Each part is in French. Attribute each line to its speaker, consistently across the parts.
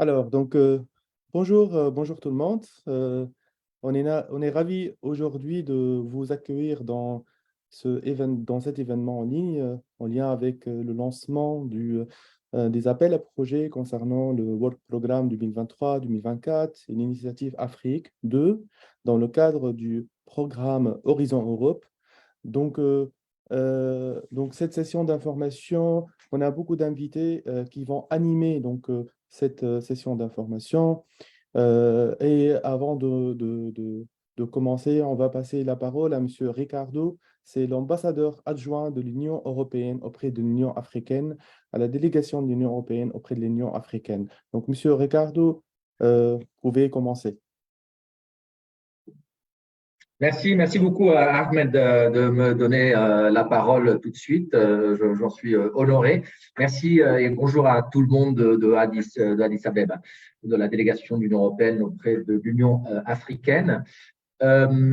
Speaker 1: Alors, donc, bonjour, bonjour tout le monde. On est ravis aujourd'hui de vous accueillir dans dans cet événement en ligne, en lien avec le lancement des appels à projets concernant le Work Programme 2023-2024 et l'initiative Afrique 2 dans le cadre du programme Horizon Europe. Donc, cette session d'information, on a beaucoup d'invités qui vont animer cette session d'information. Et avant de commencer, on va passer la parole à M. Ricardo. C'est l'ambassadeur adjoint de l'Union européenne auprès de l'Union africaine, à la délégation de l'Union européenne auprès de l'Union africaine. Donc, M. Ricardo, vous pouvez commencer.
Speaker 2: Merci beaucoup Ahmed de me donner la parole tout de suite. J'en suis honoré. Merci et bonjour à tout le monde de Addis Abeba, de la délégation de l'Union européenne auprès de l'Union africaine. Sans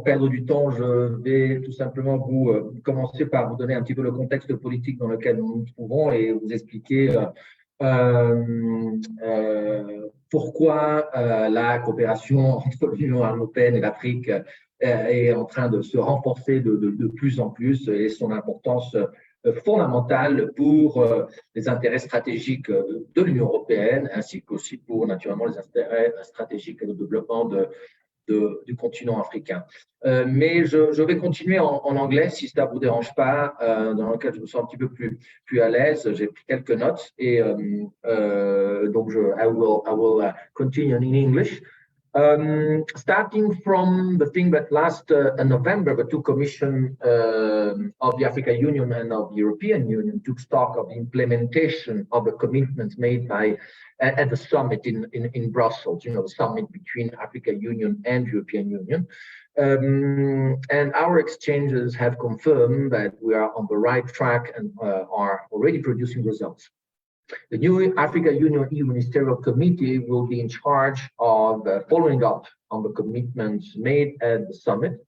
Speaker 2: perdre du temps, je vais tout simplement commencer par vous donner un petit peu le contexte politique dans lequel nous nous trouvons et vous expliquer pourquoi la coopération entre l'Union européenne et l'Afrique est en train de se renforcer de plus en plus et son importance fondamentale pour les intérêts stratégiques de l'Union européenne ainsi qu'aussi pour naturellement les intérêts stratégiques et de développement du continent africain. Mais je vais continuer en anglais si ça ne vous dérange pas, dans lequel je me sens un petit peu plus à l'aise. J'ai pris quelques notes et donc I will continue in English. Starting from the thing that last November, the two commissions of the African Union and of the European Union took stock of the implementation of the commitments made at the summit in Brussels, the summit between African Union and European Union. And our exchanges have confirmed that we are on the right track and are already producing results. The new Africa Union EU Ministerial Committee will be in charge of following up on the commitments made at the summit.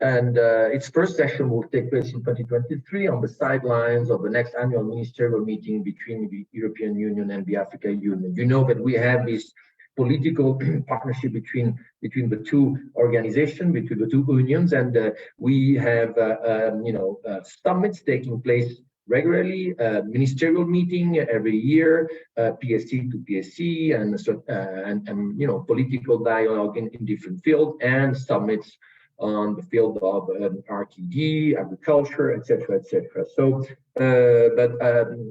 Speaker 2: And its first session will take place in 2023 on the sidelines of the next annual ministerial meeting between the European Union and the Africa Union. You know that we have this political partnership between the two organizations, between the two unions, and we have summits taking place regularly, ministerial meeting every year, PSC to PSC, and political dialogue in different fields, and summits on the field of RTD, agriculture, etc., etc. So, but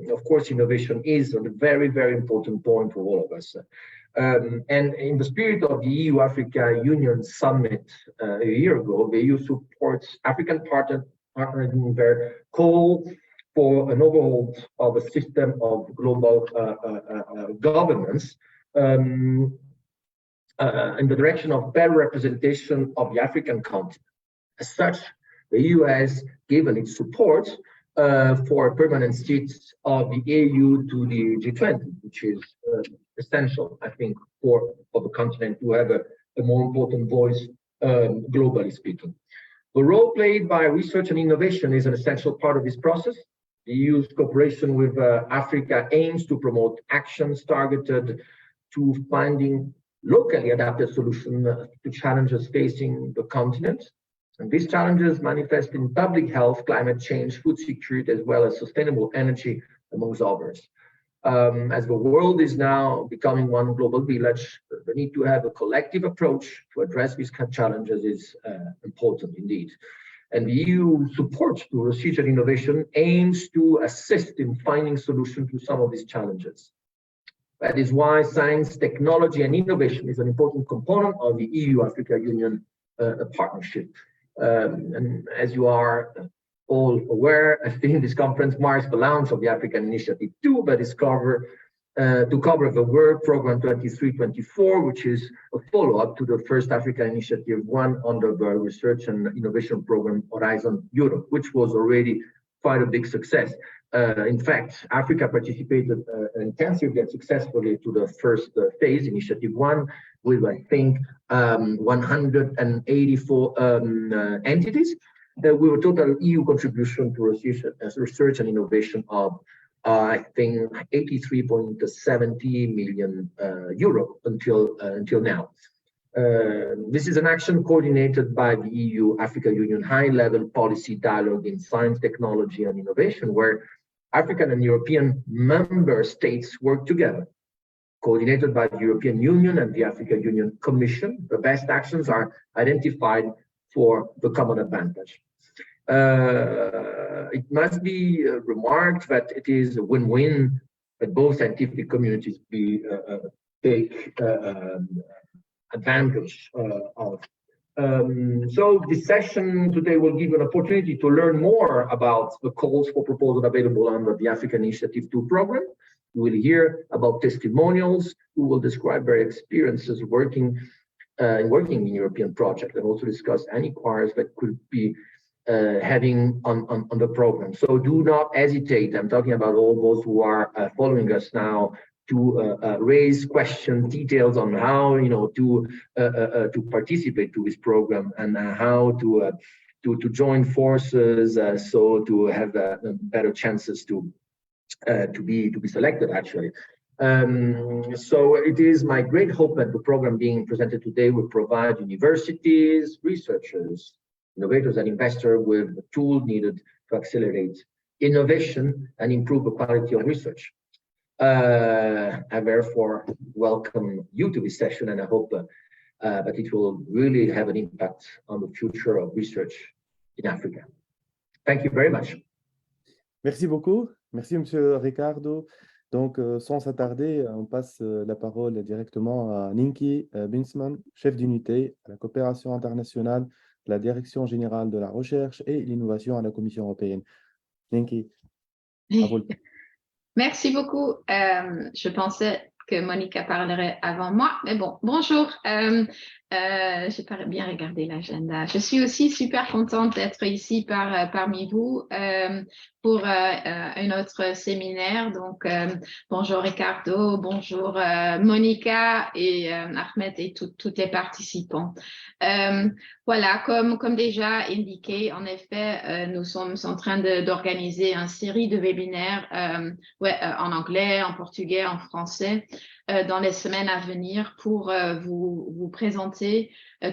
Speaker 2: of course, innovation is a very, very important point for all of us. And in the spirit of the EU-Africa Union Summit a year ago, the EU supports African partners in their call for an overhaul of a system of global governance in the direction of better representation of the African continent. As such, the EU has given its support for a permanent seat of the AU to the G20, which is essential, I think, for the continent to have a more important voice, globally speaking. The role played by research and innovation is an essential part of this process. The EU's cooperation with Africa aims to promote actions targeted to finding locally adapted solutions to challenges facing the continent. And these challenges manifest in public health, climate change, food security, as well as sustainable energy, amongst others. As the world is now becoming one global village, the need to have a collective approach to address these challenges is important indeed. And the EU support to research and innovation aims to assist in finding solutions to some of these challenges. That is why science, technology, and innovation is an important component of the EU-Africa Union partnership. And as you are all aware, I think this conference marks the launch of the African Initiative 2, that is to cover the Work Programme 23-24, which is a follow-up to the first African Initiative 1 under the Research and Innovation Programme Horizon Europe, which was already quite a big success. In fact, Africa participated intensively and successfully to the first phase, Initiative 1, with, I think, 184 entities, with a total EU contribution to research and innovation of I think 83.70 million euro until now. This is an action coordinated by the EU-Africa Union high-level policy dialogue in science, technology, and innovation, where African and European member states work together. Coordinated by the European Union and the African Union Commission, the best actions are identified for the common advantage. It must be remarked that it is a win-win that both scientific communities take advantage of. So this session today will give you an opportunity to learn more about the calls for proposals available under the African Initiative 2 program. You will hear about testimonials who will describe their experiences working in European projects, and also discuss any inquiries that could be having on the program. So do not hesitate. I'm talking about all those who are following us now, to raise questions, details on how to participate to this program, and how to join forces, so to have better chances to be selected actually. So it is my great hope that the program being presented today will provide universities, researchers, innovators, and investors with the tools needed to accelerate innovation and improve the quality of research. I therefore welcome you to this session, and I hope that it will really have an impact on the future of research in Africa. Thank you very much.
Speaker 1: Merci beaucoup. Merci, Monsieur Ricardo. Donc, sans s'attarder, on passe la parole directement à Ninki Binsman, chef d'unité à la coopération internationale de la Direction générale de la recherche et l'innovation à la Commission européenne. Ninki, à vous.
Speaker 3: Merci beaucoup. Je pensais que Monica parlerait avant moi, mais bon, bonjour. J'ai pas bien regardé l'agenda. Je suis aussi super contente d'être ici parmi vous pour un autre séminaire. Donc, bonjour Ricardo, bonjour Monica et Ahmed et tous les participants. Voilà, comme déjà indiqué, en effet, nous sommes en train d'organiser une série de webinaires en anglais, en portugais, en français, dans les semaines à venir pour vous présenter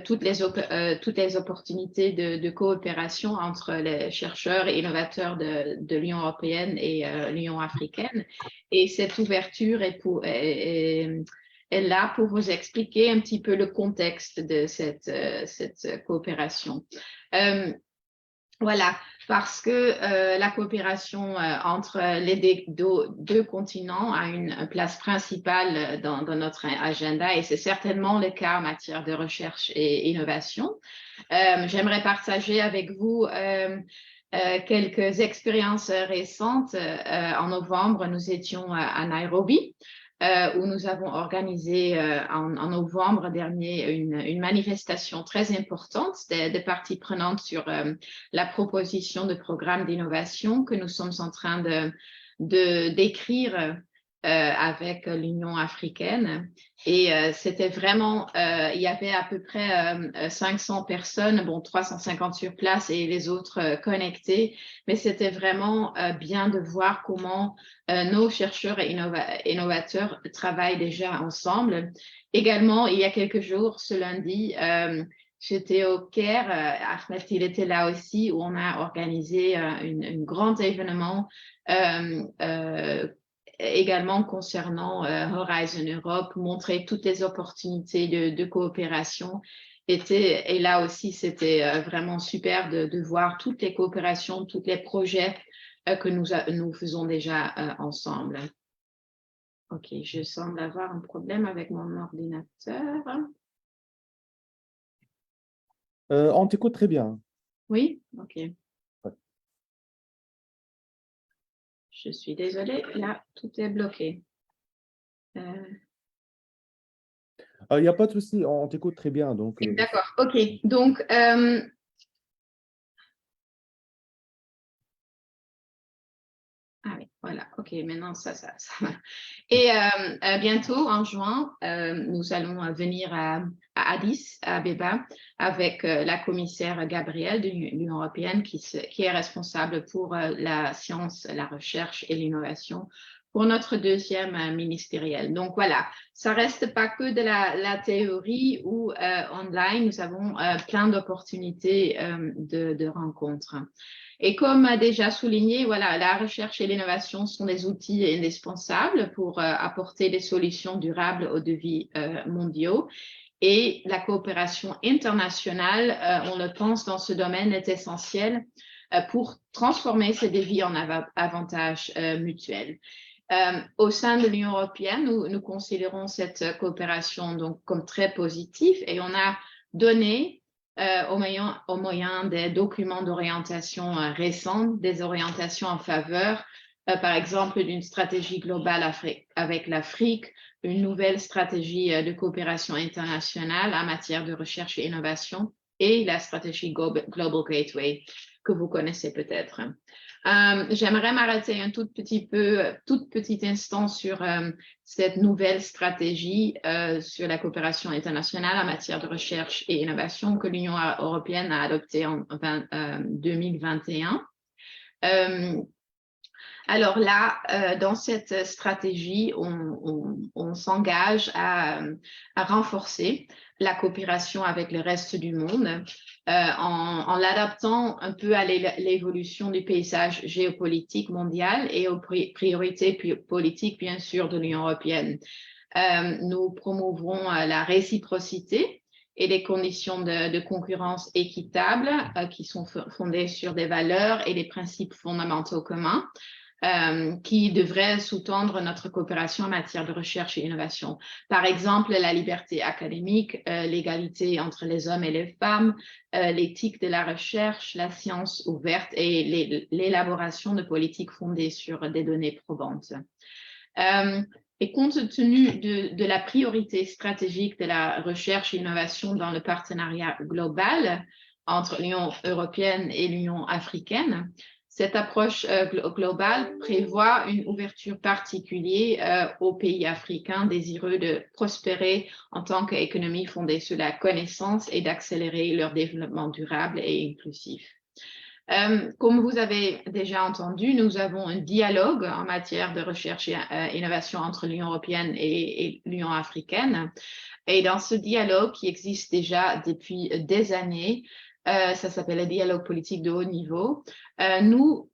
Speaker 3: toutes les opportunités de coopération entre les chercheurs et innovateurs de l'Union européenne et l'Union africaine. Et cette ouverture est là pour vous expliquer un petit peu le contexte de cette coopération. Voilà, parce que la coopération entre les deux continents a une place principale dans notre agenda, et c'est certainement le cas en matière de recherche et innovation. J'aimerais partager avec vous quelques expériences récentes. En novembre, nous étions à Nairobi, où nous avons organisé en novembre dernier une manifestation très importante des parties prenantes sur la proposition de programme d'innovation que nous sommes en train d'écrire avec l'Union africaine. Et c'était vraiment, il y avait à peu près 500 personnes, bon 350 sur place et les autres connectés, mais c'était vraiment bien de voir comment nos chercheurs et innovateurs travaillent déjà ensemble. Également, il y a quelques jours, ce lundi, j'étais au Caire, Ahmed il était là aussi, où on a organisé un grand événement également concernant Horizon Europe, montrer toutes les opportunités de coopération. Et là aussi, c'était vraiment super de voir toutes les coopérations, tous les projets que nous faisons déjà ensemble. OK, je semble avoir un problème avec mon ordinateur.
Speaker 1: On t'écoute très bien.
Speaker 3: Oui? OK.
Speaker 1: Ouais.
Speaker 3: Je suis désolée, là, tout est bloqué.
Speaker 1: Il n'y a pas de souci, on t'écoute très bien.
Speaker 3: D'accord, OK. Donc, ah oui, voilà, OK. OK, maintenant ça va. Et bientôt, en juin, nous allons venir à Addis Abeba avec la commissaire Gabrielle de l'Union européenne qui est responsable pour la science, la recherche et l'innovation pour notre deuxième ministériel. Donc voilà, ça reste pas que de la théorie ou online, nous avons plein d'opportunités de rencontres. Et comme déjà souligné, voilà, la recherche et l'innovation sont des outils indispensables pour apporter des solutions durables aux défis mondiaux. Et la coopération internationale, on le pense dans ce domaine, est essentielle pour transformer ces défis en avantages mutuels. Au sein de l'Union européenne, nous considérons cette coopération donc comme très positive et on a donné au moyen des documents d'orientation récents, des orientations en faveur, par exemple, d'une stratégie globale avec l'Afrique, une nouvelle stratégie de coopération internationale en matière de recherche et innovation et la stratégie Global Gateway que vous connaissez peut-être. J'aimerais m'arrêter un toute petit instant sur cette nouvelle stratégie sur la coopération internationale en matière de recherche et innovation que l'Union européenne a adoptée en 2021. Alors là, dans cette stratégie, on s'engage à renforcer la coopération avec le reste du monde en l'adaptant un peu à l'évolution du paysage géopolitique mondial et aux priorités politiques, bien sûr, de l'Union européenne. Nous promouvrons la réciprocité et des conditions de concurrence équitables qui sont fondées sur des valeurs et des principes fondamentaux communs. Qui devraient sous-tendre notre coopération en matière de recherche et innovation. Par exemple, la liberté académique, l'égalité entre les hommes et les femmes, l'éthique de la recherche, la science ouverte et l'élaboration de politiques fondées sur des données probantes. Et compte tenu de la priorité stratégique de la recherche et innovation dans le partenariat global entre l'Union européenne et l'Union africaine, cette approche globale prévoit une ouverture particulière aux pays africains désireux de prospérer en tant qu'économie fondée sur la connaissance et d'accélérer leur développement durable et inclusif. Comme vous avez déjà entendu, nous avons un dialogue en matière de recherche et innovation entre l'Union européenne et l'Union africaine. Et dans ce dialogue qui existe déjà depuis des années, ça s'appelle le dialogue politique de haut niveau. Nous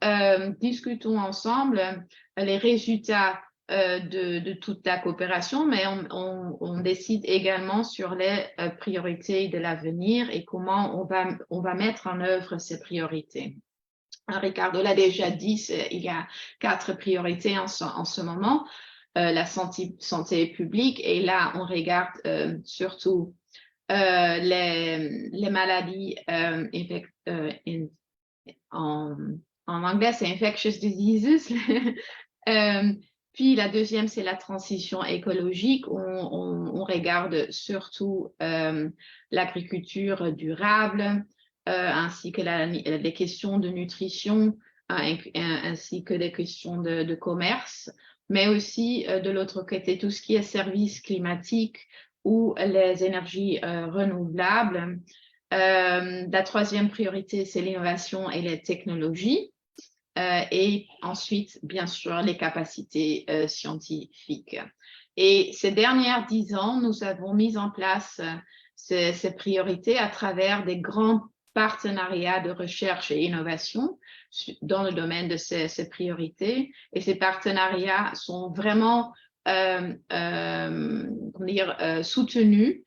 Speaker 3: discutons ensemble les résultats de toute la coopération, mais on décide également sur les priorités de l'avenir et comment on va mettre en œuvre ces priorités. Ricardo l'a déjà dit, il y a 4 priorités en ce moment. La santé publique, et là, on regarde surtout les maladies en anglais, c'est infectious diseases. Puis la deuxième, c'est la transition écologique. On regarde surtout l'agriculture durable, ainsi que les questions de nutrition, ainsi que les questions de commerce, mais aussi de l'autre côté, tout ce qui est services climatiques ou les énergies renouvelables. La troisième priorité, c'est l'innovation et les technologies. Et ensuite, bien sûr, les capacités scientifiques. Et ces dernières 10 ans, nous avons mis en place ces priorités à travers des grands partenariats de recherche et innovation dans le domaine de ces priorités. Et ces partenariats sont vraiment soutenus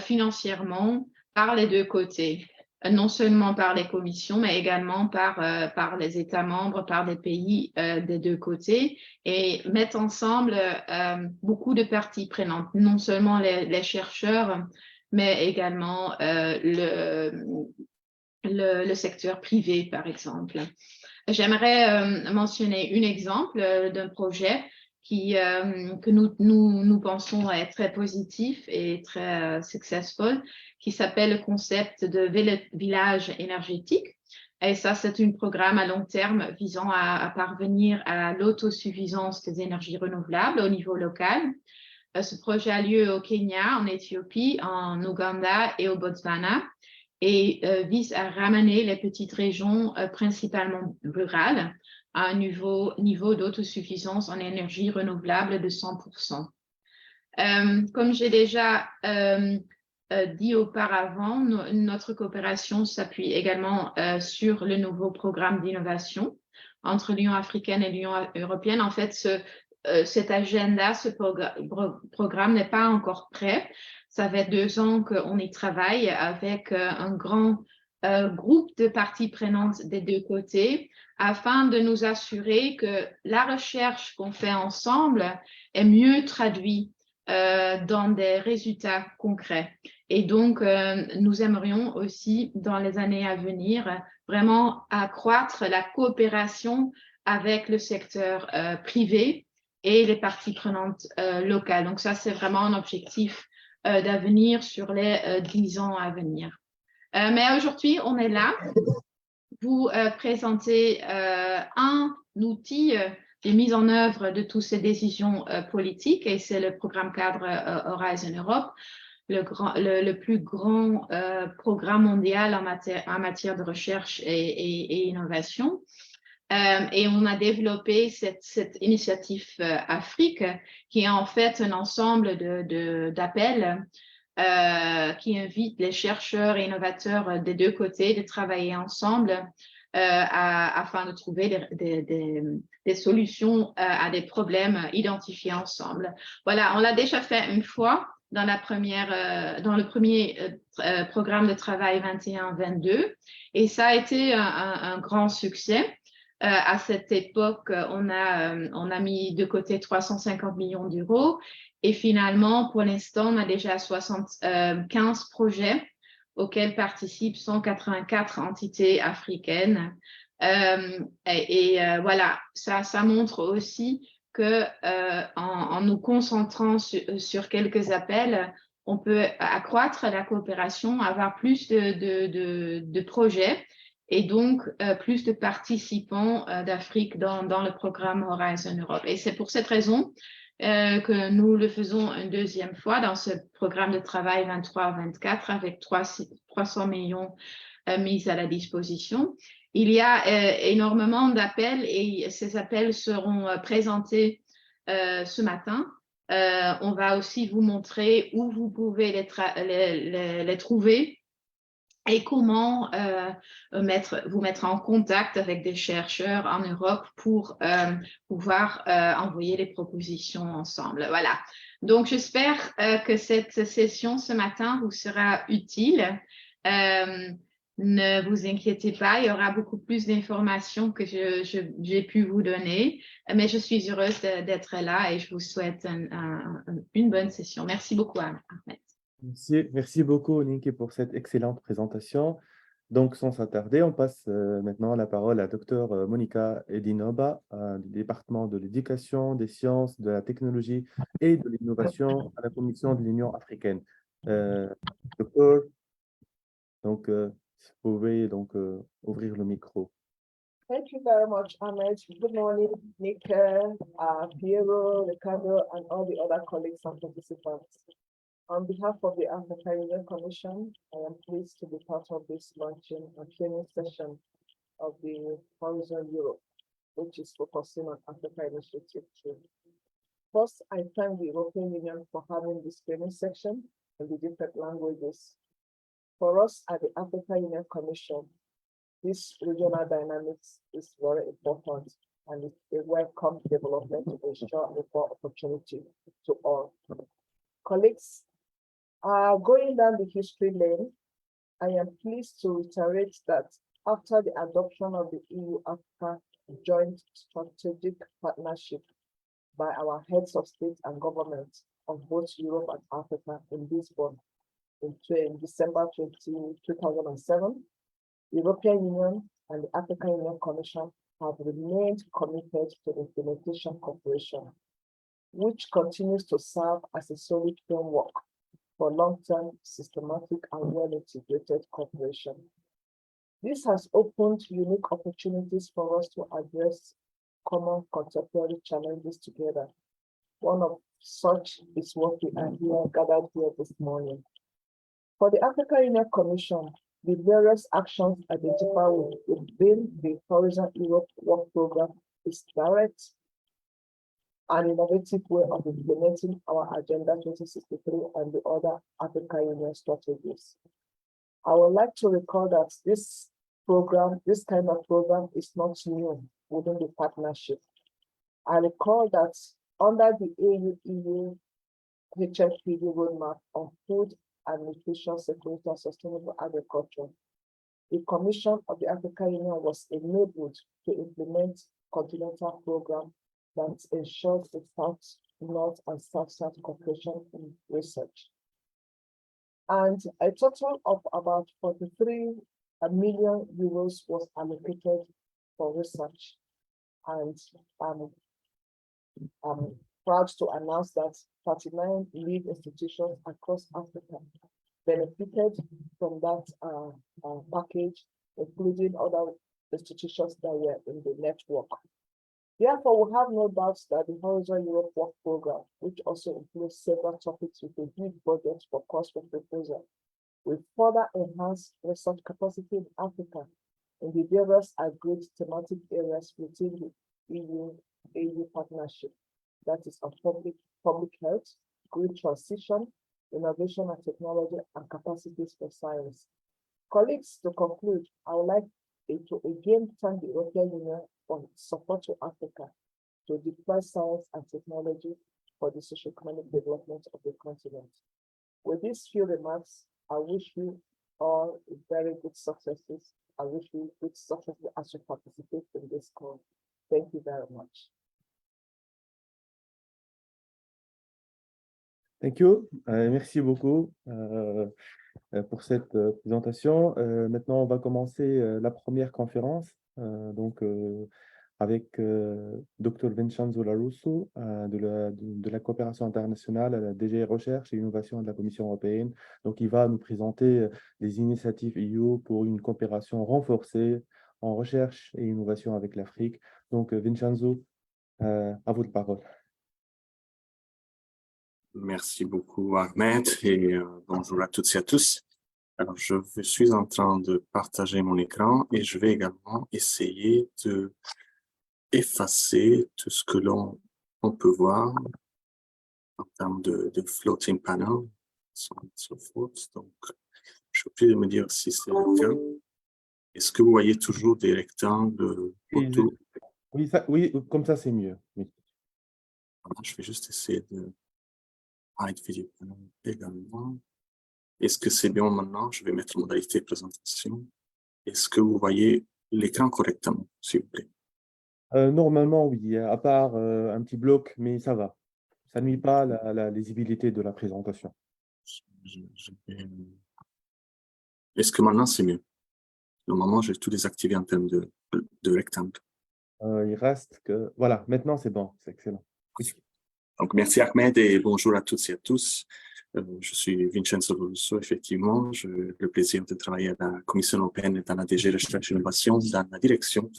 Speaker 3: financièrement par les deux côtés. Non seulement par les commissions, mais également par les États membres, par les pays des deux côtés, et mettent ensemble beaucoup de parties prenantes, non seulement les chercheurs, mais également le secteur privé, par exemple. J'aimerais mentionner un exemple d'un projet que nous pensons être très positif et très successful, qui s'appelle le concept de village énergétique. Et ça, c'est un programme à long terme visant à parvenir à l'autosuffisance des énergies renouvelables au niveau local. Ce projet a lieu au Kenya, en Éthiopie, en Ouganda et au Botswana et vise à ramener les petites régions principalement rurales à un niveau d'autosuffisance en énergie renouvelable de 100%. Comme j'ai déjà dit auparavant, notre coopération s'appuie également sur le nouveau programme d'innovation entre l'Union africaine et l'Union européenne. En fait, cet agenda, ce programme n'est pas encore prêt. Ça fait 2 ans qu'on y travaille avec un grand groupe de parties prenantes des 2 côtés afin de nous assurer que la recherche qu'on fait ensemble est mieux traduite dans des résultats concrets. Et donc, nous aimerions aussi, dans les années à venir, vraiment accroître la coopération avec le secteur privé et les parties prenantes locales. Donc, ça, c'est vraiment un objectif d'avenir sur les 10 ans à venir. Mais aujourd'hui, on est là pour présenter un outil de mise en œuvre de toutes ces décisions politiques, et c'est le programme cadre Horizon Europe, le plus grand programme mondial en matière de recherche et innovation. Et on a développé cette initiative Afrique, qui est en fait un ensemble d'appels qui invite les chercheurs et innovateurs des 2 côtés de travailler ensemble afin de trouver des solutions à des problèmes identifiés ensemble. Voilà, on l'a déjà fait une fois dans le premier programme de travail 21-22, et ça a été un grand succès. À cette époque, on a mis de côté 350 millions d'euros. Et finalement, pour l'instant, on a déjà 75 projets auxquels participent 184 entités africaines. Voilà, ça montre aussi que en nous concentrant sur quelques appels, on peut accroître la coopération, avoir plus de projets et donc plus de participants d'Afrique dans le programme Horizon Europe. Et c'est pour cette raison que nous le faisons une 2e fois dans ce programme de travail 23-24 avec 300 millions mis à la disposition. Il y a énormément d'appels et ces appels seront présentés ce matin. On va aussi vous montrer où vous pouvez les trouver et comment vous mettre en contact avec des chercheurs en Europe pour pouvoir envoyer les propositions ensemble. Voilà. Donc, j'espère que cette session ce matin vous sera utile. Ne vous inquiétez pas, il y aura beaucoup plus d'informations que j'ai pu vous donner, mais je suis heureuse d'être là et je vous souhaite une bonne session. Merci beaucoup, Ahmed.
Speaker 1: Merci beaucoup, Ninki, pour cette excellente présentation. Donc, sans s'attarder, on passe maintenant la parole à Dr Monica Edinoba, du département de l'éducation, des sciences, de la technologie et de l'innovation à la Commission de l'Union africaine. Docteur, donc, si vous pouvez donc ouvrir le micro.
Speaker 4: Thank you very much, Ahmed. Good morning, Nika, Piero, Ricardo, and all the other colleagues and participants. On behalf of the African Union Commission, I am pleased to be part of this launching and training session of the Horizon Europe, which is focusing on Africa Initiative 2. First, I thank the European Union for having this training section in the different languages. For us at the African Union Commission, this regional dynamics is very important and it's a welcome development to ensure equal opportunity to all. Colleagues, going down the history lane, I am pleased to reiterate that after the adoption of the EU-Africa Joint Strategic Partnership by our heads of state and government of both Europe and Africa in Lisbon in December 2007, the European Union and the African Union Commission have remained committed to implementation cooperation, which continues to serve as a solid framework for long-term, systematic, and well-integrated cooperation. This has opened unique opportunities for us to address common contemporary challenges together. One of such is what we are here gathered here this morning. For the African Union Commission, the various actions identified within the Horizon Europe Work Program is direct and innovative way of implementing our Agenda 2063 and the other African Union strategies. I would like to recall that this kind of program is not new within the partnership. I recall that under the AU-EU HFPD roadmap on food and nutrition security and sustainable agriculture, the Commission of the African Union was enabled to implement continental program that ensures the South, North, and South-South cooperation in research. And a total of about 43 million euros was allocated for research. And I'm proud to announce that 39 lead institutions across Africa benefited from that package, including other institutions that were in the network. Therefore, we have no doubts that the Horizon Europe Work Program, which also includes several topics with a huge budget for cost of proposal, will further enhance research capacity in Africa in the various agreed thematic areas within the EU partnership, that is of public health, green transition, innovation and technology, and capacities for science. Colleagues, to conclude, I would like to again thank the European Union for support to Africa to deploy science and technology for the socio-economic development of the continent. With these few remarks, I wish you all very good successes. I wish you good success as you participate in this call. Thank you very much.
Speaker 1: Thank you. Merci beaucoup pour cette présentation. Maintenant, on va commencer la première conférence, avec Dr Vincenzo Larusso de la coopération internationale à la DG Recherche et Innovation de la Commission européenne. Donc, il va nous présenter les initiatives EU pour une coopération renforcée en recherche et innovation avec l'Afrique. Donc, Vincenzo, à vous la parole.
Speaker 5: Merci beaucoup, Ahmed, et bonjour à toutes et à tous. Alors, je suis en train de partager mon écran et je vais également essayer de effacer tout ce que l'on peut voir en termes de floating panel, so forth. Donc, je vous prie de me dire si c'est le cas. Est-ce que vous voyez toujours des rectangles autour?
Speaker 1: Oui, comme ça, c'est mieux. Oui.
Speaker 5: Voilà, je vais juste essayer de hide video panel également. Est-ce que c'est bien maintenant? Je vais mettre modalité présentation. Est-ce que vous voyez l'écran correctement, s'il vous plaît?
Speaker 1: Normalement, oui, à part un petit bloc, mais ça va. Ça ne nuit pas à la lisibilité de la présentation.
Speaker 5: Est-ce que maintenant, c'est mieux? Normalement, j'ai tout désactivé en termes de rectangle.
Speaker 1: Il reste que... Voilà, maintenant, c'est bon, c'est excellent.
Speaker 5: Oui. Donc, merci Ahmed et bonjour à toutes et à tous. Je suis Vincenzo Larusso, effectivement. J'ai le plaisir de travailler à la Commission européenne dans la DG Recherche et Innovation dans la direction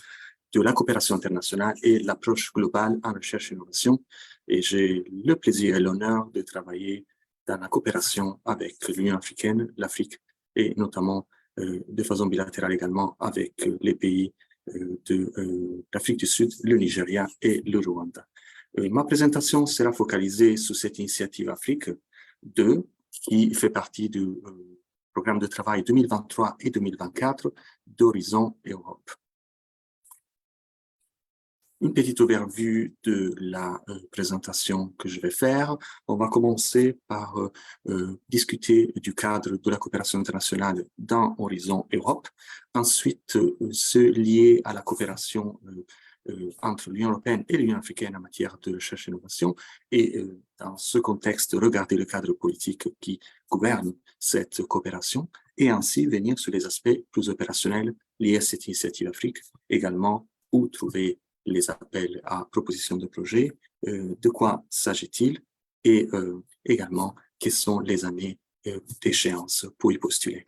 Speaker 5: de la coopération internationale et l'approche globale en recherche et innovation. Et j'ai le plaisir et l'honneur de travailler dans la coopération avec l'Union africaine, l'Afrique et notamment de façon bilatérale également avec les pays de l'Afrique du Sud, le Nigeria et le Rwanda. Ma présentation sera focalisée sur cette initiative Afrique 2 qui fait partie du programme de travail 2023 et 2024 d'Horizon Europe. Une petite overview de la présentation que je vais faire. On va commencer par discuter du cadre de la coopération internationale dans Horizon Europe. Ensuite, se lier à la coopération entre l'Union européenne et l'Union africaine en matière de recherche et d'innovation. Et dans ce contexte, regarder le cadre politique qui gouverne cette coopération et ainsi venir sur les aspects plus opérationnels liés à cette initiative Afrique, également où trouver les appels à propositions de projets, de quoi s'agit-il et également quelles sont les années d'échéance pour y postuler.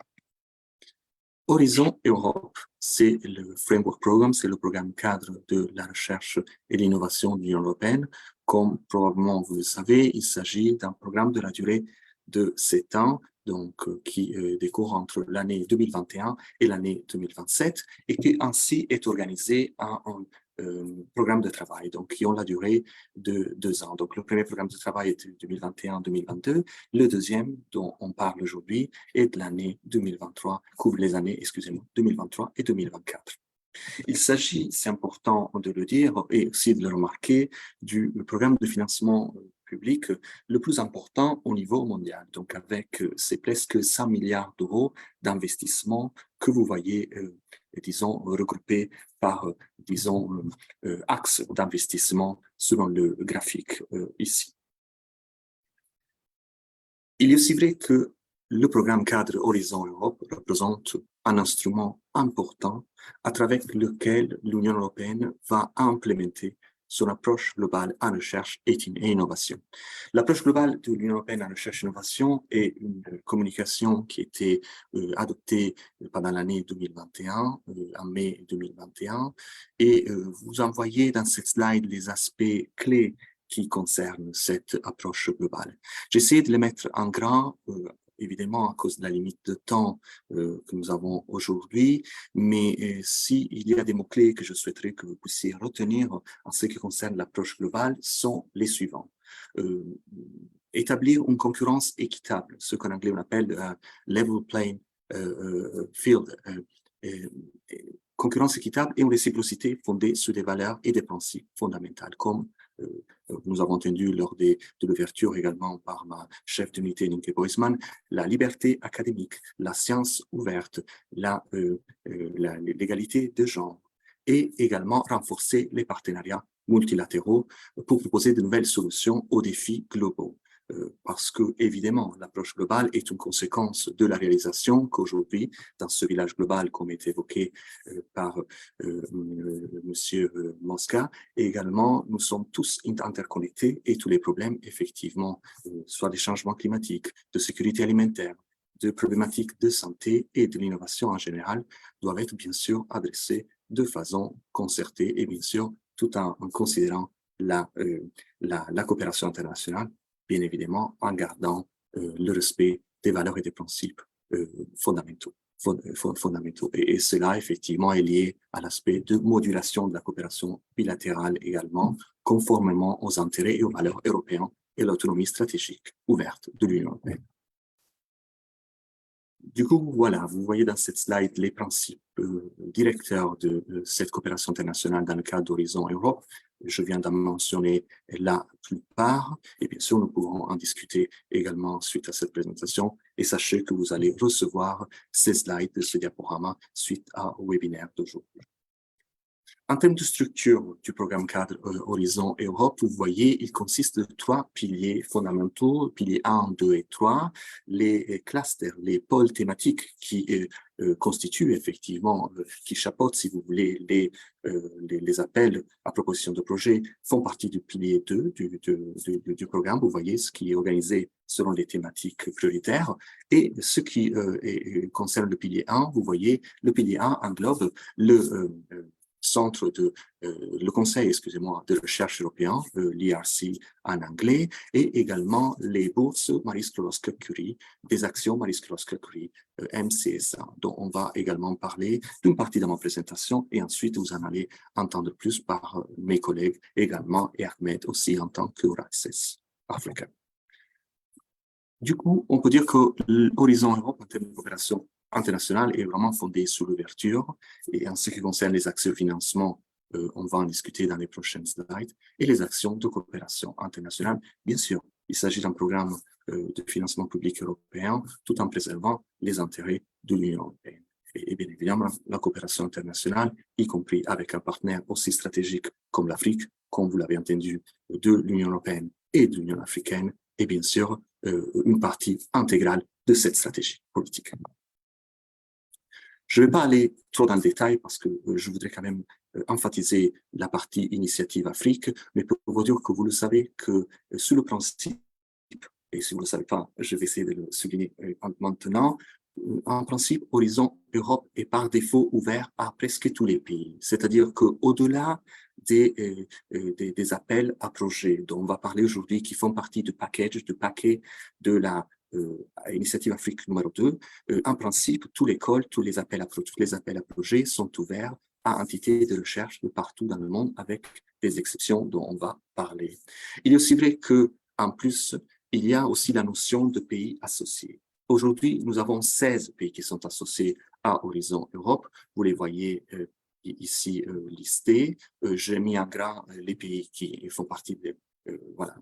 Speaker 5: Horizon Europe, c'est le Framework Programme, c'est le programme cadre de la recherche et l'innovation de l'Union européenne. Comme probablement vous le savez, il s'agit d'un programme de la durée de 7 ans, donc qui découle entre l'année 2021 et l'année 2027, et qui ainsi est organisé en programme de travail, donc qui ont la durée de 2 ans. Donc le premier programme de travail est 2021-2022, le deuxième dont on parle aujourd'hui est de l'année 2023, couvre les années, excusez-moi, 2023 et 2024. Il s'agit, c'est important de le dire et aussi de le remarquer, du programme de financement public le plus important au niveau mondial. Donc avec ces presque 100 milliards d'euros d'investissement que vous voyez, disons, regroupés par, disons, axes d'investissement selon le graphique ici. Il est aussi vrai que le programme cadre Horizon Europe représente un instrument important à travers lequel l'Union européenne va implémenter son approche globale en recherche et innovation. L'approche globale de l'Union européenne en recherche et innovation est une communication qui a été adoptée pendant l'année 2021, en mai 2021, et vous en voyez dans cette slide les aspects clés qui concernent cette approche globale. J'essaie de les mettre en grand, évidemment à cause de la limite de temps que nous avons aujourd'hui, mais s'il y a des mots-clés que je souhaiterais que vous puissiez retenir en ce qui concerne l'approche globale, sont les suivants. Établir une concurrence équitable, ce qu'en anglais on appelle level playing field, concurrence équitable et une réciprocité fondée sur des valeurs et des principes fondamentaux, comme nous avons entendu lors de l'ouverture également par ma chef d'unité Nienke Boisman, la liberté académique, la science ouverte, l'égalité de genre, et également renforcer les partenariats multilatéraux pour proposer de nouvelles solutions aux défis globaux. Parce que, évidemment, l'approche globale est une conséquence de la réalisation qu'aujourd'hui, dans ce village global, comme est évoqué par Monsieur Mosca, et également, nous sommes tous interconnectés et tous les problèmes, effectivement, soit des changements climatiques, de sécurité alimentaire, de problématiques de santé et de l'innovation en général, doivent être bien sûr adressés de façon concertée et bien sûr, tout en considérant la coopération internationale, bien évidemment, en gardant le respect des valeurs et des principes fondamentaux. Et cela, effectivement, est lié à l'aspect de modulation de la coopération bilatérale également, conformément aux intérêts et aux valeurs européens et l'autonomie stratégique ouverte de l'Union européenne. Du coup, voilà, vous voyez dans cette slide les principes directeurs de cette coopération internationale dans le cadre d'Horizon Europe. Je viens d'en mentionner la plupart, et bien sûr, nous pourrons en discuter également suite à cette présentation. Et sachez que vous allez recevoir ces slides de ce diaporama suite au webinaire d'aujourd'hui. En termes de structure du programme cadre Horizon Europe, vous voyez, il consiste de 3 piliers fondamentaux, piliers 1, 2 et 3, les clusters, les pôles thématiques qui constituent effectivement, qui chapeautent, si vous voulez, les appels à proposition de projet font partie du pilier 2 du programme. Vous voyez ce qui est organisé selon les thématiques prioritaires. Et ce qui concerne le pilier 1, vous voyez, le pilier 1 englobe le Conseil, excusez-moi, de recherche européen, l'IRC en anglais, et également les bourses Marie Skłodowska-Curie, des actions Marie Skłodowska-Curie, MCSA, dont on va également parler d'une partie de ma présentation, et ensuite vous en allez entendre plus par mes collègues également, et Ahmed aussi en tant que Access Africa. Du coup, on peut dire que l'Horizon Europe, en termes de coopération internationale, est vraiment fondée sur l'ouverture. Et en ce qui concerne les accès au financement, on va en discuter dans les prochaines slides. Et les actions de coopération internationale, bien sûr, il s'agit d'un programme de financement public européen, tout en préservant les intérêts de l'Union européenne. Et bien évidemment, la coopération internationale, y compris avec un partenaire aussi stratégique comme l'Afrique, comme vous l'avez entendu, de l'Union européenne et de l'Union africaine, est bien sûr une partie intégrale de cette stratégie politique. Je ne vais pas aller trop dans le détail parce que je voudrais quand même emphasiser la partie initiative Afrique, mais pour vous dire que vous le savez que sur le principe, et si vous ne le savez pas, je vais essayer de le souligner maintenant, en principe, Horizon Europe est par défaut ouvert à presque tous les pays. C'est-à-dire qu'au-delà des appels à projets dont on va parler aujourd'hui, qui font partie du paquet de la initiative Afrique numéro 2, en principe, tous les appels à projets sont ouverts à entités de recherche de partout dans le monde, avec des exceptions dont on va parler. Il est aussi vrai qu'en plus, il y a aussi la notion de pays associés. Aujourd'hui, nous avons 16 pays qui sont associés à Horizon Europe. Vous les voyez ici listés. J'ai mis en gras les pays qui font partie de voilà,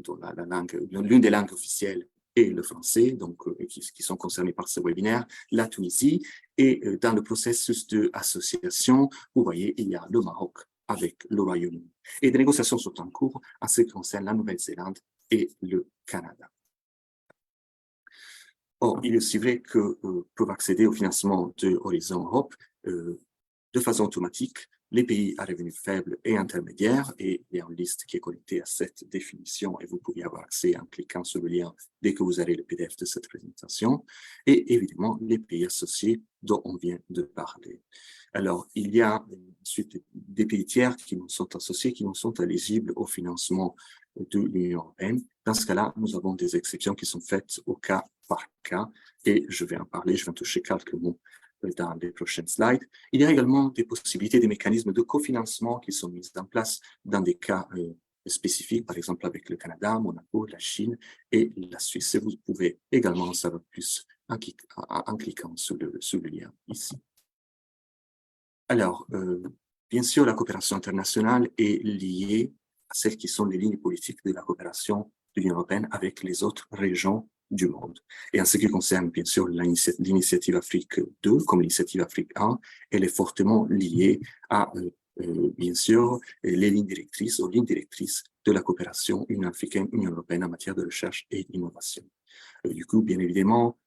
Speaker 5: l'une des langues officielles et le français, donc qui sont concernés par ce webinaire, la Tunisie. Et dans le processus d'association, vous voyez, il y a le Maroc avec le Royaume-Uni. Et des négociations sont en cours en ce qui concerne la Nouvelle-Zélande et le Canada. Or, il est aussi vrai que peuvent accéder au financement de Horizon Europe de façon automatique les pays à revenus faibles et intermédiaires, et il y a une liste qui est connectée à cette définition et vous pouvez avoir accès en cliquant sur le lien dès que vous avez le PDF de cette présentation, et évidemment les pays associés dont on vient de parler. Alors, il y a ensuite des pays tiers qui nous sont associés, qui nous sont éligibles au financement de l'Union européenne. Dans ce cas-là, nous avons des exceptions qui sont faites au cas par cas, et je vais en parler, je vais en toucher quelques mots dans les prochaines slides. Il y a également des possibilités, des mécanismes de cofinancement qui sont mis en place dans des cas spécifiques, par exemple avec le Canada, Monaco, la Chine et la Suisse. Et vous pouvez également en savoir plus en cliquant sur le lien ici. Alors, bien sûr, la coopération internationale est liée à celles qui sont les lignes politiques de la coopération de l'Union européenne avec les autres régions du monde. Et en ce qui concerne, bien sûr, l'initiative Afrique 2, comme l'initiative Afrique 1, elle est fortement liée à, bien sûr, les lignes directrices de la coopération Union africaine, Union européenne en matière de recherche et d'innovation. Du coup, bien évidemment,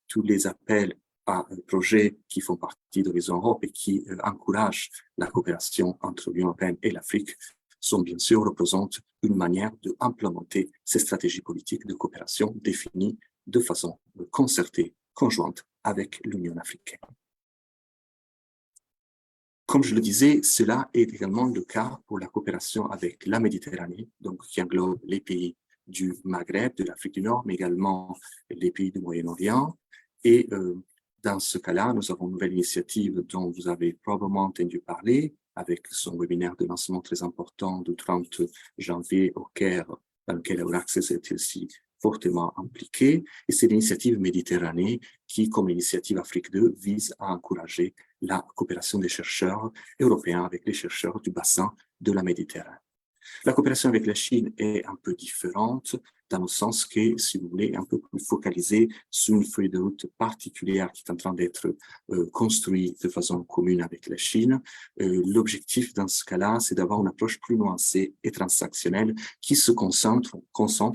Speaker 5: tous les appels à projets qui font partie d'Horizon Europe et qui encouragent la coopération entre l'Union européenne et l'Afrique sont bien sûr représentent une manière d'implémenter ces stratégies politiques de coopération définies de façon concertée, conjointe avec l'Union africaine. Comme je le disais, cela est également le cas pour la coopération avec la Méditerranée, donc qui englobe les pays du Maghreb, de l'Afrique du Nord, mais également les pays du Moyen-Orient. Et dans ce cas-là, nous avons une nouvelle initiative dont vous avez probablement entendu parler, avec son webinaire de lancement très important du 30 janvier au Caire, dans lequel Euraccess est aussi fortement impliqué. Et c'est l'initiative Méditerranée qui, comme l'initiative Afrique 2, vise à encourager la coopération des chercheurs européens avec les chercheurs du bassin de la Méditerranée. La coopération avec la Chine est un peu différente, dans le sens que, si vous voulez, un peu plus focalisée sur une feuille de route particulière qui est en train d'être construite de façon commune avec la Chine. L'objectif dans ce cas-là, c'est d'avoir une approche plus nuancée et transactionnelle qui se concentre,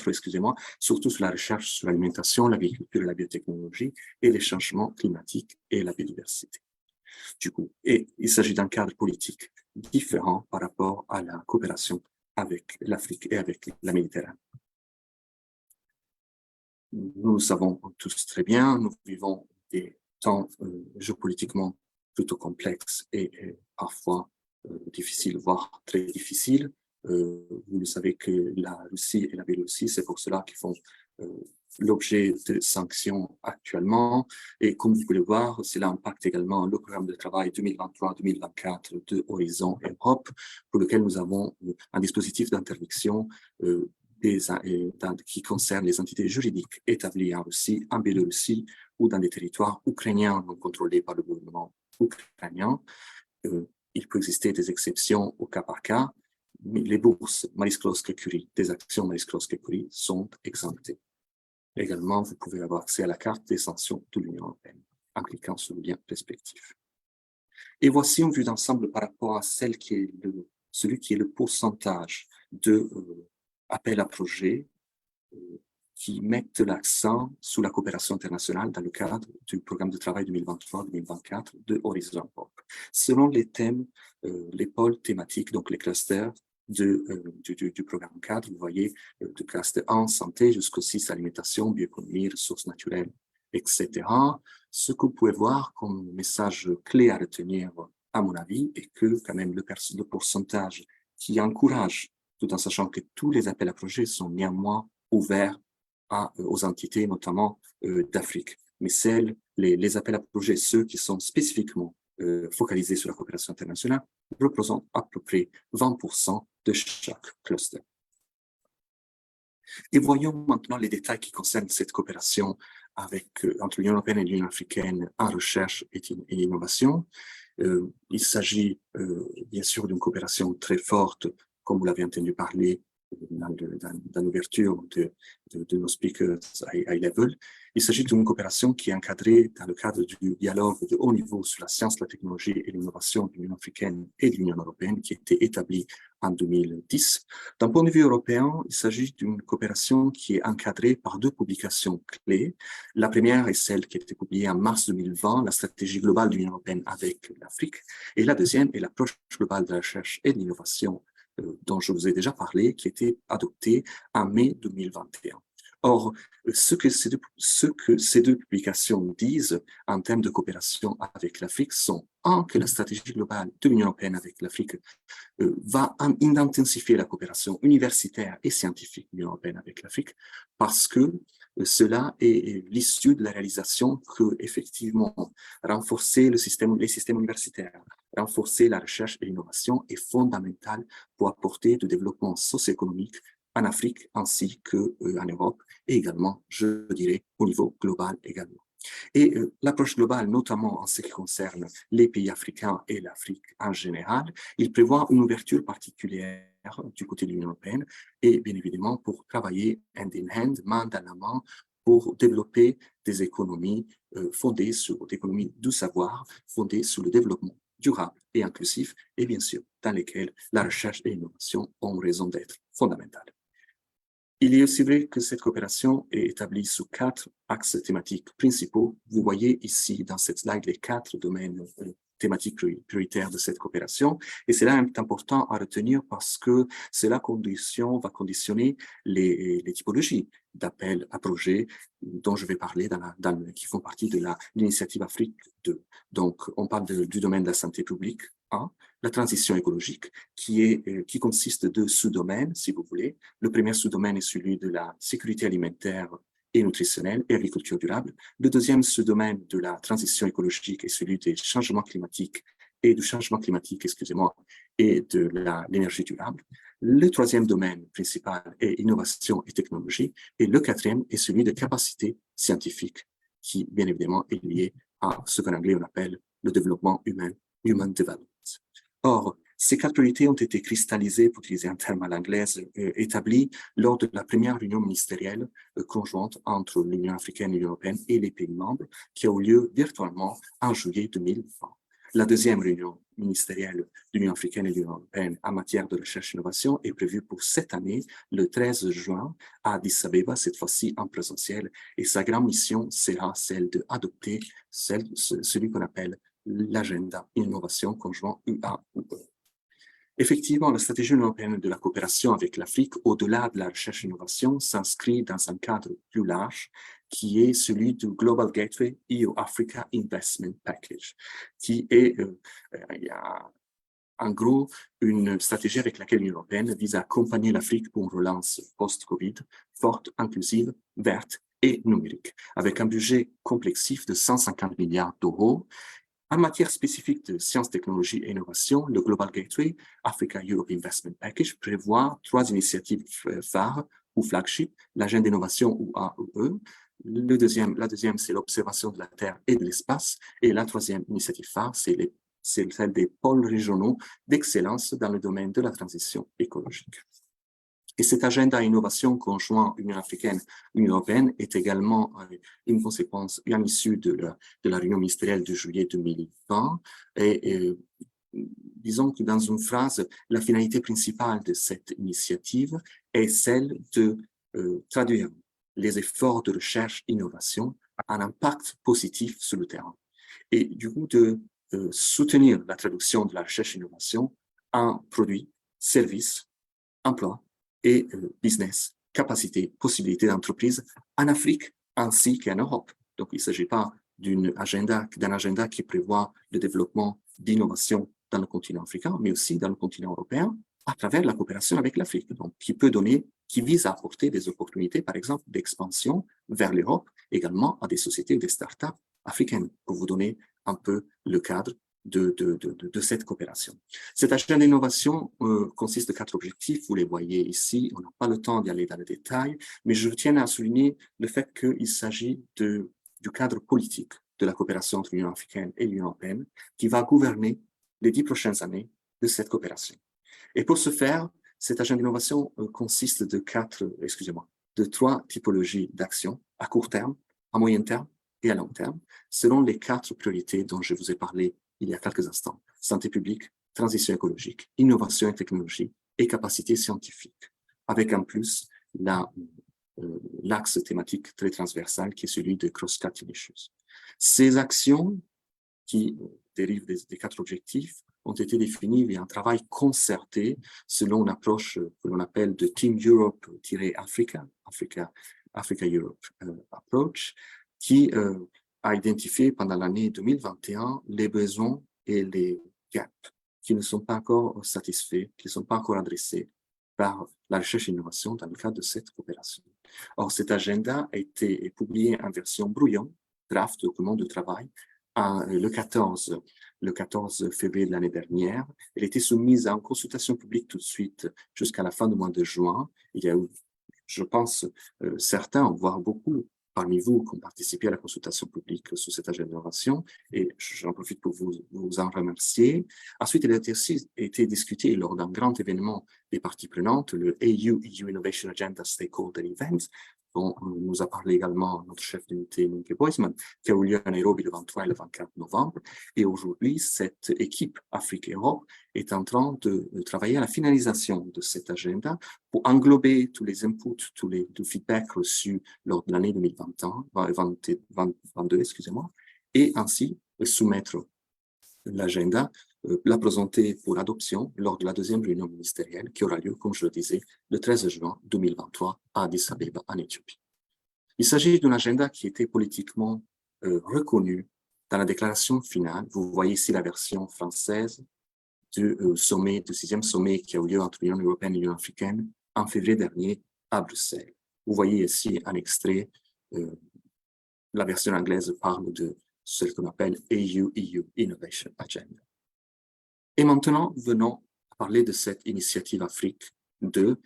Speaker 5: excusez-moi, surtout sur la recherche sur l'alimentation, l'agriculture et la biotechnologie et les changements climatiques et la biodiversité. Du coup, et il s'agit d'un cadre politique différent par rapport à la coopération avec l'Afrique et avec la Méditerranée. Nous savons tous très bien, nous vivons des temps géopolitiquement plutôt complexes et parfois difficiles, voire très difficiles. Vous le savez que la Russie et la Biélorussie, c'est pour cela qu'ils font l'objet de sanctions actuellement. Et comme vous pouvez le voir, cela impacte également le programme de travail 2023-2024 de Horizon Europe, pour lequel nous avons un dispositif d'interdiction qui concerne les entités juridiques établies en Russie, en Biélorussie ou dans des territoires ukrainiens non contrôlés par le gouvernement ukrainien. Il peut exister des exceptions au cas par cas, mais les bourses Marie Sklodowska-Curie, des actions Marie Sklodowska-Curie sont exemptées. Également, vous pouvez avoir accès à la carte des sanctions de l'Union européenne en cliquant sur le lien respectif. Et voici une vue d'ensemble par rapport à celui qui est le pourcentage de appels à projets qui mettent l'accent sur la coopération internationale dans le cadre du programme de travail 2023-2024 de Horizon Europe. Selon les thèmes, les pôles thématiques, donc les clusters du programme cadre, vous voyez, du cluster 1, santé, jusqu'au 6, alimentation, bioéconomie, ressources naturelles etc. Ce que vous pouvez voir comme message clé à retenir, à mon avis, est que quand même le pourcentage qui encourage, tout en sachant que tous les appels à projets sont néanmoins ouverts aux entités, notamment d'Afrique. Mais les appels à projets, ceux qui sont spécifiquement focalisés sur la coopération internationale, représentent à peu près 20% de chaque cluster. Et voyons maintenant les détails qui concernent cette coopération entre l'Union européenne et l'Union africaine en recherche et innovation. Il s'agit bien sûr d'une coopération très forte, comme vous l'avez entendu parler dans l'ouverture de nos speakers high level. Il s'agit d'une coopération qui est encadrée dans le cadre du dialogue de haut niveau sur la science, la technologie et l'innovation de l'Union africaine et de l'Union européenne qui a été établie en 2010. D'un point de vue européen, il s'agit d'une coopération qui est encadrée par deux publications clés. La première est celle qui a été publiée en mars 2020, la stratégie globale de l'Union européenne avec l'Afrique. Et la deuxième est l'approche globale de la recherche et de l'innovation dont je vous ai déjà parlé, qui a été adoptée en mai 2021. Or, ce que ces deux publications disent en termes de coopération avec l'Afrique sont, que la stratégie globale de l'Union européenne avec l'Afrique va intensifier la coopération universitaire et scientifique de l'Union européenne avec l'Afrique, parce que cela est l'issue de la réalisation que, effectivement, renforcer les systèmes universitaires, renforcer la recherche et l'innovation est fondamental pour apporter du développement socio-économique en Afrique ainsi qu'en Europe et également, je dirais, au niveau global également. Et l'approche globale, notamment en ce qui concerne les pays africains et l'Afrique en général, il prévoit une ouverture particulière du côté de l'Union européenne et bien évidemment pour travailler hand in hand, main dans la main, pour développer des économies fondées sur l'économie du savoir, fondées sur le développement durable et inclusif, et bien sûr, dans lesquelles la recherche et l'innovation ont raison d'être fondamentales. Il est aussi vrai que cette coopération est établie sous 4 axes thématiques principaux. Vous voyez ici dans cette slide les 4 domaines thématiques prioritaires de cette coopération. Et cela est important à retenir parce que cela va conditionner les typologies d'appels à projets dont je vais parler qui font partie de l'initiative Afrique 2. Donc, on parle du domaine de la santé publique, la transition écologique, qui consiste de sous-domaines, si vous voulez. Le premier sous-domaine est celui de la sécurité alimentaire et nutritionnelle et agriculture durable. Le deuxième sous-domaine de la transition écologique est celui des changements climatiques et de l'énergie durable. Le troisième domaine principal est innovation et technologie. Et le quatrième est celui de capacité scientifique, qui, bien évidemment, est lié à ce qu'en anglais on appelle le développement humain, human development. Or, ces 4 priorités ont été cristallisées, pour utiliser un terme à l'anglaise, établies lors de la première réunion ministérielle conjointe entre l'Union africaine et l'Union européenne et les pays membres, qui a eu lieu virtuellement en juillet 2020. La deuxième réunion ministérielle de l'Union africaine et de l'Union européenne en matière de recherche et innovation est prévue pour cette année, le 13 juin, à Addis Abeba, cette fois-ci en présentiel, et sa grande mission sera celle d'adopter celui qu'on appelle l'agenda innovation conjoint UA-UE. Effectivement, la stratégie européenne de la coopération avec l'Afrique, au-delà de la recherche et l'innovation, s'inscrit dans un cadre plus large qui est celui du Global Gateway EU Africa Investment Package, qui est en gros une stratégie avec laquelle l'Union européenne vise à accompagner l'Afrique pour une relance post-Covid, forte, inclusive, verte et numérique, avec un budget complexifié de 150 milliards d'euros. En matière spécifique de sciences, technologies et innovation, le Global Gateway Africa Europe Investment Package prévoit 3 initiatives phares ou flagship, l'agenda d'innovation ou AEE. La deuxième, c'est l'observation de la Terre et de l'espace. Et la troisième initiative phare, c'est celle des pôles régionaux d'excellence dans le domaine de la transition écologique. Et cet agenda innovation conjoint Union africaine, Union européenne est également une conséquence bien issue de la réunion ministérielle de juillet 2020. Et disons que dans une phrase, la finalité principale de cette initiative est celle de traduire les efforts de recherche-innovation en impact positif sur le terrain. Et du coup, de soutenir la traduction de la recherche-innovation en produits, services, emplois, et business, capacité, possibilité d'entreprise en Afrique ainsi qu'en Europe. Donc, il ne s'agit pas d'un agenda qui prévoit le développement d'innovation dans le continent africain, mais aussi dans le continent européen, à travers la coopération avec l'Afrique, donc qui vise à apporter des opportunités, par exemple, d'expansion vers l'Europe, également à des sociétés ou des startups africaines, pour vous donner un peu le cadre de cette coopération. Cet agenda d'innovation consiste de 4 objectifs, vous les voyez ici, on n'a pas le temps d'y aller dans le détail, mais je tiens à souligner le fait qu'il s'agit du cadre politique de la coopération entre l'Union africaine et l'Union européenne qui va gouverner les 10 prochaines années de cette coopération. Et pour ce faire, cet agenda d'innovation consiste de 3 typologies d'actions à court terme, à moyen terme et à long terme, selon les 4 priorités dont je vous ai parlé il y a quelques instants: santé publique, transition écologique, innovation et technologie et capacité scientifique, avec en plus l'axe thématique très transversal qui est celui de cross-cutting issues. Ces actions qui dérivent des 4 objectifs ont été définies via un travail concerté selon une approche que l'on appelle de Team Europe-Africa Europe Approach, qui a identifié pendant l'année 2021 les besoins et les gaps qui ne sont pas encore satisfaits, qui ne sont pas encore adressés par la recherche et l'innovation dans le cadre de cette coopération. Or, cet agenda a été publié en version brouillon, draft document de travail, le 14 février de l'année dernière. Elle a été soumise en consultation publique tout de suite jusqu'à la fin du mois de juin. Il y a eu, je pense, certains, voire beaucoup parmi vous qui ont participé à la consultation publique sur cette agenda d'innovation, et j'en profite pour vous en remercier. Ensuite, elle a été discutée lors d'un grand événement des parties prenantes, le EU Innovation Agenda Stakeholder Event, dont nous a parlé également notre chef d'unité, Minke Boisman, qui a eu lieu à Nairobi le 23 et le 24 novembre. Et aujourd'hui, cette équipe Afrique-Europe est en train de travailler à la finalisation de cet agenda pour englober tous les inputs, tous les feedbacks reçus lors de l'année 2022, et ainsi soumettre l'agenda, la présenter pour adoption lors de la 2e réunion ministérielle qui aura lieu, comme je le disais, le 13 juin 2023 à Addis Abeba, en Éthiopie. Il s'agit d'un agenda qui était politiquement reconnu dans la déclaration finale. Vous voyez ici la version française du 6e sommet qui a eu lieu entre l'Union européenne et l'Union africaine en février dernier à Bruxelles. Vous voyez ici un extrait, la version anglaise parle de ce qu'on appelle EU Innovation Agenda. Et maintenant, venons à parler de cette initiative Afrique 2,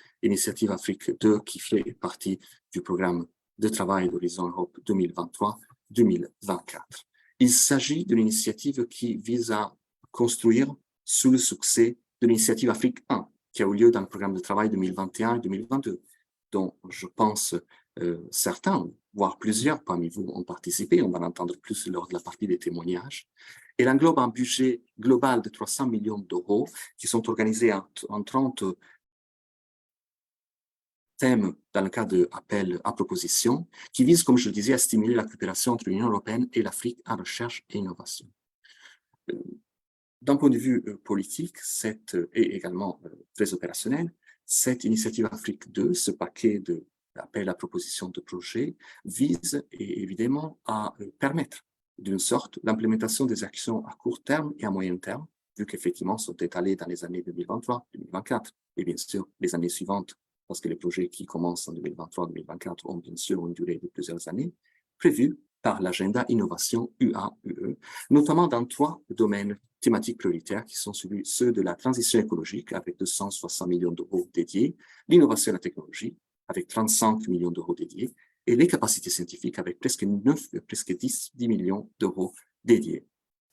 Speaker 5: qui fait partie du programme de travail d'Horizon Europe 2023-2024. Il s'agit d'une initiative qui vise à construire sous le succès de l'initiative Afrique 1, qui a eu lieu dans le programme de travail 2021 et 2022, dont je pense certains, voire plusieurs parmi vous ont participé. On va en entendre plus lors de la partie des témoignages. Elle englobe un budget global de 300 millions d'euros qui sont organisés en 30 thèmes dans le cadre d'appels à propositions qui visent, comme je le disais, à stimuler la coopération entre l'Union européenne et l'Afrique en recherche et innovation. D'un point de vue politique et également très opérationnel, cette initiative Afrique 2, ce paquet d'appels à propositions de projets, vise évidemment à permettre d'une sorte l'implémentation des actions à court terme et à moyen terme, vu qu'effectivement sont étalées dans les années 2023, 2024 et bien sûr les années suivantes, parce que les projets qui commencent en 2023-2024 ont bien sûr une durée de plusieurs années, prévus par l'agenda Innovation UA-UE, notamment dans 3 domaines thématiques prioritaires qui sont ceux de la transition écologique avec 260 millions d'euros dédiés, l'innovation et la technologie avec 35 millions d'euros dédiés, et les capacités scientifiques avec presque 10 millions d'euros dédiés.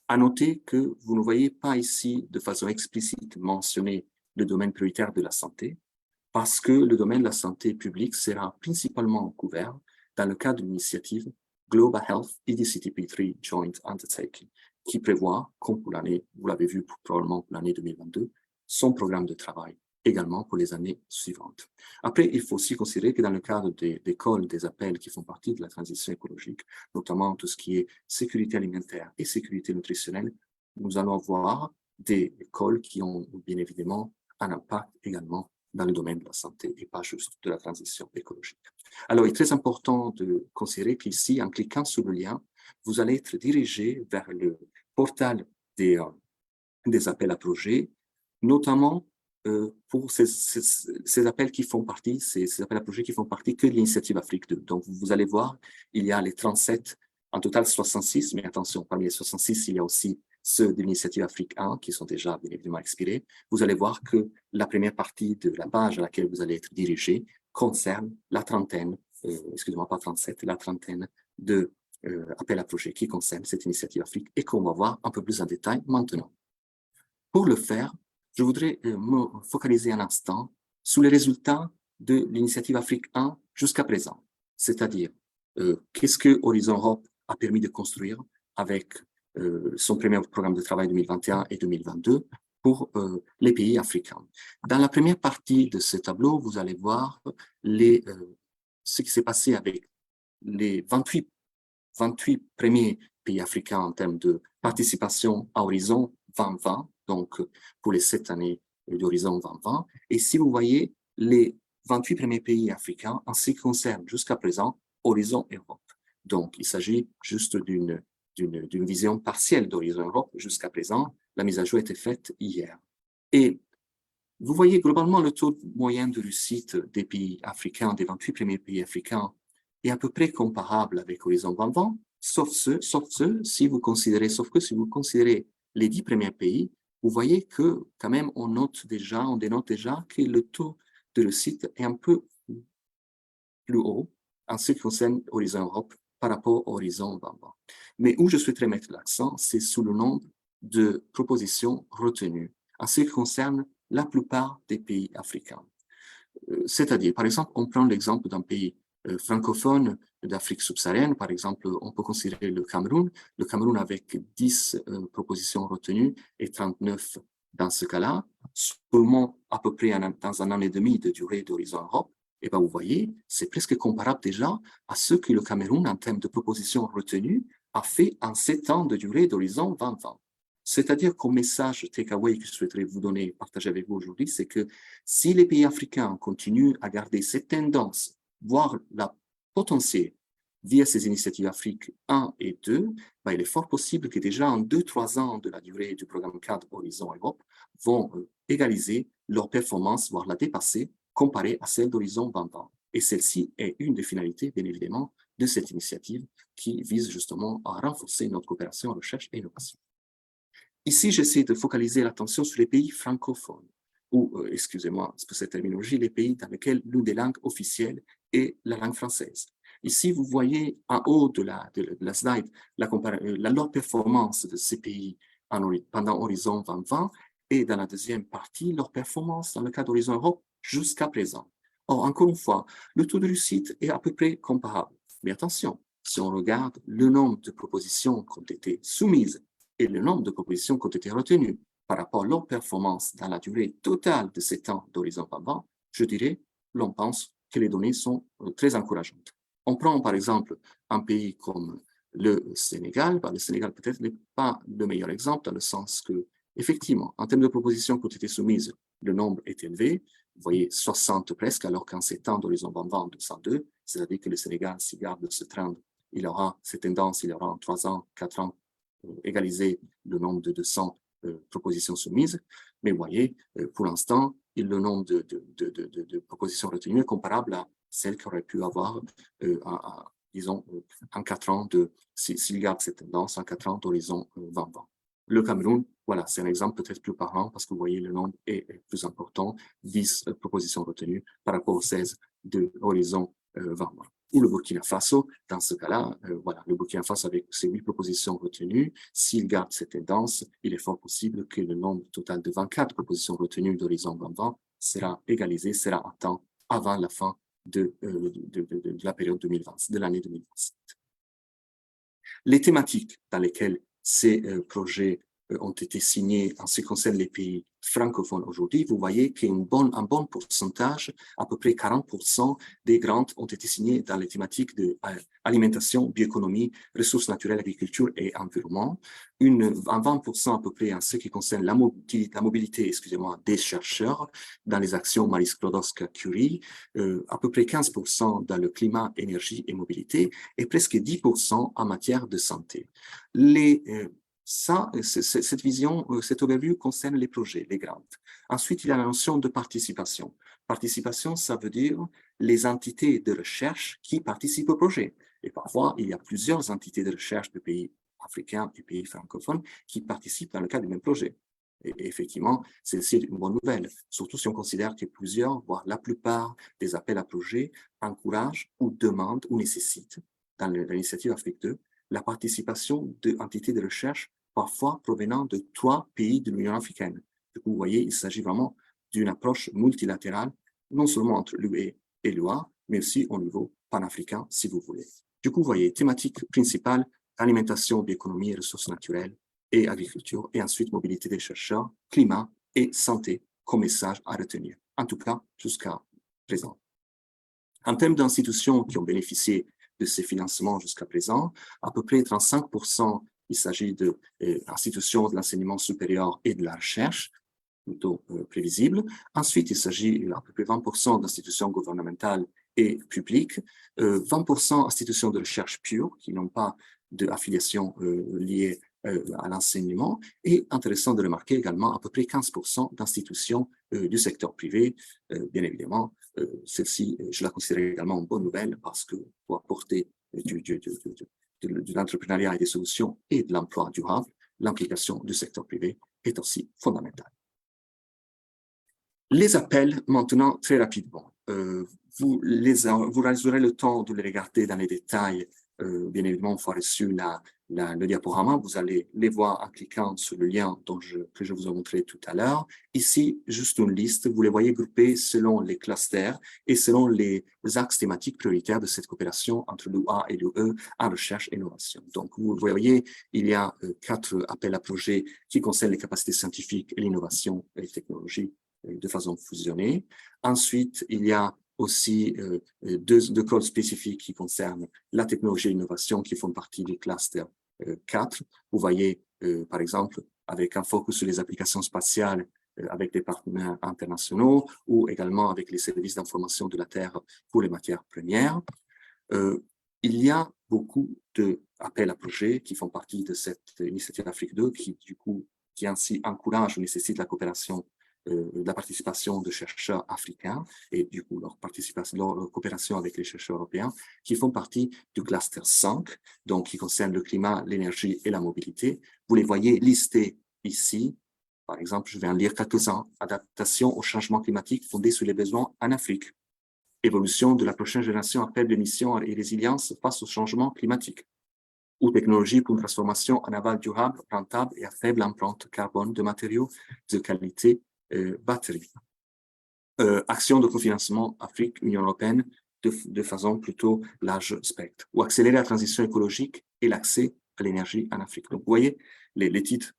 Speaker 5: À noter que vous ne voyez pas ici de façon explicite mentionné le domaine prioritaire de la santé, parce que le domaine de la santé publique sera principalement couvert dans le cadre d'une initiative Global Health EDCTP3 Joint Undertaking, qui prévoit, comme pour l'année, vous l'avez vu probablement pour l'année 2022, son programme de travail également pour les années suivantes. Après, il faut aussi considérer que dans le cadre des calls, des appels qui font partie de la transition écologique, notamment tout ce qui est sécurité alimentaire et sécurité nutritionnelle, nous allons voir des calls qui ont bien évidemment un impact également dans le domaine de la santé et pas juste de la transition écologique. Alors, il est très important de considérer qu'ici, en cliquant sur le lien, vous allez être dirigé vers le portail des appels à projets, notamment pour ces appels qui font partie, ces appels à projets qui font partie que de l'initiative Afrique 2. Donc, vous allez voir, il y a les 37, en total 66, mais attention, parmi les 66, il y a aussi ceux de l'initiative Afrique 1 qui sont déjà bien évidemment expirés. Vous allez voir que la première partie de la page à laquelle vous allez être dirigé concerne la trentaine, excusez-moi, pas 37, la trentaine de appels à projets qui concernent cette initiative Afrique et qu'on va voir un peu plus en détail maintenant. Pour le faire, je voudrais me focaliser un instant sur les résultats de l'initiative Afrique 1 jusqu'à présent, c'est-à-dire qu'est-ce que Horizon Europe a permis de construire avec son premier programme de travail 2021 et 2022 pour les pays africains. Dans la première partie de ce tableau, vous allez voir ce qui s'est passé avec les 28 premiers pays africains en termes de participation à Horizon 2020, donc pour les 7 années d'Horizon 2020. Et si vous voyez les 28 premiers pays africains en ce qui concerne jusqu'à présent Horizon Europe. Donc, il s'agit juste d'une vision partielle d'Horizon Europe jusqu'à présent. La mise à jour a été faite hier. Et vous voyez globalement le taux moyen de réussite des pays africains, des 28 premiers pays africains, est à peu près comparable avec Horizon 2020, sauf que si vous considérez les 10 premiers pays, vous voyez que quand même on dénote déjà que le taux de réussite est un peu plus haut en ce qui concerne Horizon Europe par rapport à Horizon 2020. Mais où je souhaiterais mettre l'accent, c'est sur le nombre de propositions retenues en ce qui concerne la plupart des pays africains. C'est-à-dire, par exemple, on prend l'exemple d'un pays francophone d'Afrique subsaharienne, par exemple, on peut considérer le Cameroun avec 10 propositions retenues et 39 dans ce cas-là, seulement à peu près dans un an et demi de durée d'Horizon Europe. Et bien, vous voyez, c'est presque comparable déjà à ce que le Cameroun, en termes de propositions retenues, a fait en 7 ans de durée d'Horizon 2020. C'est-à-dire qu'au message takeaway que je souhaiterais vous donner, partager avec vous aujourd'hui, c'est que si les pays africains continuent à garder cette tendance, voire la potentiel via ces initiatives Afrique 1 et 2, ben il est fort possible que déjà en 2-3 ans de la durée du programme cadre Horizon Europe vont égaliser leur performance, voire la dépasser, comparée à celle d'Horizon 2020. Et celle-ci est une des finalités, bien évidemment, de cette initiative qui vise justement à renforcer notre coopération en recherche et innovation. Ici, j'essaie de focaliser l'attention sur les pays francophones, ou, excusez-moi pour cette terminologie, les pays dans lesquels l'une des langues officielles est la langue française. Ici, vous voyez en haut de la slide leur performance de ces pays pendant Horizon 2020 et dans la deuxième partie, leur performance dans le cadre d'Horizon Europe jusqu'à présent. Or, encore une fois, le taux de réussite est à peu près comparable. Mais attention, si on regarde le nombre de propositions qui ont été soumises et le nombre de propositions qui ont été retenues par rapport à leur performance dans la durée totale de 7 ans d'Horizon 2020, je dirais, l'on pense que les données sont très encourageantes. On prend par exemple un pays comme le Sénégal. Le Sénégal peut-être n'est pas le meilleur exemple dans le sens que, effectivement, en termes de propositions qui ont été soumises, le nombre est élevé. Vous voyez 60 presque, alors qu'en 7 ans d'Horizon 2020, 202, c'est-à-dire que le Sénégal, s'il garde ce trend, il aura cette tendance, il aura en 3 ans, 4 ans, égaliser le nombre de 200 propositions soumises. Mais vous voyez, pour l'instant, le nombre de propositions retenues est comparable à celle qu'aurait pu avoir, disons, en 4 ans, s'il garde cette tendance, en 4 ans d'Horizon 2020. Le Cameroun, voilà, c'est un exemple peut-être plus parlant parce que vous voyez, le nombre est plus important, 10 propositions retenues par rapport aux 16 de Horizon 2020. Ou le Burkina Faso, dans ce cas-là, voilà, le Burkina Faso avec ses 8 propositions retenues, s'il garde cette tendance, il est fort possible que le nombre total de 24 propositions retenues d'Horizon 2020 sera égalisé, sera atteint avant la fin de la période 2020, de l'année 2027. Les thématiques dans lesquelles ces projets ont été signés en ce qui concerne les pays francophones aujourd'hui, vous voyez qu'un bon pourcentage, à peu près 40% des grands ont été signés dans les thématiques de alimentation, bioéconomie, ressources naturelles, agriculture et environnement. Un 20% à peu près en ce qui concerne la mobilité, excusez-moi, des chercheurs dans les actions Marie Skłodowska-Curie, à peu près 15% dans le climat, énergie et mobilité, et presque 10% en matière de santé. Cette vision, cette overview concerne les projets, les grants. Ensuite, il y a la notion de participation. Participation, ça veut dire les entités de recherche qui participent au projet. Et parfois, il y a plusieurs entités de recherche de pays africains et pays francophones qui participent dans le cadre du même projet. Et effectivement, c'est une bonne nouvelle, surtout si on considère que plusieurs, voire la plupart des appels à projets encouragent ou demandent ou nécessitent, dans l'initiative Afrique 2, la participation d'entités de recherche parfois provenant de 3 pays de l'Union africaine. Du coup, vous voyez, il s'agit vraiment d'une approche multilatérale, non seulement entre l'UE et l'UA, mais aussi au niveau panafricain, si vous voulez. Du coup, vous voyez, thématique principale, alimentation, bioéconomie, ressources naturelles et agriculture, et ensuite mobilité des chercheurs, climat et santé comme message à retenir, en tout cas jusqu'à présent. En termes d'institutions qui ont bénéficié de ces financements jusqu'à présent, à peu près 35%, il s'agit d'institutions de l'enseignement supérieur et de la recherche, plutôt prévisible. Ensuite, il s'agit à peu près 20% d'institutions gouvernementales et publiques, 20% d'institutions de recherche pure qui n'ont pas d'affiliation liée à l'enseignement, et intéressant de remarquer également à peu près 15% d'institutions du secteur privé. Bien évidemment, celle-ci, je la considère également une bonne nouvelle parce que pour apporter de l'entrepreneuriat et des solutions et de l'emploi durable, l'implication du secteur privé est aussi fondamentale. Les appels, maintenant, très rapidement. Vous aurez le temps de les regarder dans les détails. Bien évidemment, une fois reçu le diaporama, vous allez les voir en cliquant sur le lien que je vous ai montré tout à l'heure. Ici, juste une liste, vous les voyez groupés selon les clusters et selon les axes thématiques prioritaires de cette coopération entre l'UA et l'UE en recherche et innovation. Donc, vous voyez, il y a 4 appels à projets qui concernent les capacités scientifiques et l'innovation et les technologies de façon fusionnée. Ensuite, il y a aussi deux codes spécifiques qui concernent la technologie et l'innovation qui font partie du cluster 4. Vous voyez, par exemple, avec un focus sur les applications spatiales avec des partenaires internationaux ou également avec les services d'information de la Terre pour les matières premières. Il y a beaucoup d'appels à projets qui font partie de cette initiative Afrique 2 qui ainsi encourage ou nécessite la coopération de la participation de chercheurs africains et du coup leur coopération avec les chercheurs européens qui font partie du cluster 5, donc qui concerne le climat, l'énergie et la mobilité. Vous les voyez listés ici. Par exemple, je vais en lire quelques-uns. Adaptation au changement climatique fondée sur les besoins en Afrique. Évolution de la prochaine génération à faible émission et résilience face au changement climatique. Ou technologie pour une transformation en aval durable, rentable et à faible empreinte carbone de matériaux de qualité batterie. Action de cofinancement Afrique-Union européenne de façon plutôt large spectre. Ou accélérer la transition écologique et l'accès à l'énergie en Afrique. Donc, vous voyez, les titres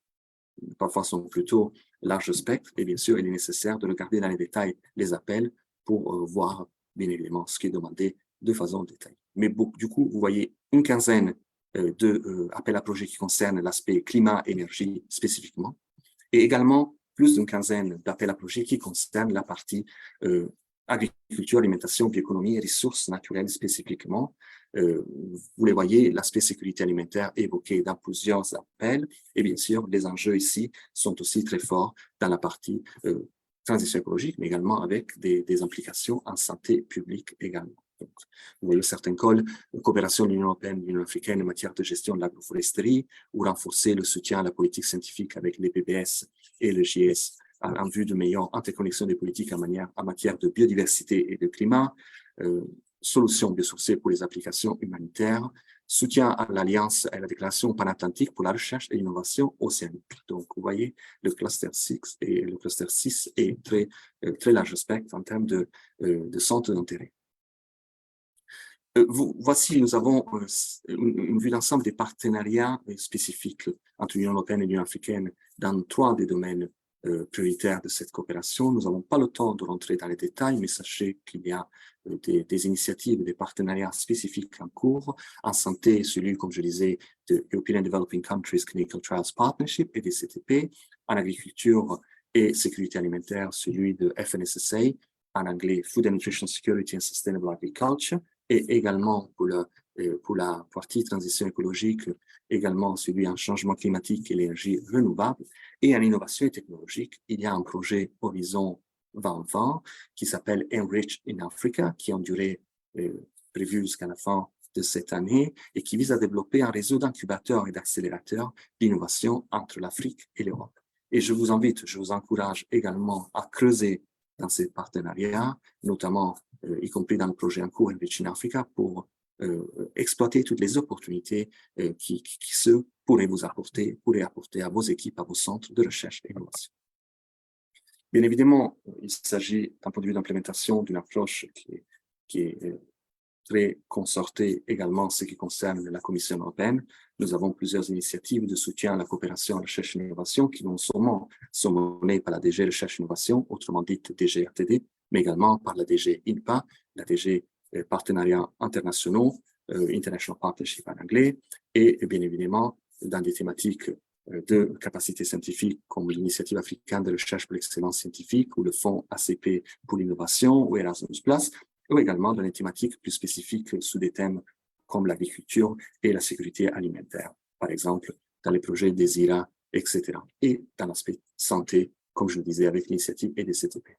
Speaker 5: parfois sont plutôt large spectre et bien sûr, il est nécessaire de regarder dans les détails les appels pour voir bien évidemment ce qui est demandé de façon détaillée. Mais du coup, vous voyez une quinzaine d'appels à projets qui concernent l'aspect climat-énergie spécifiquement et également plus d'une quinzaine d'appels à projets qui concernent la partie agriculture, alimentation, bioéconomie et ressources naturelles spécifiquement. Vous les voyez, l'aspect sécurité alimentaire évoqué dans plusieurs appels. Et bien sûr, les enjeux ici sont aussi très forts dans la partie transition écologique, mais également avec des implications en santé publique également. Donc, vous voyez certains cols, coopération de l'Union européenne et de l'Union africaine en matière de gestion de l'agroforesterie, ou renforcer le soutien à la politique scientifique avec les PBS et le JS en vue de meilleure interconnexion des politiques en matière de biodiversité et de climat, solutions biosourcées pour les applications humanitaires, soutien à l'Alliance et à la déclaration panatlantique pour la recherche et l'innovation océanique. Donc, vous voyez, le cluster 6 est très large spectre en termes de centre d'intérêt. Voici, nous avons une vue d'ensemble des partenariats spécifiques entre l'Union européenne et l'Union africaine dans 3 des domaines prioritaires de cette coopération. Nous n'avons pas le temps de rentrer dans les détails, mais sachez qu'il y a des initiatives, des partenariats spécifiques en cours. En santé, celui, comme je disais, de European Developing Countries Clinical Trials Partnership et des CTP. En agriculture et sécurité alimentaire, celui de FNSSA, en anglais Food and Nutrition Security and Sustainable Agriculture, et également pour la partie transition écologique, également celui en changement climatique et l'énergie renouvelable. Et en innovation et technologique, il y a un projet Horizon 2020 qui s'appelle Enrich in Africa, qui est en durée prévue jusqu'à la fin de cette année et qui vise à développer un réseau d'incubateurs et d'accélérateurs d'innovation entre l'Afrique et l'Europe. Et je vous invite, je vous encourage également à creuser dans ces partenariats, notamment y compris dans le projet en cours Enrich in Africa, pour exploiter toutes les opportunités qui pourraient apporter à vos équipes, à vos centres de recherche et d'innovation. Bien évidemment, il s'agit d'un point de vue d'implémentation d'une approche qui est très concertée également en ce qui concerne la Commission européenne. Nous avons plusieurs initiatives de soutien à la coopération en recherche et innovation qui non seulement sont menées par la DG Recherche et Innovation, autrement dite DG-RTD, mais également par la DG INPA, la DG Partenariats internationaux, International Partnership en anglais, et bien évidemment dans des thématiques de capacité scientifique comme l'initiative africaine de recherche pour l'excellence scientifique ou le fonds ACP pour l'innovation ou Erasmus+, ou également dans les thématiques plus spécifiques sous des thèmes comme l'agriculture et la sécurité alimentaire, par exemple dans les projets DESIRA, etc. Et dans l'aspect santé, comme je le disais, avec l'initiative EDCTP.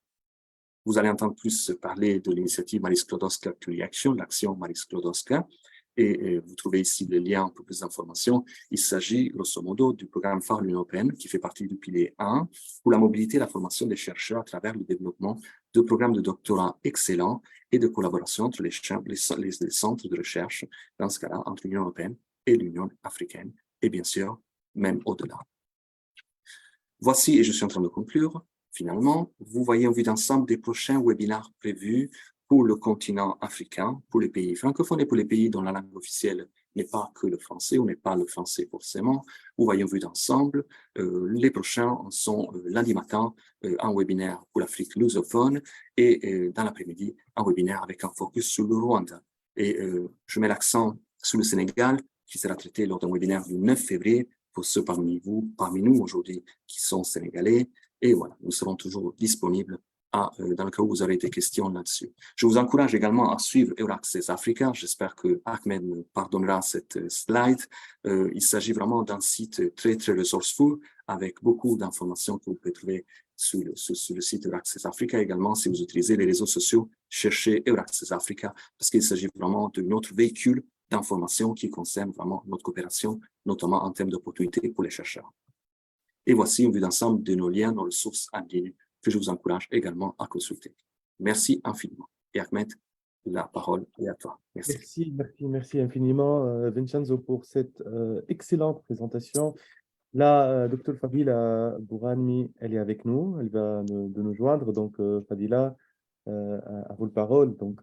Speaker 5: Vous allez entendre plus parler de l'initiative Marie Sklodowska Action, l'action Marie Sklodowska, et vous trouvez ici le lien pour plus d'informations. Il s'agit, grosso modo, du programme phare de l'Union européenne qui fait partie du pilier 1 pour la mobilité et la formation des chercheurs à travers le développement de programmes de doctorat excellents et de collaboration entre les centres de recherche, dans ce cas-là, entre l'Union européenne et l'Union africaine, et bien sûr, même au-delà. Voici, et je suis en train de conclure, finalement, vous voyez en vue d'ensemble des prochains webinaires prévus pour le continent africain, pour les pays francophones et pour les pays dont la langue officielle n'est pas que le français ou n'est pas le français forcément. Vous voyez en vue d'ensemble, les prochains sont lundi matin, un webinaire pour l'Afrique lusophone et dans l'après-midi, un webinaire avec un focus sur le Rwanda. Et je mets l'accent sur le Sénégal qui sera traité lors d'un webinaire du 9 février pour ceux parmi nous aujourd'hui qui sont sénégalais. Et voilà, nous serons toujours disponibles dans le cas où vous aurez des questions là-dessus. Je vous encourage également à suivre Euraccess Africa. J'espère que Ahmed me pardonnera cette slide. Il s'agit vraiment d'un site très, très resourceful avec beaucoup d'informations que vous pouvez trouver sur le site Euraccess Africa. Également, si vous utilisez les réseaux sociaux, cherchez Euraccess Africa parce qu'il s'agit vraiment de notre véhicule d'informations qui concerne vraiment notre coopération, notamment en termes d'opportunités pour les chercheurs. Et voici une vue d'ensemble de nos liens, nos ressources en ligne que je vous encourage également à consulter. Merci infiniment. Et Ahmed, la parole est à toi. Merci.
Speaker 1: Merci infiniment, Vincenzo, pour cette excellente présentation. Là, Dr Fadila Bourhani, elle est avec nous, elle va de nous joindre. Donc, Fadila, à vous la parole donc,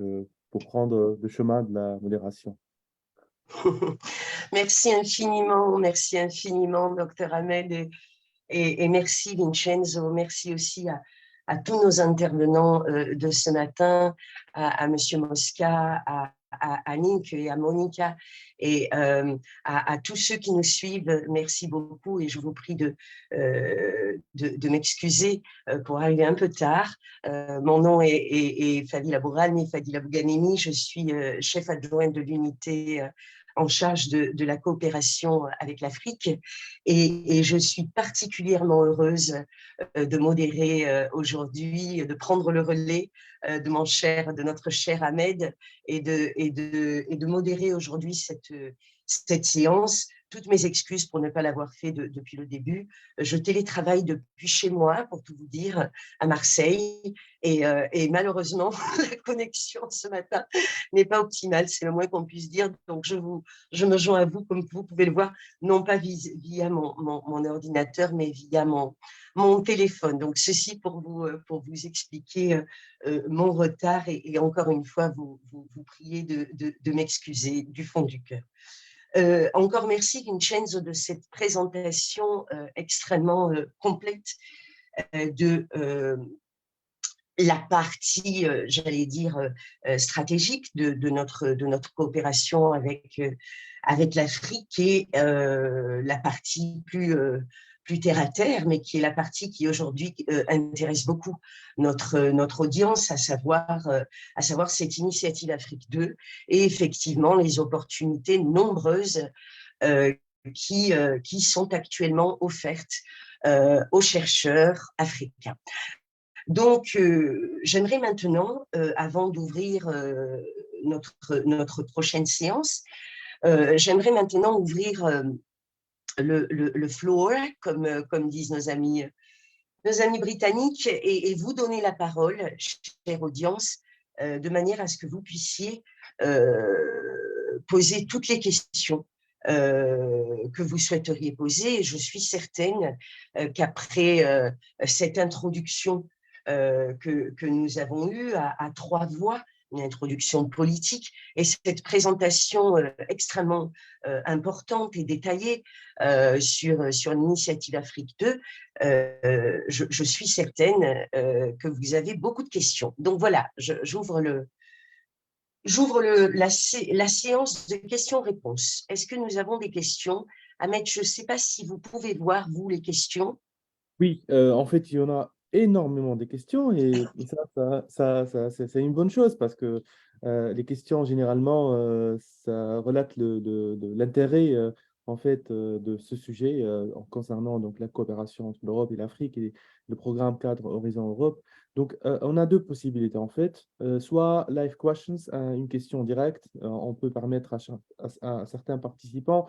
Speaker 1: pour prendre le chemin de la modération.
Speaker 6: Merci infiniment, Dr Ahmed, et merci Vincenzo, merci aussi à tous nos intervenants de ce matin, à Monsieur Mosca, à Nick et à Monica, et à tous ceux qui nous suivent. Merci beaucoup et je vous prie de m'excuser pour arriver un peu tard. Mon nom est Fadila Bourhani, Fadila Bouganemi, je suis chef adjointe de l'unité en charge de la coopération avec l'Afrique et je suis particulièrement heureuse de modérer aujourd'hui, de prendre le relais de notre cher Ahmed et de modérer aujourd'hui cette séance, toutes mes excuses pour ne pas l'avoir fait depuis le début. Je télétravaille depuis chez moi, pour tout vous dire, à Marseille. Et malheureusement, la connexion ce matin n'est pas optimale, c'est le moins qu'on puisse dire. Donc, je me joins à vous, comme vous pouvez le voir, non pas via mon ordinateur, mais via mon téléphone. Donc, ceci pour vous expliquer mon retard et encore une fois, vous prier de m'excuser du fond du cœur. Encore merci Vincenzo de cette présentation extrêmement complète de la partie, j'allais dire, stratégique de notre coopération avec l'Afrique et la partie plus terre à terre, mais qui est la partie qui aujourd'hui intéresse beaucoup notre audience, à savoir cette initiative Afrique 2 et effectivement les opportunités nombreuses qui sont actuellement offertes aux chercheurs africains. Donc, j'aimerais maintenant, avant d'ouvrir notre prochaine séance, j'aimerais maintenant ouvrir le floor, comme disent nos amis britanniques, et vous donner la parole, chère audience, de manière à ce que vous puissiez poser toutes les questions que vous souhaiteriez poser. Et je suis certaine qu'après cette introduction que nous avons eue à trois voix, une introduction politique, et cette présentation extrêmement importante et détaillée sur l'initiative Afrique 2, je suis certaine que vous avez beaucoup de questions. Donc voilà, j'ouvre la séance de questions-réponses. Est-ce que nous avons des questions? Ahmed, je ne sais pas si vous pouvez voir, vous, les questions.
Speaker 1: Oui, en fait, il y en a énormément de questions et c'est une bonne chose parce que les questions, généralement, ça relate de l'intérêt en fait, de ce sujet en concernant donc, la coopération entre l'Europe et l'Afrique et le programme cadre Horizon Europe. Donc, on a deux possibilités en fait. Soit live questions, une question directe, on peut permettre à certains participants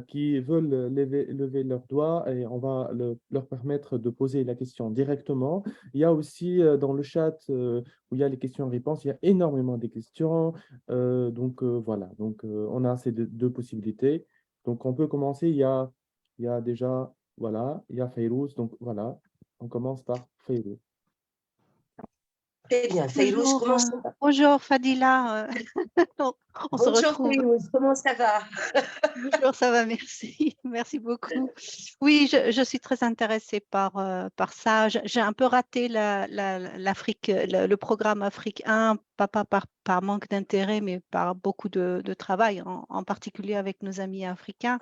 Speaker 1: qui veulent lever leurs doigts et on va leur permettre de poser la question directement. Il y a aussi dans le chat où il y a les questions-réponses, il y a énormément de questions. Voilà, donc on a ces deux possibilités. Donc on peut commencer, il y a déjà, voilà, il y a Fayrouz, donc voilà, on commence par Fayrouz.
Speaker 6: Très bien, Fayrouz, comment ça va?
Speaker 7: Bonjour Fadila, on se
Speaker 6: Bonjour
Speaker 7: retrouve.
Speaker 6: Fayrouz, comment ça va?
Speaker 7: Bonjour, ça va, merci. Merci beaucoup. Oui, je suis très intéressée par ça. J'ai un peu raté l'Afrique, le programme Afrique 1, pas par manque d'intérêt, mais par beaucoup de travail, en particulier avec nos amis africains.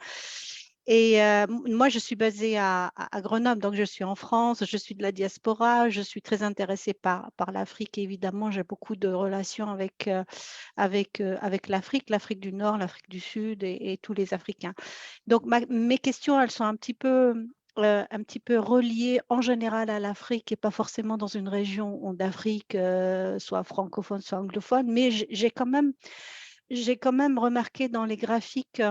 Speaker 7: Et moi, je suis basée à Grenoble, donc je suis en France, je suis de la diaspora, je suis très intéressée par l'Afrique. Évidemment, j'ai beaucoup de relations avec l'Afrique du Nord, l'Afrique du Sud et tous les Africains. Donc, mes questions, elles sont un petit peu reliées en général à l'Afrique et pas forcément dans une région d'Afrique, soit francophone, soit anglophone, mais j'ai quand même remarqué dans les graphiques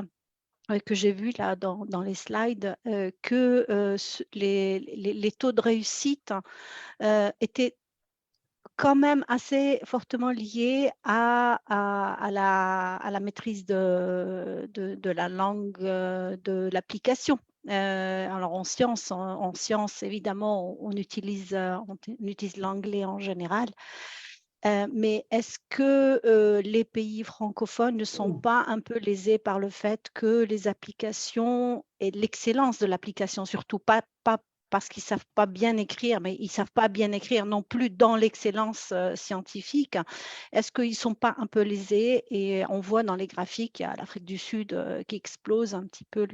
Speaker 7: que j'ai vu là dans les slides que les taux de réussite étaient quand même assez fortement liés à la maîtrise de la langue de l'application. Alors en sciences, évidemment, on utilise l'anglais en général. Mais est-ce que les pays francophones ne sont pas un peu lésés par le fait que les applications et l'excellence de l'application, surtout pas parce qu'ils ne savent pas bien écrire, mais ils ne savent pas bien écrire non plus dans l'excellence scientifique. Est-ce qu'ils ne sont pas un peu lésés? Et on voit dans les graphiques, il y a l'Afrique du Sud qui explose un petit peu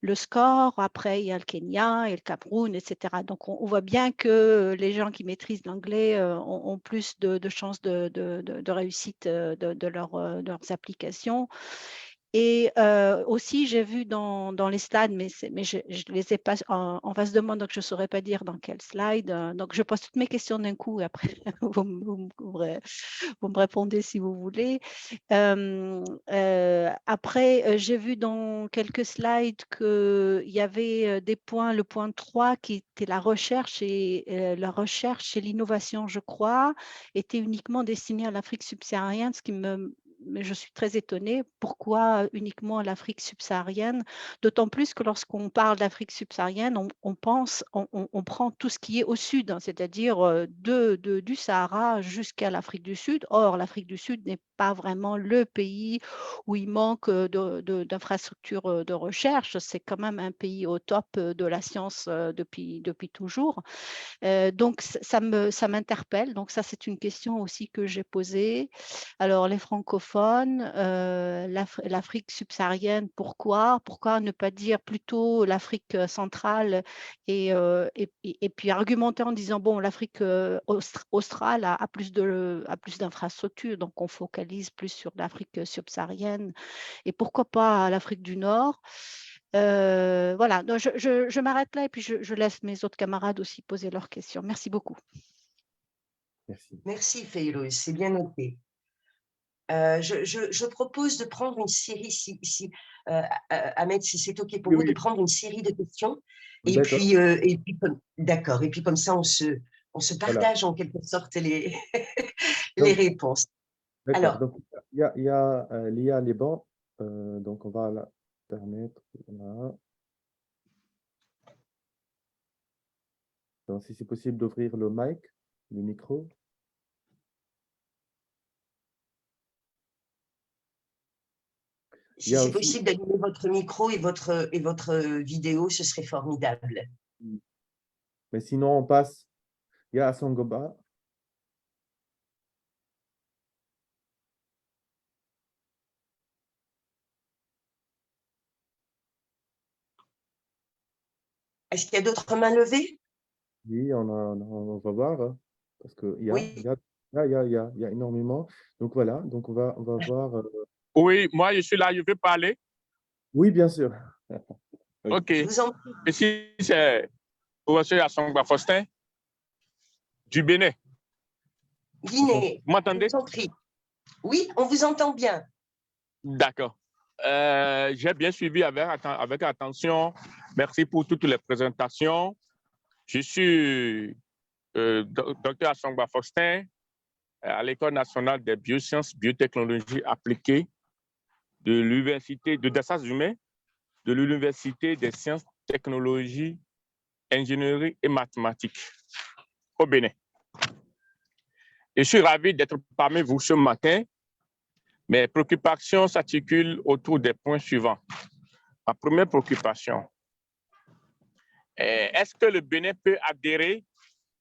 Speaker 7: le score. Après, il y a le Kenya et le Cameroun, etc. Donc, on voit bien que les gens qui maîtrisent l'anglais ont plus de chances de réussite de leurs applications. Et aussi, j'ai vu dans les slides, mais je ne les ai pas en face de moi, donc je ne saurais pas dire dans quel slide. Donc, je pose toutes mes questions d'un coup et après, vous me répondez si vous voulez. Après, j'ai vu dans quelques slides qu'il y avait des points, le point 3 qui était la recherche et l'innovation, je crois, était uniquement destiné à l'Afrique subsaharienne, mais je suis très étonnée. Pourquoi uniquement l'Afrique subsaharienne? D'autant plus que lorsqu'on parle d'Afrique subsaharienne, on prend tout ce qui est au sud, hein, c'est-à-dire du Sahara jusqu'à l'Afrique du Sud. Or, l'Afrique du Sud n'est pas vraiment le pays où il manque d'infrastructures de recherche. C'est quand même un pays au top de la science depuis toujours. Donc, ça m'interpelle. Donc, ça, c'est une question aussi que j'ai posée. Alors, les francophones, l'Afrique subsaharienne, pourquoi? Pourquoi ne pas dire plutôt l'Afrique centrale et puis argumenter en disant, bon, l'Afrique australe a plus d'infrastructures, donc on focalise plus sur l'Afrique subsaharienne et pourquoi pas l'Afrique du Nord? Voilà, donc je m'arrête là et puis je laisse mes autres camarades aussi poser leurs questions. Merci beaucoup.
Speaker 1: Merci.
Speaker 6: Merci, Fayrouz, c'est bien noté. Je propose de prendre une série, Ahmed, si c'est OK pour vous, de prendre une série de questions. Et puis, d'accord. Et puis, comme ça, on se partage en quelque sorte les réponses.
Speaker 1: D'accord.
Speaker 6: Alors,
Speaker 1: Donc, il y a Lia Liban. Donc, on va la permettre. Voilà. Donc, si c'est possible d'ouvrir le mic, le micro.
Speaker 6: si c'est possible d'allumer votre micro et votre vidéo, ce serait formidable.
Speaker 1: Mais sinon, on passe. Il y a Asongoba.
Speaker 6: Est-ce qu'il y a d'autres mains levées?
Speaker 1: Oui, on va voir. Hein, parce qu'il
Speaker 6: Oui.
Speaker 1: y a énormément. Donc, voilà. Donc, on va voir.
Speaker 8: Oui, moi, je suis là. Je veux parler.
Speaker 1: Oui, bien sûr.
Speaker 8: OK.
Speaker 6: Je vous en prie.
Speaker 8: Ici, c'est professeur Asongba Faustin du Bénin.
Speaker 6: Guinée.
Speaker 8: Vous m'entendez?
Speaker 6: Je vous en prie. Oui, on vous entend bien.
Speaker 8: D'accord. J'ai bien suivi avec attention. Merci pour toutes les présentations. Je suis docteur Asongba Faustin à l'École nationale des biosciences, biotechnologies appliquées de l'Université de Dassas Humain, de l'Université des sciences, technologies, ingénierie et mathématiques au Bénin. Je suis ravi d'être parmi vous ce matin. Mes préoccupations s'articulent autour des points suivants. Ma première préoccupation, est-ce que le Bénin peut adhérer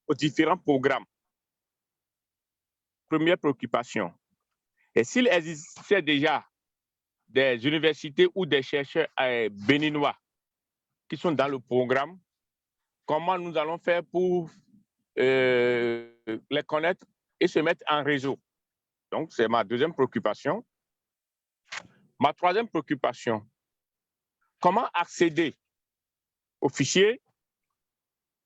Speaker 8: aux différents programmes? Première préoccupation. Et s'il existait déjà des universités ou des chercheurs béninois qui sont dans le programme, comment nous allons faire pour les connaître et se mettre en réseau? Donc, c'est ma deuxième préoccupation. Ma troisième préoccupation, comment accéder aux fichiers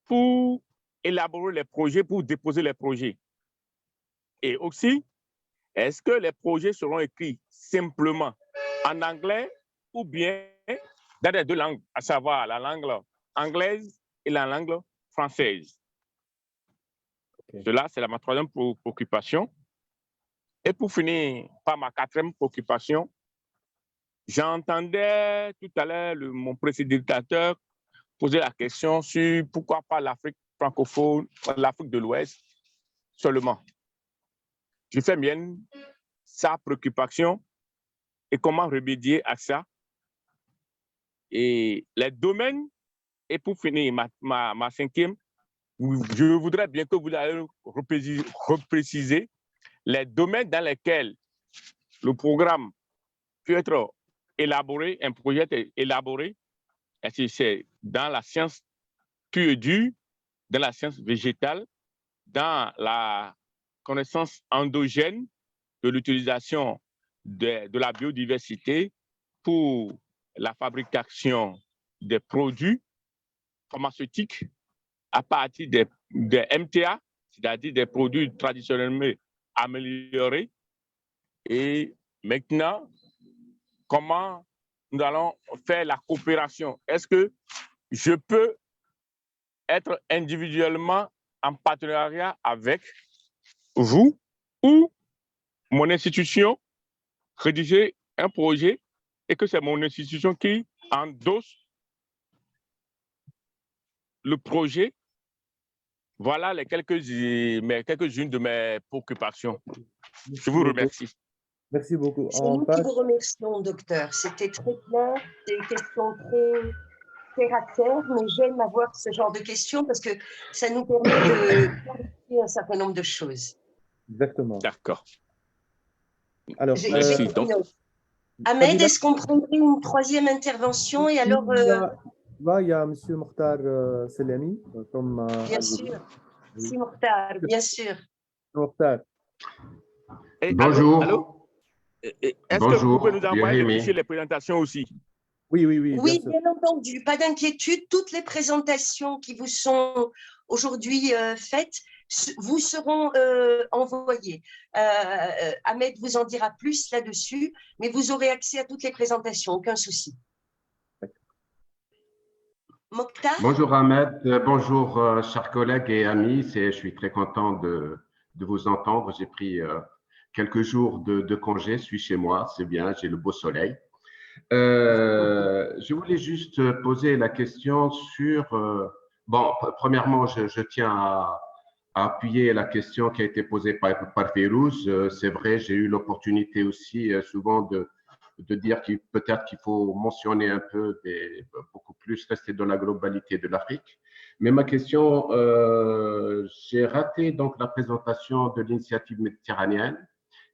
Speaker 8: pour élaborer les projets, pour déposer les projets? Et aussi, est-ce que les projets seront écrits simplement en anglais ou bien dans les deux langues, à savoir la langue anglaise et la langue française? Okay. Cela, c'est ma troisième préoccupation. Et pour finir par ma quatrième préoccupation, j'entendais tout à l'heure mon précédentateur poser la question sur pourquoi pas l'Afrique francophone, l'Afrique de l'Ouest seulement. Je fais mienne sa préoccupation et comment remédier à ça. Et les domaines, et pour finir ma cinquième, je voudrais bien que vous allez repréciser les domaines dans lesquels le programme peut être élaboré, un projet est élaboré. Est-ce que c'est dans la science pure et dure, dans la science végétale, dans la connaissance endogène de l'utilisation de la biodiversité pour la fabrication des produits pharmaceutiques à partir des MTA, c'est-à-dire des produits traditionnellement améliorés. Et maintenant, comment nous allons faire la coopération? Est-ce que je peux être individuellement en partenariat avec vous ou mon institution, rédiger un projet et que c'est mon institution qui endosse le projet? Voilà les quelques-unes de mes préoccupations. Je vous remercie.
Speaker 1: Merci beaucoup.
Speaker 6: C'est nous qui vous remercions, docteur. C'était très clair, des questions très terre à terre, mais j'aime avoir ce genre de questions parce que ça nous permet de clarifier un certain nombre de choses.
Speaker 1: Exactement.
Speaker 8: D'accord.
Speaker 1: Alors,
Speaker 8: Merci.
Speaker 6: Ahmed, est-ce qu'on prendrait une troisième intervention? Et alors,
Speaker 1: il y a M. Mokhtar Selemi.
Speaker 6: Bien sûr. Si Mokhtar, bien sûr.
Speaker 1: Mokhtar.
Speaker 9: Bonjour.
Speaker 8: Allô? Est-ce que vous pouvez nous envoyer les fichiers, les présentations aussi?
Speaker 1: Oui,
Speaker 6: bien entendu, pas d'inquiétude. Toutes les présentations qui vous sont aujourd'hui faites vous seront envoyées. Ahmed vous en dira plus là-dessus, mais vous aurez accès à toutes les présentations, aucun souci. Mokhtar?
Speaker 9: Bonjour Ahmed, bonjour chers collègues et amis. Je suis très content de vous entendre. J'ai pris quelques jours de congé, je suis chez moi, c'est bien, j'ai le beau soleil. Je voulais juste poser la question sur… premièrement, je tiens à appuyer la question qui a été posée par Férouz. C'est vrai, j'ai eu l'opportunité aussi souvent de dire peut-être qu'il faut mentionner un peu, beaucoup plus rester dans la globalité de l'Afrique. Mais ma question, j'ai raté donc la présentation de l'initiative méditerranéenne.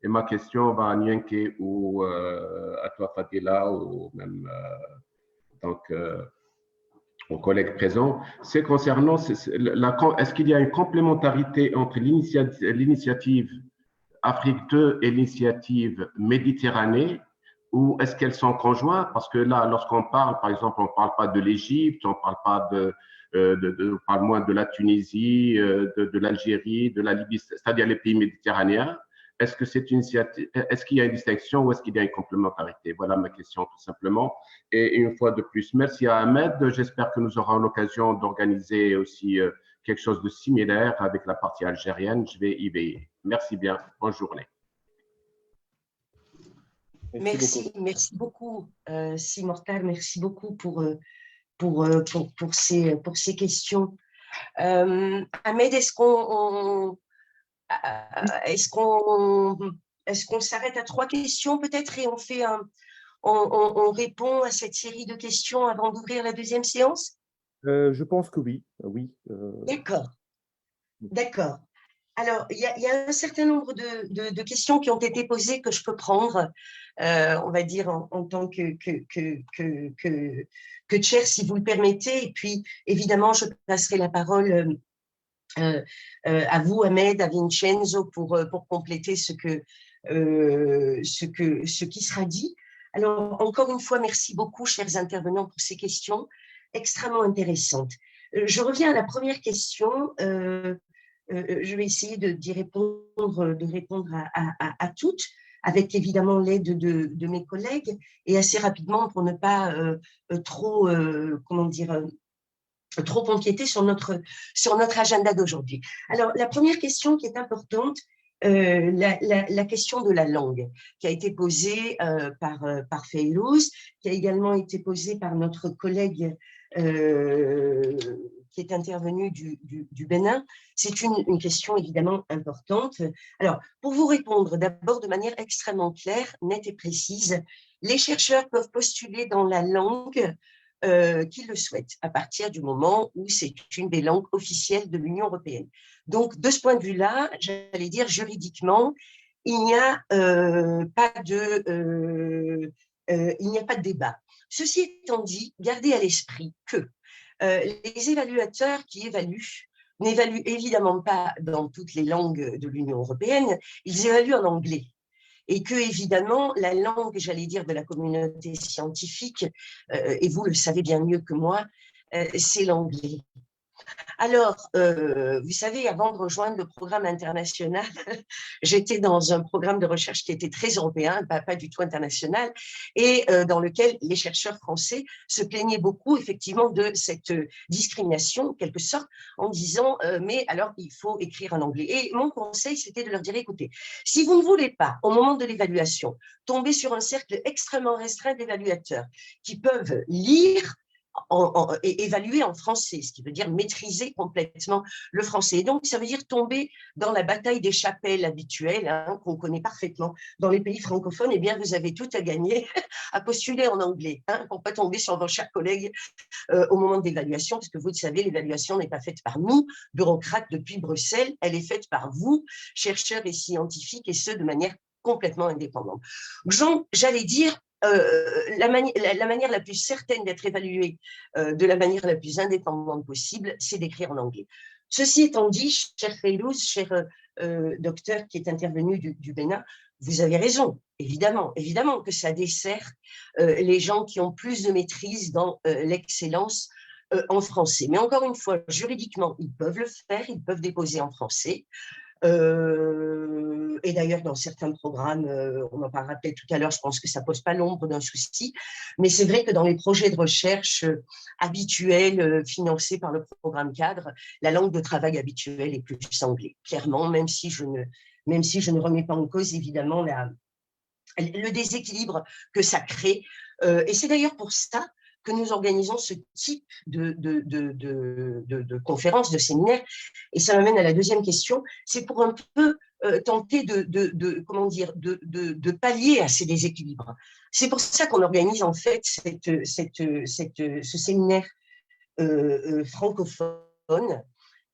Speaker 9: Et ma question va à Nyenke ou à toi Fadila ou même aux collègues présents. C'est concernant, est-ce qu'il y a une complémentarité entre l'initiative Afrique 2 et l'initiative Méditerranée, ou est-ce qu'elles sont conjointes? Parce que là, lorsqu'on parle, par exemple, on ne parle pas de l'Égypte, on ne parle pas on parle moins de la Tunisie, de l'Algérie, de la Libye, c'est-à-dire les pays méditerranéens. Est-ce qu'il y a une distinction ou est-ce qu'il y a une complémentarité? Voilà ma question tout simplement. Et une fois de plus, merci à Ahmed. J'espère que nous aurons l'occasion d'organiser aussi quelque chose de similaire avec la partie algérienne. Je vais y veiller. Merci bien. Bonne journée.
Speaker 6: Merci beaucoup, Si Mokhtar. Merci beaucoup pour ces questions. Ahmed, est-ce qu'on s'arrête à 3 questions peut-être et on répond à cette série de questions avant d'ouvrir la deuxième séance?
Speaker 1: Je pense que oui.
Speaker 6: D'accord. Alors, il y a un certain nombre de questions qui ont été posées que je peux prendre, on va dire, en tant que chair, si vous le permettez. Et puis, évidemment, je passerai la parole à vous, Ahmed, à Vincenzo, pour compléter ce qui sera dit. Alors, encore une fois, merci beaucoup, chers intervenants, pour ces questions extrêmement intéressantes. Je reviens à la première question. Je vais essayer de répondre à toutes, avec évidemment l'aide de mes collègues, et assez rapidement pour ne pas trop empiéter sur notre agenda d'aujourd'hui. Alors, la première question qui est importante, la question de la langue, qui a été posée par Férouz, qui a également été posée par notre collègue qui est intervenu du Bénin. C'est une question évidemment importante. Alors, pour vous répondre d'abord de manière extrêmement claire, nette et précise, les chercheurs peuvent postuler dans la langue qu'ils le souhaitent, à partir du moment où c'est une des langues officielles de l'Union européenne. Donc, de ce point de vue-là, j'allais dire juridiquement, il n'y a pas de débat. Ceci étant dit, gardez à l'esprit que les évaluateurs qui évaluent n'évaluent évidemment pas dans toutes les langues de l'Union européenne, ils évaluent en anglais. et que, évidemment, la langue, j'allais dire, de la communauté scientifique, et vous le savez bien mieux que moi, c'est l'anglais. Alors, vous savez, avant de rejoindre le programme international, j'étais dans un programme de recherche qui était très européen, pas du tout international, et dans lequel les chercheurs français se plaignaient beaucoup, effectivement, de cette discrimination, en quelque sorte, en disant mais alors, il faut écrire en anglais. Et mon conseil, c'était de leur dire, écoutez, si vous ne voulez pas, au moment de l'évaluation, tomber sur un cercle extrêmement restreint d'évaluateurs qui peuvent lire et évaluer en français, ce qui veut dire maîtriser complètement le français. Et donc, ça veut dire tomber dans la bataille des chapelles habituelle, hein, qu'on connaît parfaitement dans les pays francophones. Eh bien, vous avez tout à gagner à postuler en anglais, hein, pour ne pas tomber sur vos chers collègues au moment de l'évaluation, parce que vous le savez, l'évaluation n'est pas faite par nous, bureaucrates depuis Bruxelles, elle est faite par vous, chercheurs et scientifiques, et ce, de manière complètement indépendante. Donc, j'allais dire, la manière la plus certaine d'être évaluée de la manière la plus indépendante possible, c'est d'écrire en anglais. Ceci étant dit, cher Faylouz, cher docteur qui est intervenu du Bénin, vous avez raison, évidemment que ça dessert les gens qui ont plus de maîtrise dans l'excellence en français. Mais encore une fois, juridiquement, ils peuvent le faire, ils peuvent déposer en français. Et d'ailleurs, dans certains programmes, on en parlera peut-être tout à l'heure, je pense que ça ne pose pas l'ombre d'un souci, mais c'est vrai que dans les projets de recherche habituels financés par le programme cadre, la langue de travail habituelle est plus anglais, clairement, même si je ne remets pas en cause, évidemment, le déséquilibre que ça crée. Et c'est d'ailleurs pour ça que nous organisons ce type de conférences, de séminaires. Et ça m'amène à la deuxième question, c'est pour un peu tenter de pallier à ces déséquilibres. C'est pour ça qu'on organise en fait ce séminaire francophone.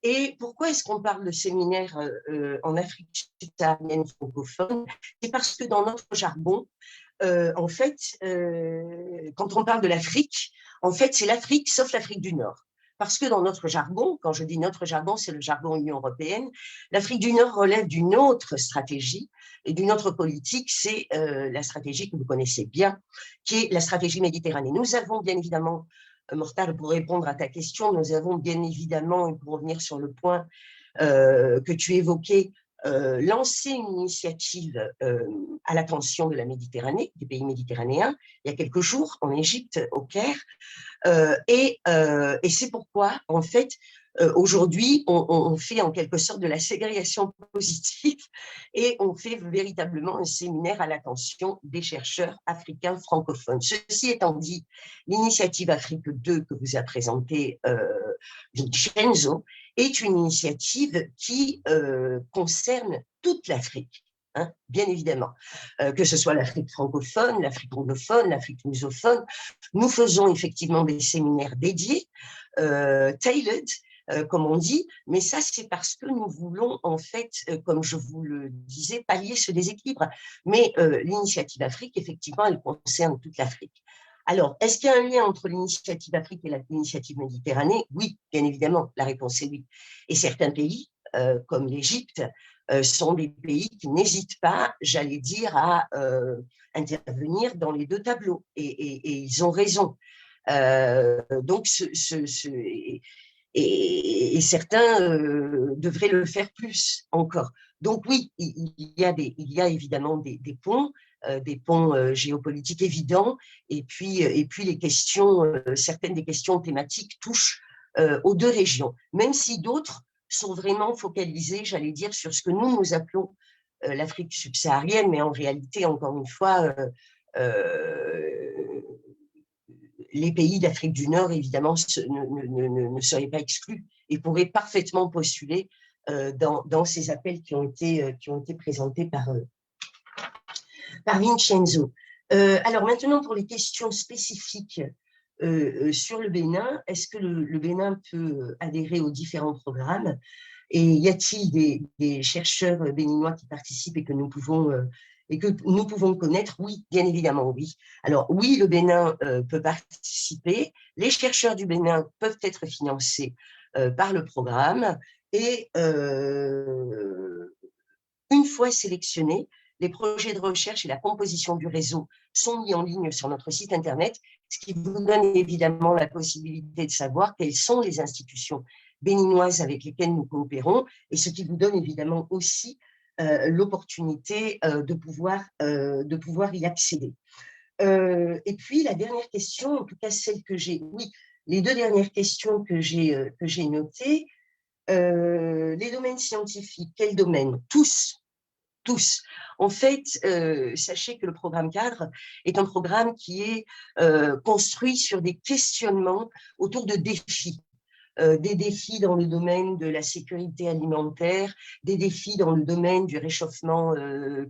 Speaker 6: Et pourquoi est-ce qu'on parle de séminaire en Afrique subsaharienne francophone? C'est parce que dans notre jargon, en fait, quand on parle de l'Afrique, en fait, c'est l'Afrique sauf l'Afrique du Nord. Parce que dans notre jargon, quand je dis notre jargon, c'est le jargon Union européenne, l'Afrique du Nord relève d'une autre stratégie et d'une autre politique, c'est la stratégie que vous connaissez bien, qui est la stratégie méditerranée. Nous avons bien évidemment, Mortar, pour répondre à ta question, nous avons bien évidemment, pour revenir sur le point que tu évoquais, lancé une initiative à l'attention de la Méditerranée, des pays méditerranéens, il y a quelques jours en Égypte, au Caire, et c'est pourquoi, en fait, aujourd'hui, on fait en quelque sorte de la ségrégation positive et on fait véritablement un séminaire à l'attention des chercheurs africains francophones. Ceci étant dit, l'initiative Afrique 2 que vous a présentée Vincenzo est une initiative qui concerne toute l'Afrique. Hein, bien évidemment, que ce soit l'Afrique francophone, l'Afrique anglophone, l'Afrique lusophone. Nous faisons effectivement des séminaires dédiés, tailored, comme on dit, mais ça c'est parce que nous voulons en fait, comme je vous le disais, pallier ce déséquilibre. Mais l'initiative Afrique, effectivement, elle concerne toute l'Afrique. Alors, est-ce qu'il y a un lien entre l'initiative Afrique et l'initiative Méditerranée? Oui, bien évidemment, la réponse est oui. Et certains pays, comme l'Égypte, sont des pays qui n'hésitent pas, j'allais dire, à intervenir dans les deux tableaux. Et ils ont raison. Donc, et certains devraient le faire plus encore. Donc oui, il y a évidemment des ponts géopolitiques évidents, et puis les questions, certaines des questions thématiques touchent aux deux régions, même si d'autres sont vraiment focalisées, j'allais dire, sur ce que nous appelons l'Afrique subsaharienne, mais en réalité, encore une fois, les pays d'Afrique du Nord, évidemment, ne seraient pas exclus et pourraient parfaitement postuler dans ces appels qui ont été présentés par Vincenzo. Alors maintenant, pour les questions spécifiques sur le Bénin, est-ce que le Bénin peut adhérer aux différents programmes? Et y a-t-il des chercheurs béninois qui participent et que nous pouvons connaître? Oui, bien évidemment, oui. Alors oui, le Bénin peut participer. Les chercheurs du Bénin peuvent être financés par le programme et une fois sélectionnés, les projets de recherche et la composition du réseau sont mis en ligne sur notre site Internet, ce qui vous donne évidemment la possibilité de savoir quelles sont les institutions béninoises avec lesquelles nous coopérons, et ce qui vous donne évidemment aussi l'opportunité de pouvoir y accéder. Et puis, la dernière question, en tout cas celle que j'ai, oui, les deux dernières questions que j'ai notées, les domaines scientifiques, quels domaines? Tous. En fait, sachez que le programme cadre est un programme qui est construit sur des questionnements autour de défis. Des défis dans le domaine de la sécurité alimentaire, des défis dans le domaine du réchauffement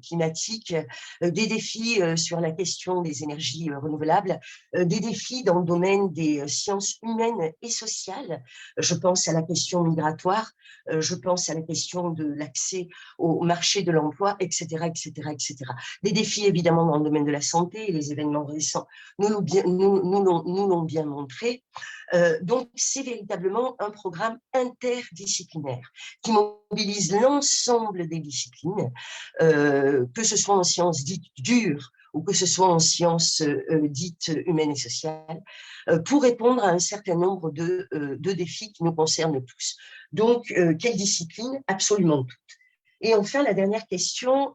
Speaker 6: climatique, des défis sur la question des énergies renouvelables, des défis dans le domaine des sciences humaines et sociales. Je pense à la question migratoire, je pense à la question de l'accès au marché de l'emploi, etc., etc., etc. Des défis évidemment dans le domaine de la santé, les événements récents nous l'ont bien montré. Donc, c'est véritablement un programme interdisciplinaire qui mobilise l'ensemble des disciplines, que ce soit en sciences dites dures ou que ce soit en sciences dites humaines et sociales, pour répondre à un certain nombre de défis qui nous concernent tous. Donc, quelle discipline? Absolument toutes. Et enfin, la dernière question,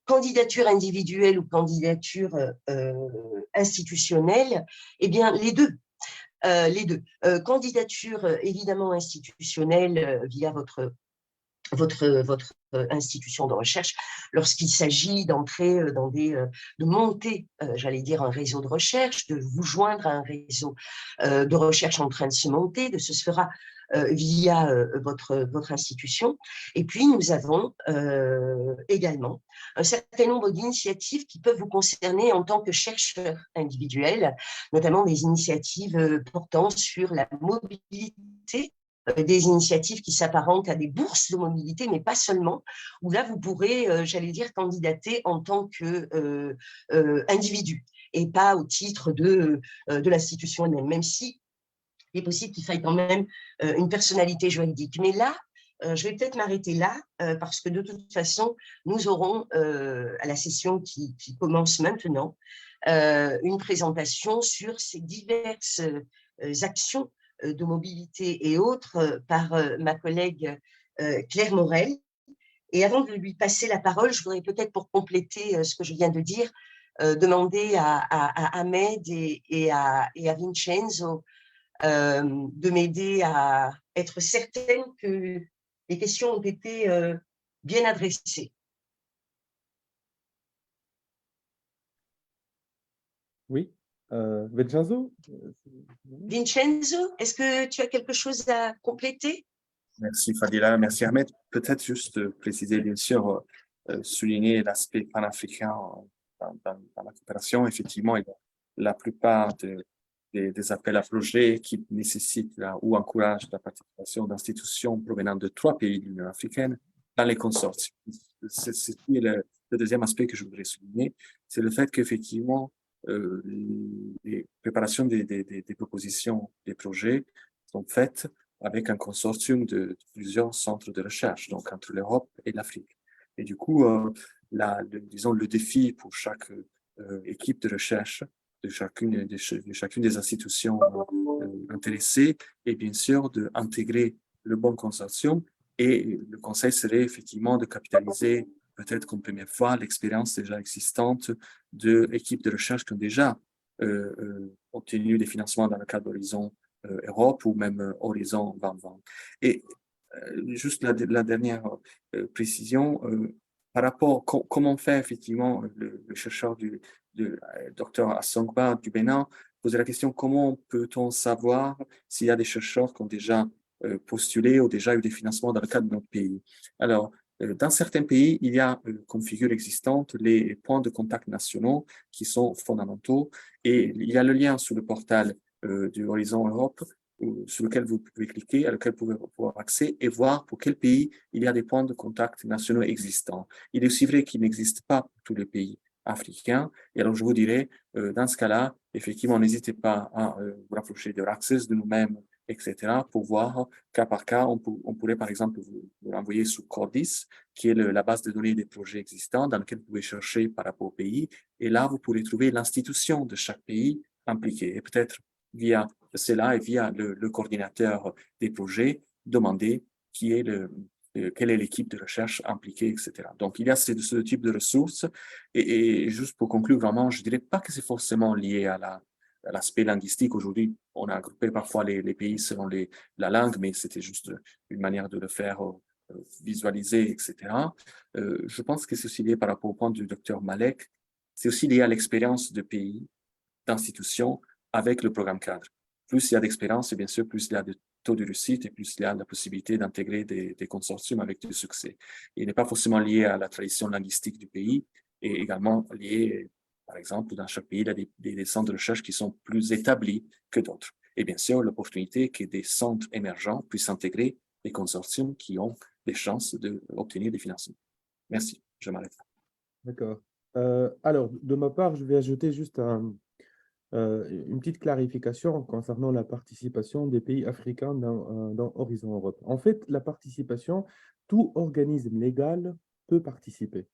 Speaker 6: candidature individuelle ou candidature institutionnelle, eh bien, les deux. Candidature évidemment institutionnelle via votre institution de recherche, lorsqu'il s'agit d'entrer de monter, j'allais dire, un réseau de recherche, de vous joindre à un réseau de recherche en train de se monter, ce fera via votre institution. Et puis, nous avons également un certain nombre d'initiatives qui peuvent vous concerner en tant que chercheur individuel, notamment des initiatives portant sur la mobilité, des initiatives qui s'apparentent à des bourses de mobilité, mais pas seulement, où là, vous pourrez, j'allais dire, candidater en tant qu'individu et pas au titre de l'institution elle-même, même si il est possible qu'il faille quand même une personnalité juridique. Mais là, je vais peut-être m'arrêter là, parce que de toute façon, nous aurons, à la session qui commence maintenant, une présentation sur ces diverses actions de mobilité et autres par ma collègue Claire Morel. Et avant de lui passer la parole, je voudrais peut-être, pour compléter ce que je viens de dire, demander à Ahmed et à Vincenzo de m'aider à être certaine que les questions ont été bien adressées.
Speaker 1: Oui, Vincenzo?
Speaker 6: Vincenzo, est-ce que tu as quelque chose à compléter?
Speaker 5: Merci Fadila, merci Ahmed. Peut-être juste préciser, bien sûr, souligner l'aspect panafricain dans la coopération. Effectivement, la plupart des appels à projets qui nécessitent ou encouragent la participation d'institutions provenant de 3 pays de l'Union africaine dans les consortiums. C'est le deuxième aspect que je voudrais souligner, c'est le fait qu'effectivement, les préparations des propositions, des projets sont faites avec un consortium de plusieurs centres de recherche, donc entre l'Europe et l'Afrique. Et du coup, disons, le défi pour chaque équipe de recherche de chacune des institutions intéressées est bien sûr d'intégrer le bon consortium, et le conseil serait effectivement de capitaliser peut-être comme première fois l'expérience déjà existante d'équipes de recherche qui ont déjà obtenu des financements dans le cadre d'Horizon Europe ou même Horizon 2020. Et juste la dernière précision, par rapport à comment fait effectivement le chercheur Dr Assongba du Bénin poser la question comment peut-on savoir s'il y a des chercheurs qui ont déjà postulé ou déjà eu des financements dans le cadre de notre pays. Alors, dans certains pays, il y a comme figure existante les points de contact nationaux qui sont fondamentaux, et il y a le lien sur le portail du Horizon Europe sur lequel vous pouvez cliquer, à lequel vous pouvez avoir accès et voir pour quel pays il y a des points de contact nationaux existants. Il est aussi vrai qu'il n'existe pas pour tous les pays africains. Et alors, je vous dirais, dans ce cas-là, effectivement, n'hésitez pas à vous rapprocher de l'Access, de nous-mêmes etc., pour voir cas par cas. On pourrait, par exemple, vous renvoyer sous Cordis, qui est la base de données des projets existants dans lequel vous pouvez chercher par rapport au pays. Et là, vous pourrez trouver l'institution de chaque pays impliqué. Et peut-être via cela et via le coordinateur des projets, demander quelle est l'équipe de recherche impliquée, etc. Donc, il y a ce type de ressources. Et juste pour conclure, vraiment, je ne dirais pas que c'est forcément lié à l'aspect linguistique. Aujourd'hui, on a groupé parfois les pays selon la langue, mais c'était juste une manière de le faire visualiser, etc. Je pense que c'est aussi lié par rapport au point du docteur Malek. C'est aussi lié à l'expérience de pays, d'institutions avec le programme cadre. Plus il y a d'expérience, et bien sûr, plus il y a de taux de réussite et plus il y a la possibilité d'intégrer des consortiums avec du succès. Il n'est pas forcément lié à la tradition linguistique du pays et également lié, par exemple, dans chaque pays, il y a des centres de recherche qui sont plus établis que d'autres. Et bien sûr, l'opportunité que des centres émergents puissent intégrer des consortiums qui ont des chances d'obtenir des financements. Merci, je m'arrête là.
Speaker 1: D'accord. Alors, de ma part, je vais ajouter juste une petite clarification concernant la participation des pays africains dans Horizon Europe. En fait, la participation, tout organisme légal peut participer.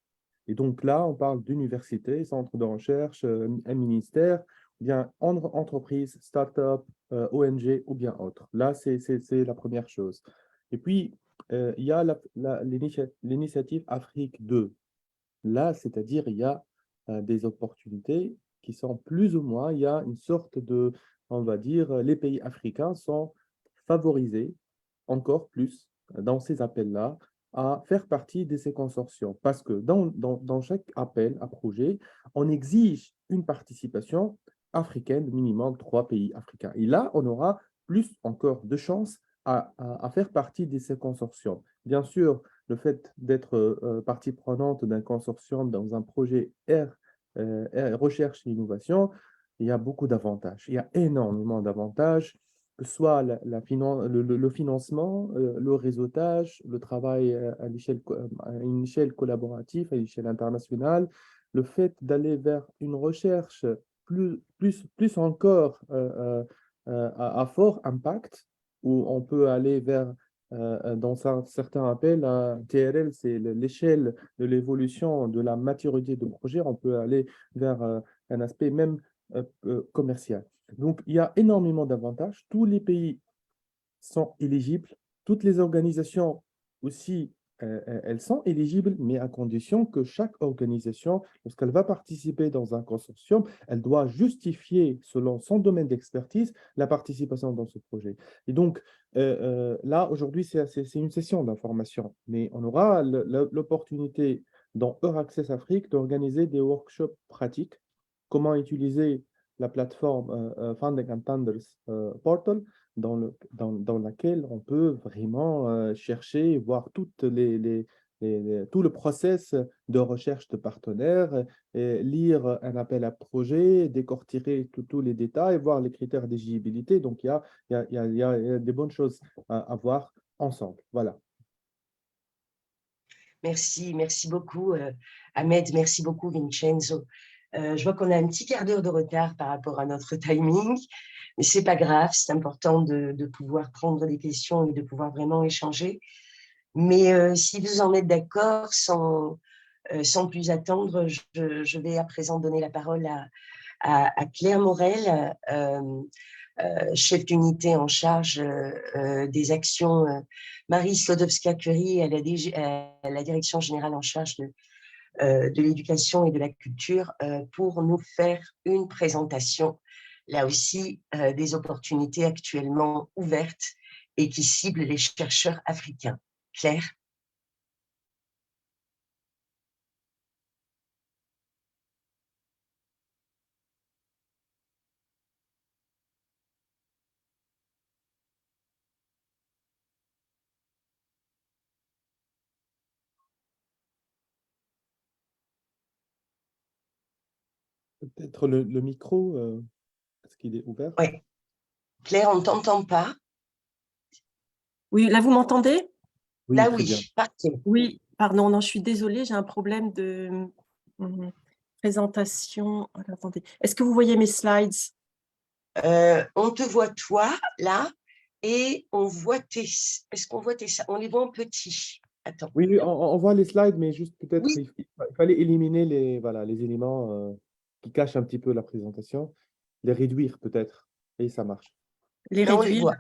Speaker 1: Et donc là, on parle d'université, centre de recherche, un ministère, ou bien entreprise, start-up, ONG ou bien autre. Là, c'est la première chose. Et puis, il y a l'initiative Afrique 2. Là, c'est-à-dire, il y a des opportunités qui sont plus ou moins, il y a une sorte de, on va dire, les pays africains sont favorisés encore plus dans ces appels-là à faire partie de ces consortiums. Parce que dans chaque appel à projet, on exige une participation africaine, minimum 3 pays africains. Et là, on aura plus encore de chances à faire partie de ces consortiums. Bien sûr, le fait d'être partie prenante d'un consortium dans un projet recherche et innovation, il y a beaucoup d'avantages. Il y a énormément d'avantages, que ce soit le financement, le réseautage, le travail à une échelle collaborative, à l'échelle internationale, le fait d'aller vers une recherche plus encore à fort impact, où on peut aller vers dans certains appels, TRL, c'est l'échelle de l'évolution de la maturité de projet. On peut aller vers un aspect même commercial. Donc, il y a énormément d'avantages. Tous les pays sont éligibles. Toutes les organisations aussi, elles sont éligibles, mais à condition que chaque organisation, lorsqu'elle va participer dans un consortium, elle doit justifier, selon son domaine d'expertise, la participation dans ce projet. Et donc, là, aujourd'hui, c'est une session d'information, mais on aura l'opportunité dans Euraccess Afrique d'organiser des workshops pratiques, comment utiliser la plateforme Funding and Tenders Portal, dans laquelle on peut vraiment chercher, voir tout le process de recherche de partenaires, lire un appel à projet, décortiquer tous les détails, voir les critères d'éligibilité. Donc, il y a des bonnes choses à voir ensemble. Voilà.
Speaker 6: Merci beaucoup, Ahmed. Merci beaucoup, Vincenzo. Je vois qu'on a un petit quart d'heure de retard par rapport à notre timing, mais ce n'est pas grave, c'est important de pouvoir prendre des questions et de pouvoir vraiment échanger. Mais si vous en êtes d'accord, sans plus attendre, je vais à présent donner la parole à Claire Morel, chef d'unité en charge des actions Marie Sklodowska-Curie à la direction générale en charge de l'éducation et de la culture pour nous faire une présentation, là aussi, des opportunités actuellement ouvertes et qui ciblent les chercheurs africains. Claire?
Speaker 1: Peut-être le micro, est-ce qu'il est ouvert?
Speaker 6: Oui. Claire, on ne t'entend pas.
Speaker 10: Oui, là, vous m'entendez?
Speaker 1: Oui,
Speaker 6: là,
Speaker 1: très bien.
Speaker 6: oui, parfait.
Speaker 10: Oui, pardon, non, je suis désolée, j'ai un problème de présentation. Alors, attendez, est-ce que vous voyez mes slides?
Speaker 6: On te voit toi, là, et on voit est-ce qu'on voit on les voit en petit. Attends.
Speaker 1: Oui, oui, on voit les slides, mais juste peut-être,
Speaker 6: Oui.
Speaker 1: il fallait éliminer voilà, les éléments qui cachent un petit peu la présentation, les réduire peut-être, et ça marche.
Speaker 10: Les
Speaker 6: Là, on les
Speaker 10: réduire,
Speaker 6: voit.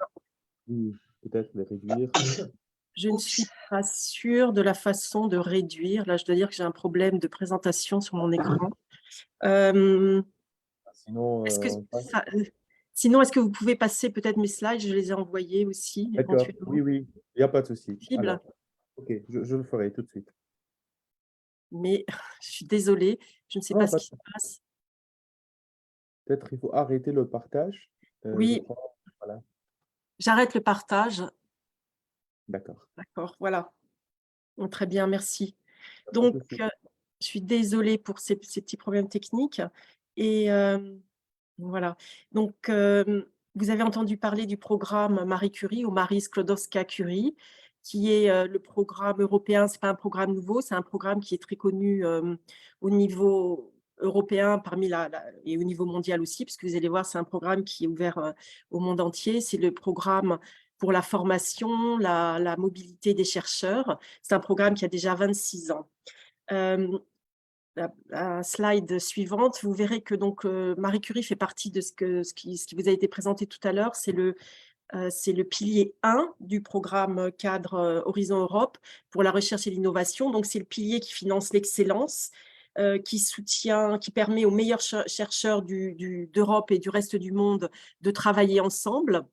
Speaker 1: Oui, peut-être les réduire.
Speaker 10: je ne suis pas sûre de la façon de réduire. Là, je dois dire que j'ai un problème de présentation sur mon écran.
Speaker 1: Sinon,
Speaker 10: Est-ce que
Speaker 1: on passe.
Speaker 10: Sinon, est-ce que vous pouvez passer peut-être mes slides? Je les ai envoyés aussi,
Speaker 1: D'accord,
Speaker 10: éventuellement.
Speaker 1: oui, oui, il n'y a pas de souci.
Speaker 10: Possible.
Speaker 1: Alors, ok, je le ferai tout de suite.
Speaker 10: Mais je suis désolée, je ne sais
Speaker 1: Non,
Speaker 10: pas ce
Speaker 1: pas
Speaker 10: qui se passe.
Speaker 1: Peut-être il faut arrêter le partage.
Speaker 10: Oui.
Speaker 1: Voilà,
Speaker 10: J'arrête le partage.
Speaker 1: d'accord.
Speaker 10: D'accord, voilà. Bon, très bien, merci.
Speaker 1: Pas de
Speaker 10: Donc,
Speaker 1: souci.
Speaker 10: je suis désolée pour ces petits problèmes techniques. Et voilà. Donc, vous avez entendu parler du programme Marie Curie ou Marie Skłodowska-Curie, qui est le programme européen. Ce n'est pas un programme nouveau, c'est un programme qui est très connu au niveau européen et au niveau mondial aussi, puisque vous allez voir, c'est un programme qui est ouvert au monde entier. C'est le programme pour la formation, la mobilité des chercheurs. C'est un programme qui a déjà 26 ans. La slide suivante, vous verrez que donc Marie Curie fait partie de ce qui vous a été présenté tout à l'heure. C'est le pilier 1 du programme cadre Horizon Europe pour la recherche et l'innovation. Donc, c'est le pilier qui finance l'excellence, qui permet aux meilleurs chercheurs d'Europe et du reste du monde de travailler ensemble.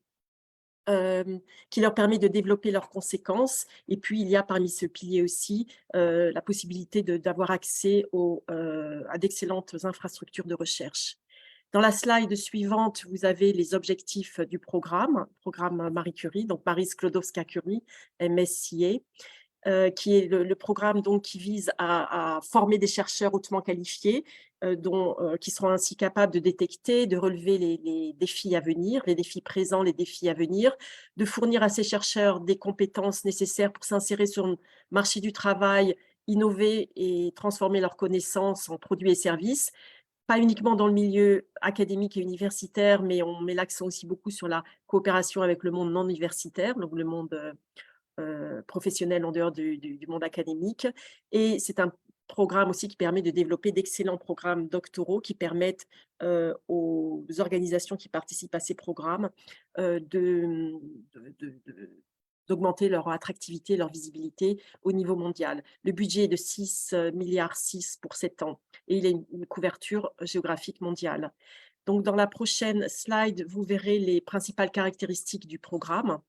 Speaker 10: Qui leur permet de développer leurs conséquences. Et puis, il y a parmi ce pilier aussi la possibilité d'avoir accès à d'excellentes infrastructures de recherche. Dans la slide suivante, vous avez les objectifs du programme Marie Curie, donc Marie Skłodowska-Curie, MSCA, qui est le programme donc, qui vise à former des chercheurs hautement qualifiés, qui seront ainsi capables de détecter, de relever les défis à venir, les défis présents, les défis à venir, de fournir à ces chercheurs des compétences nécessaires pour s'insérer sur le marché du travail, innover et transformer leurs connaissances en produits et services, pas uniquement dans le milieu académique et universitaire, mais on met l'accent aussi beaucoup sur la coopération avec le monde non universitaire, donc le monde professionnels en dehors du monde académique. Et c'est un programme aussi qui permet de développer d'excellents programmes doctoraux qui permettent aux organisations qui participent à ces programmes d'augmenter leur attractivité, leur visibilité au niveau mondial. Le budget est de 6,6 milliards pour 7 ans et il a une couverture géographique mondiale. Donc, dans la prochaine slide, vous verrez les principales caractéristiques du programme.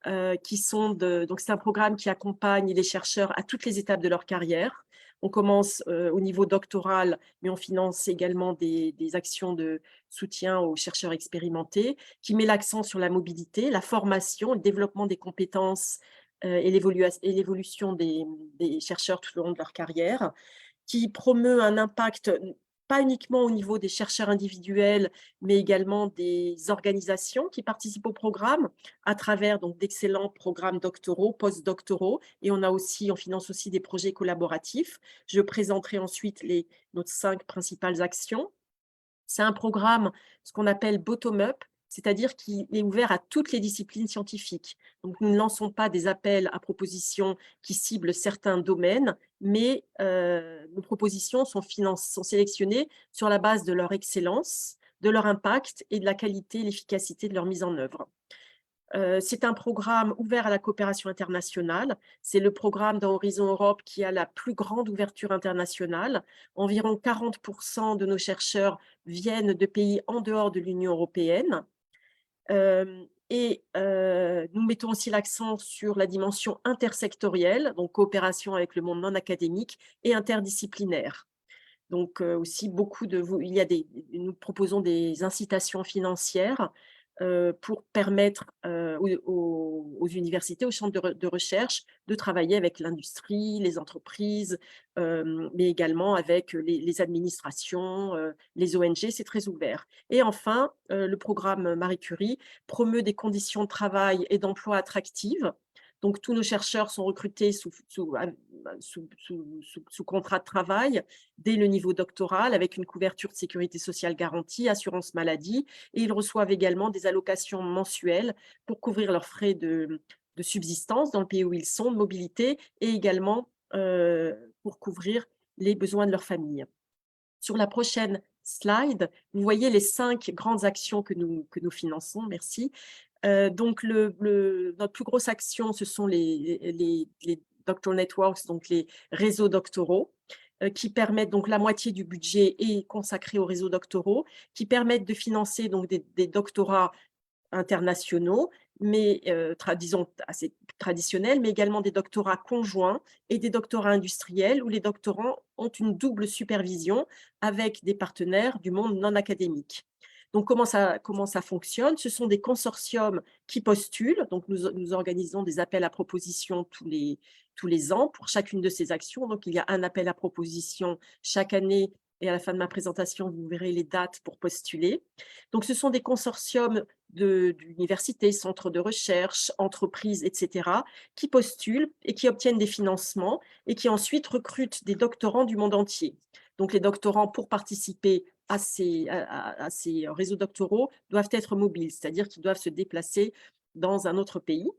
Speaker 10: Donc c'est un programme qui accompagne les chercheurs à toutes les étapes de leur carrière. On commence au niveau doctoral, mais on finance également des actions de soutien aux chercheurs expérimentés, qui met l'accent sur la mobilité, la formation, le développement des compétences et l'évolution des chercheurs tout au long de leur carrière, qui promeut un impact pas uniquement au niveau des chercheurs individuels, mais également des organisations qui participent au programme à travers donc d'excellents programmes doctoraux, post-doctoraux, et on finance aussi des projets collaboratifs. Je présenterai ensuite nos 5 principales actions. C'est un programme, ce qu'on appelle bottom-up, c'est-à-dire qu'il est ouvert à toutes les disciplines scientifiques. Donc, nous ne lançons pas des appels à propositions qui ciblent certains domaines, mais nos propositions sont sélectionnées sur la base de leur excellence, de leur impact et de la qualité et l'efficacité de leur mise en œuvre. C'est un programme ouvert à la coopération internationale. C'est le programme dans Horizon Europe qui a la plus grande ouverture internationale. Environ 40% de nos chercheurs viennent de pays en dehors de l'Union européenne. Nous mettons aussi l'accent sur la dimension intersectorielle, donc coopération avec le monde non académique et interdisciplinaire. Donc aussi nous proposons des incitations financières pour permettre aux universités, aux centres de recherche de travailler avec l'industrie, les entreprises, mais également avec les administrations, les ONG, c'est très ouvert. Et enfin, le programme Marie Curie promeut des conditions de travail et d'emploi attractives Donc, tous nos chercheurs sont recrutés sous contrat de travail dès le niveau doctoral avec une couverture de sécurité sociale garantie, assurance maladie, et ils reçoivent également des allocations mensuelles pour couvrir leurs frais de subsistance dans le pays où ils sont, de mobilité, et également pour couvrir les besoins de leur famille. Sur la prochaine slide, vous voyez les 5 grandes actions que nous finançons. Merci. Donc, notre plus grosse action, ce sont les doctoral networks, donc les réseaux doctoraux, qui permettent, donc la moitié du budget est consacré aux réseaux doctoraux, qui permettent de financer donc des doctorats internationaux, mais disons assez traditionnels, mais également des doctorats conjoints et des doctorats industriels où les doctorants ont une double supervision avec des partenaires du monde non académique. Donc, comment ça fonctionne? Ce sont des consortiums qui postulent. Donc, nous organisons des appels à propositions tous les ans pour chacune de ces actions. Donc, il y a un appel à proposition chaque année et à la fin de ma présentation, vous verrez les dates pour postuler. Donc, ce sont des consortiums d'universités, centres de recherche, entreprises, etc., qui postulent et qui obtiennent des financements et qui ensuite recrutent des doctorants du monde entier. Donc, les doctorants, pour participer à ces réseaux doctoraux, doivent être mobiles, c'est-à-dire qu'ils doivent se déplacer dans un autre pays.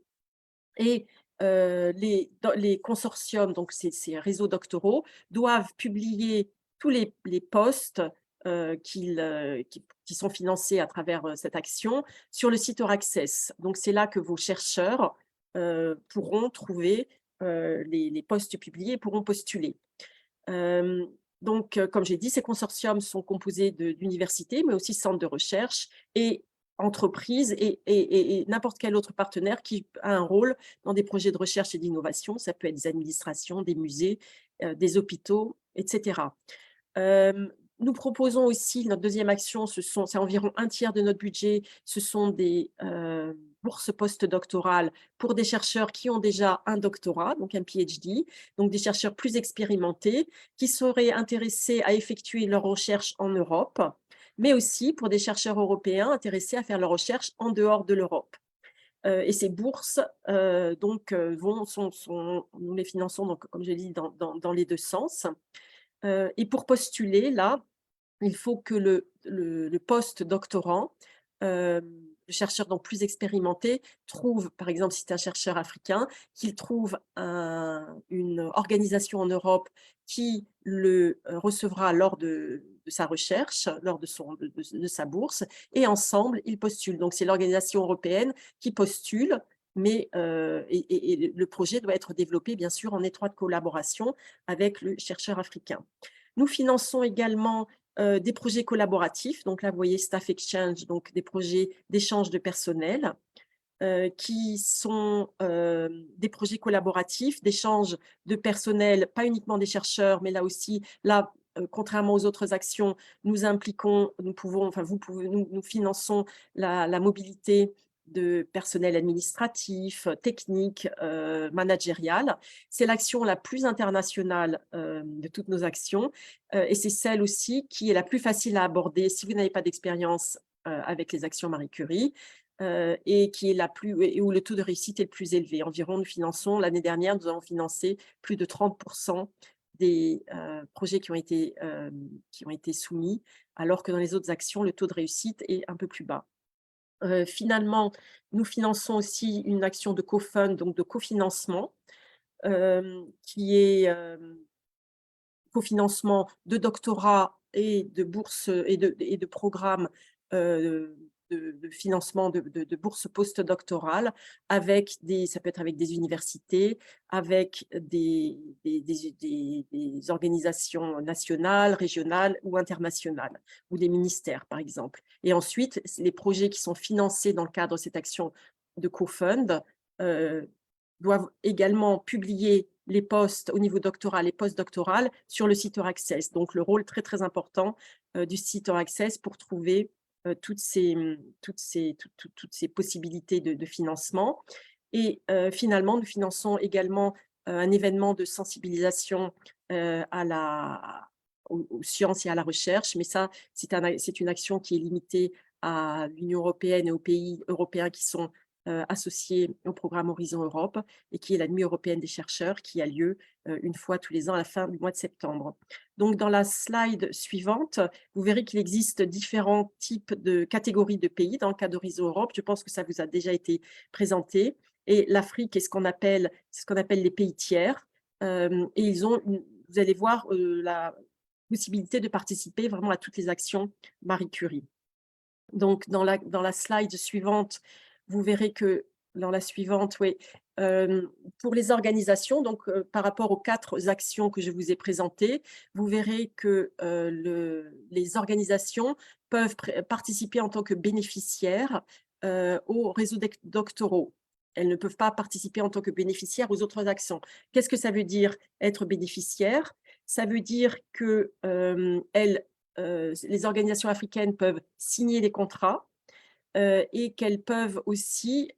Speaker 10: Et les consortiums, donc ces réseaux doctoraux, doivent publier tous les postes qui sont financés à travers cette action sur le site Euraccess. Donc, c'est là que vos chercheurs pourront trouver les postes publiés et pourront postuler. Donc, comme j'ai dit, ces consortiums sont composés d'universités, mais aussi centres de recherche et entreprises et n'importe quel autre partenaire qui a un rôle dans des projets de recherche et d'innovation. Ça peut être des administrations, des musées, des hôpitaux, etc. Nous proposons aussi, notre deuxième action, c'est environ un tiers de notre budget, ce sont des bourses postdoctorales pour des chercheurs qui ont déjà un doctorat, donc un PhD, donc des chercheurs plus expérimentés qui seraient intéressés à effectuer leur recherche en Europe, mais aussi pour des chercheurs européens intéressés à faire leur recherche en dehors de l'Europe. Et ces bourses, nous les finançons, donc, comme je l'ai dit, dans les deux sens. Et pour postuler, là, il faut que le post-doctorant, le chercheur donc plus expérimenté, trouve, par exemple, si c'est un chercheur africain, qu'il trouve une organisation en Europe qui le recevra lors de sa recherche, lors de sa bourse, et ensemble, ils postulent. Donc, c'est l'organisation européenne qui postule, mais le projet doit être développé, bien sûr, en étroite collaboration avec le chercheur africain. Nous finançons également des projets collaboratifs. Donc là, vous voyez Staff Exchange, donc des projets d'échange de personnel qui sont des projets collaboratifs, d'échange de personnel, pas uniquement des chercheurs, mais là aussi, contrairement aux autres actions, nous finançons la mobilité de personnel administratif, technique, managérial. C'est l'action la plus internationale de toutes nos actions et c'est celle aussi qui est la plus facile à aborder si vous n'avez pas d'expérience avec les actions Marie Curie et qui est où le taux de réussite est le plus élevé. Environ, nous finançons, l'année dernière, nous avons financé plus de 30% des projets qui ont été soumis, alors que dans les autres actions, le taux de réussite est un peu plus bas. Finalement, nous finançons aussi une action de co-fund, donc de cofinancement, qui est cofinancement de doctorat et de bourses et de programmes de financement de bourses postdoctorales avec ça peut être avec des universités, avec des organisations nationales, régionales ou internationales, ou des ministères, par exemple. Et ensuite, les projets qui sont financés dans le cadre de cette action de co-fund doivent également publier les postes au niveau doctoral et postdoctoral sur le site Euraccess. Donc, le rôle très, très important du site Euraccess pour trouver toutes ces possibilités de financement. Et finalement, nous finançons également un événement de sensibilisation aux sciences et à la recherche, mais ça, c'est une action qui est limitée à l'Union européenne et aux pays européens qui sont associée au programme Horizon Europe et qui est la Nuit européenne des chercheurs qui a lieu une fois tous les ans à la fin du mois de septembre. Donc, dans la slide suivante, vous verrez qu'il existe différents types de catégories de pays dans le cadre d'Horizon Europe. Je pense que ça vous a déjà été présenté. Et l'Afrique est ce qu'on appelle les pays tiers. Et ils ont, vous allez voir, la possibilité de participer vraiment à toutes les actions Marie Curie. Donc, dans la slide suivante, vous verrez que dans la suivante, oui, pour les organisations, donc par rapport aux 4 actions que je vous ai présentées, vous verrez que les organisations peuvent participer en tant que bénéficiaires aux réseaux doctoraux. Elles ne peuvent pas participer en tant que bénéficiaires aux autres actions. Qu'est-ce que ça veut dire être bénéficiaire? Ça veut dire que les organisations africaines peuvent signer des contrats et qu'elles peuvent aussi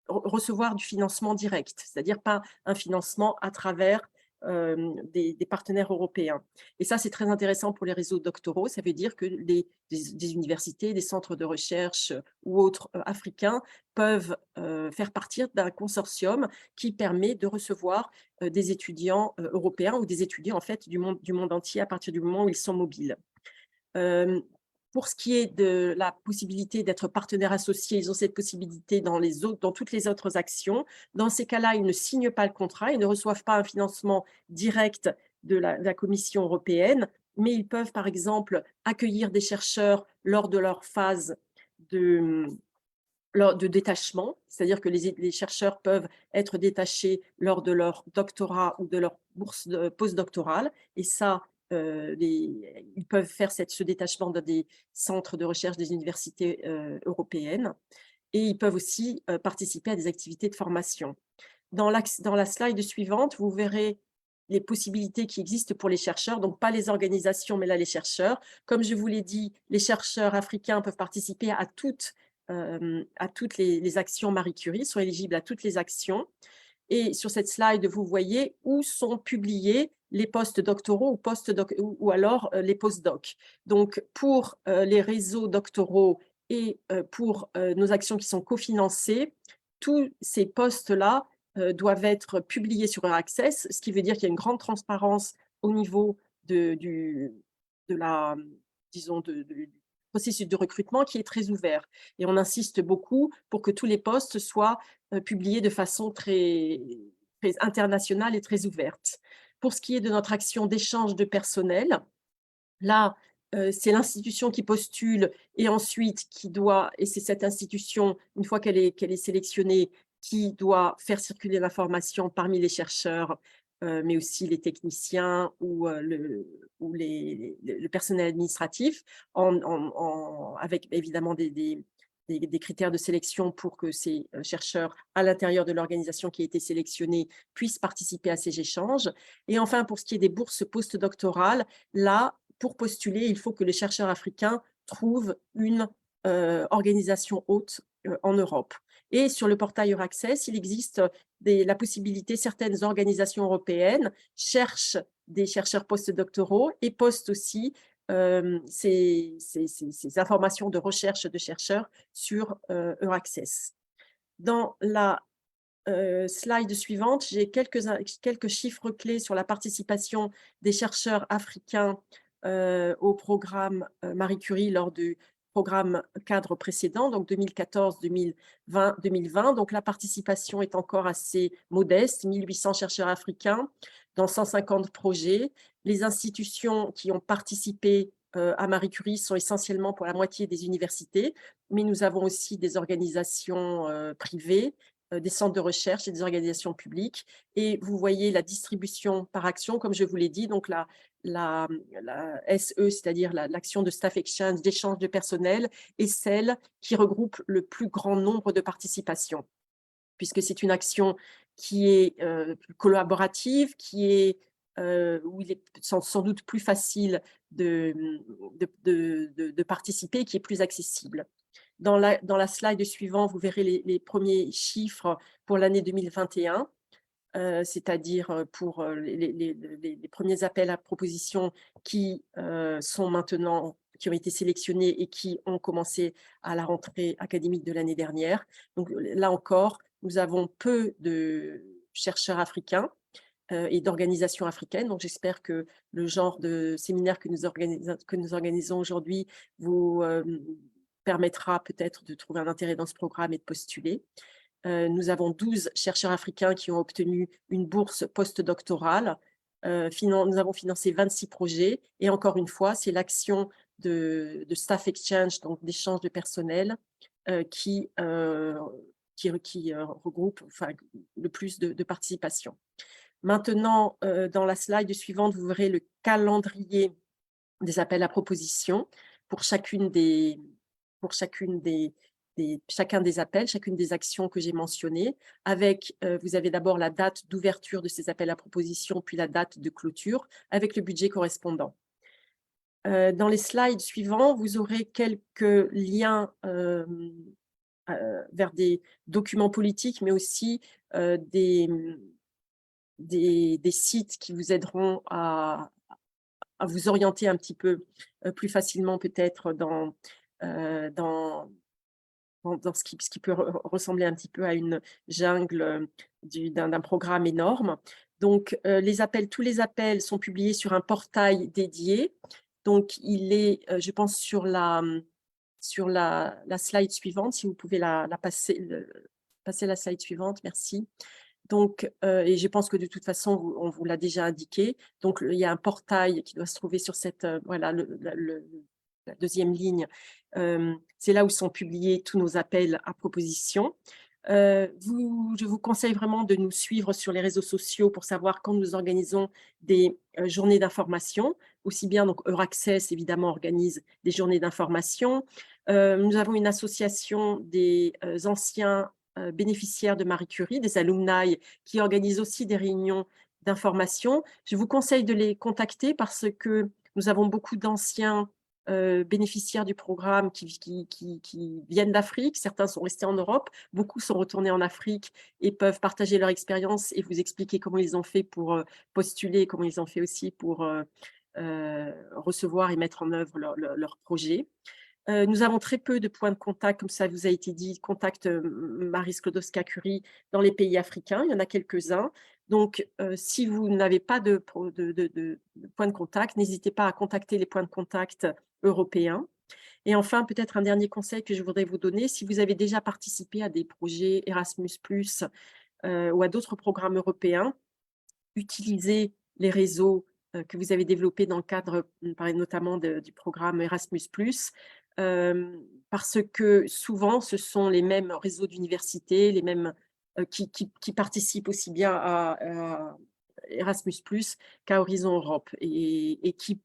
Speaker 10: recevoir du financement direct, c'est-à-dire pas un financement à travers des partenaires européens. Et ça, c'est très intéressant pour les réseaux doctoraux. Ça veut dire que des universités, des centres de recherche ou autres africains peuvent faire partie d'un consortium qui permet de recevoir des étudiants européens ou des étudiants en fait du monde entier à partir du moment où ils sont mobiles. Pour ce qui est de la possibilité d'être partenaire associé, ils ont cette possibilité dans toutes les autres actions. Dans ces cas-là, ils ne signent pas le contrat, ils ne reçoivent pas un financement direct de la Commission européenne, mais ils peuvent, par exemple, accueillir des chercheurs lors de leur phase de détachement, c'est-à-dire que les chercheurs peuvent être détachés lors de leur doctorat ou de leur bourse postdoctorale, et ça, ils peuvent faire ce détachement dans des centres de recherche des universités européennes, et ils peuvent aussi participer à des activités de formation. Dans la slide suivante, vous verrez les possibilités qui existent pour les chercheurs, donc pas les organisations, mais là les chercheurs. Comme je vous l'ai dit, les chercheurs africains peuvent participer à toutes les actions Marie Curie, sont éligibles à toutes les actions. Et sur cette slide, vous voyez où sont publiés les postes doctoraux ou alors les postdocs. Donc, pour les réseaux doctoraux et pour nos actions qui sont cofinancées, tous ces postes-là doivent être publiés sur Euraccess, ce qui veut dire qu'il y a une grande transparence au niveau du processus de recrutement qui est très ouvert. Et on insiste beaucoup pour que tous les postes soient publiés de façon très internationale et très ouverte. Pour ce qui est de notre action d'échange de personnel, là, c'est l'institution qui postule et ensuite qui doit, et c'est cette institution, une fois qu'elle est sélectionnée, qui doit faire circuler l'information parmi les chercheurs, mais aussi les techniciens ou le personnel administratif, avec évidemment des critères de sélection pour que ces chercheurs à l'intérieur de l'organisation qui a été sélectionnée puissent participer à ces échanges. Et enfin, pour ce qui est des bourses postdoctorales, là, pour postuler, il faut que les chercheurs africains trouvent une organisation hôte en Europe. Et sur le portail Euraccess, il existe la possibilité, certaines organisations européennes cherchent des chercheurs postdoctoraux et postent aussi ces informations de recherche de chercheurs sur Euraccess. Dans la slide suivante, j'ai quelques chiffres clés sur la participation des chercheurs africains au programme Marie Curie lors du programme cadre précédent, donc 2014-2020. Donc la participation est encore assez modeste, 1800 chercheurs africains dans 150 projets. Les institutions qui ont participé à Marie Curie sont essentiellement pour la moitié des universités, mais nous avons aussi des organisations privées, des centres de recherche et des organisations publiques. Et vous voyez la distribution par action, comme je vous l'ai dit, donc la SE, c'est-à-dire l'action de Staff Exchange, d'échange de personnel, est celle qui regroupe le plus grand nombre de participations, puisque c'est une action qui est collaborative, où il est sans doute plus facile de participer, qui est plus accessible. Dans la slide suivante, vous verrez les premiers chiffres pour l'année 2021, c'est-à-dire pour les premiers appels à propositions qui sont maintenant qui ont été sélectionnés et qui ont commencé à la rentrée académique de l'année dernière. Donc là encore, nous avons peu de chercheurs africains et d'organisations africaines. Donc j'espère que le genre de séminaire que nous organisons aujourd'hui vous permettra peut-être de trouver un intérêt dans ce programme et de postuler. Nous avons 12 chercheurs africains qui ont obtenu une bourse postdoctorale. Nous avons financé 26 projets et encore une fois, c'est l'action de Staff Exchange, donc d'échange de personnel, qui regroupe le plus de participation. Maintenant, dans la slide suivante, vous verrez le calendrier des appels à propositions pour chacun des appels, chacune des actions que j'ai mentionnées, avec, vous avez d'abord la date d'ouverture de ces appels à propositions, puis la date de clôture, avec le budget correspondant. Dans les slides suivants, vous aurez quelques liens vers des documents politiques, mais aussi des sites qui vous aideront à vous orienter un petit peu plus facilement peut-être dans ce qui peut ressembler un petit peu à une jungle d'un programme énorme. Donc, tous les appels sont publiés sur un portail dédié. Donc, il est, je pense, sur la slide suivante, si vous pouvez passer la slide suivante, merci. Donc, et je pense que de toute façon, on vous l'a déjà indiqué. Donc, il y a un portail qui doit se trouver sur cette, voilà, la deuxième ligne. C'est là où sont publiés tous nos appels à propositions. Je vous conseille vraiment de nous suivre sur les réseaux sociaux pour savoir quand nous organisons des journées d'information. Aussi bien, donc, Euraccess, évidemment, organise des journées d'information. Nous avons une association des anciens bénéficiaires de Marie Curie, des alumni, qui organisent aussi des réunions d'information. Je vous conseille de les contacter parce que nous avons beaucoup d'anciens bénéficiaires du programme qui viennent d'Afrique. Certains sont restés en Europe, beaucoup sont retournés en Afrique et peuvent partager leur expérience et vous expliquer comment ils ont fait pour postuler, comment ils ont fait aussi pour recevoir et mettre en œuvre leur projet. Nous avons très peu de points de contact, comme ça vous a été dit, contact Marie Skłodowska-Curie dans les pays africains, il y en a quelques-uns. Donc, si vous n'avez pas de points de contact, n'hésitez pas à contacter les points de contact européens. Et enfin, peut-être un dernier conseil que je voudrais vous donner, si vous avez déjà participé à des projets Erasmus+, ou à d'autres programmes européens, utilisez les réseaux que vous avez développés dans le cadre notamment du programme Erasmus+, parce que souvent, ce sont les mêmes réseaux d'universités, les mêmes qui participent aussi bien à Erasmus+, qu'à Horizon Europe et qui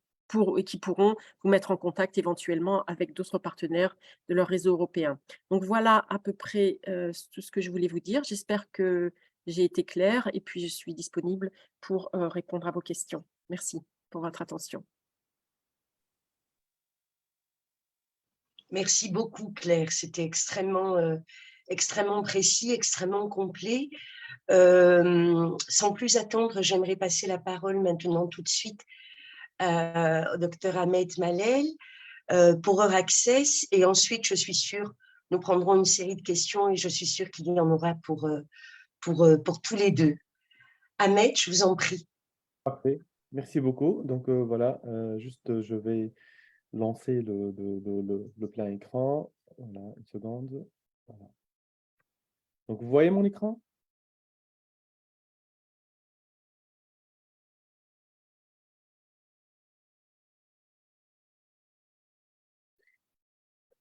Speaker 10: pourront vous mettre en contact éventuellement avec d'autres partenaires de leur réseau européen. Donc voilà à peu près tout ce que je voulais vous dire. J'espère que j'ai été claire et puis je suis disponible pour répondre à vos questions. Merci pour votre attention.
Speaker 6: Merci beaucoup, Claire. C'était extrêmement précis, extrêmement complet. Sans plus attendre, j'aimerais passer la parole maintenant tout de suite au Dr Ahmed Malel pour Euraccess. Et ensuite, je suis sûre, nous prendrons une série de questions et je suis sûre qu'il y en aura pour tous les deux. Ahmed, je vous en prie.
Speaker 1: Parfait, merci beaucoup. Donc voilà, juste je vais lancer le plein écran. Voilà, une seconde. Voilà. Donc vous voyez mon écran?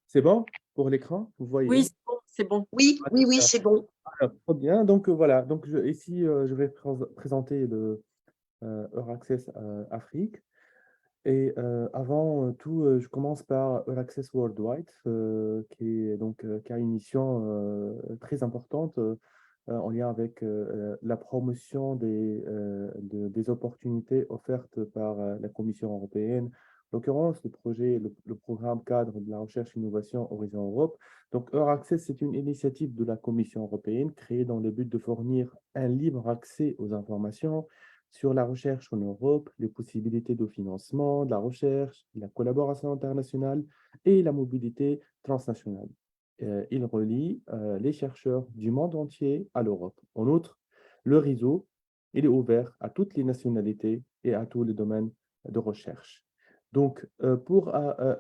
Speaker 1: C'est bon pour l'écran? Vous voyez?
Speaker 10: Oui, c'est bon.
Speaker 6: Oui, c'est bon.
Speaker 1: Très bien. Donc voilà. Donc ici, je vais présenter le Euraccess Afrique. Et avant tout, je commence par Euraccess Worldwide, qui a une mission très importante en lien avec la promotion des opportunités offertes par la Commission européenne. En l'occurrence, le programme cadre de la recherche et innovation Horizon Europe. Donc, Euraccess, c'est une initiative de la Commission européenne créée dans le but de fournir un libre accès aux informations, sur la recherche en Europe, les possibilités de financement, de la recherche, la collaboration internationale et la mobilité transnationale. Il relie les chercheurs du monde entier à l'Europe. En outre, le réseau il est ouvert à toutes les nationalités et à tous les domaines de recherche. Donc, pour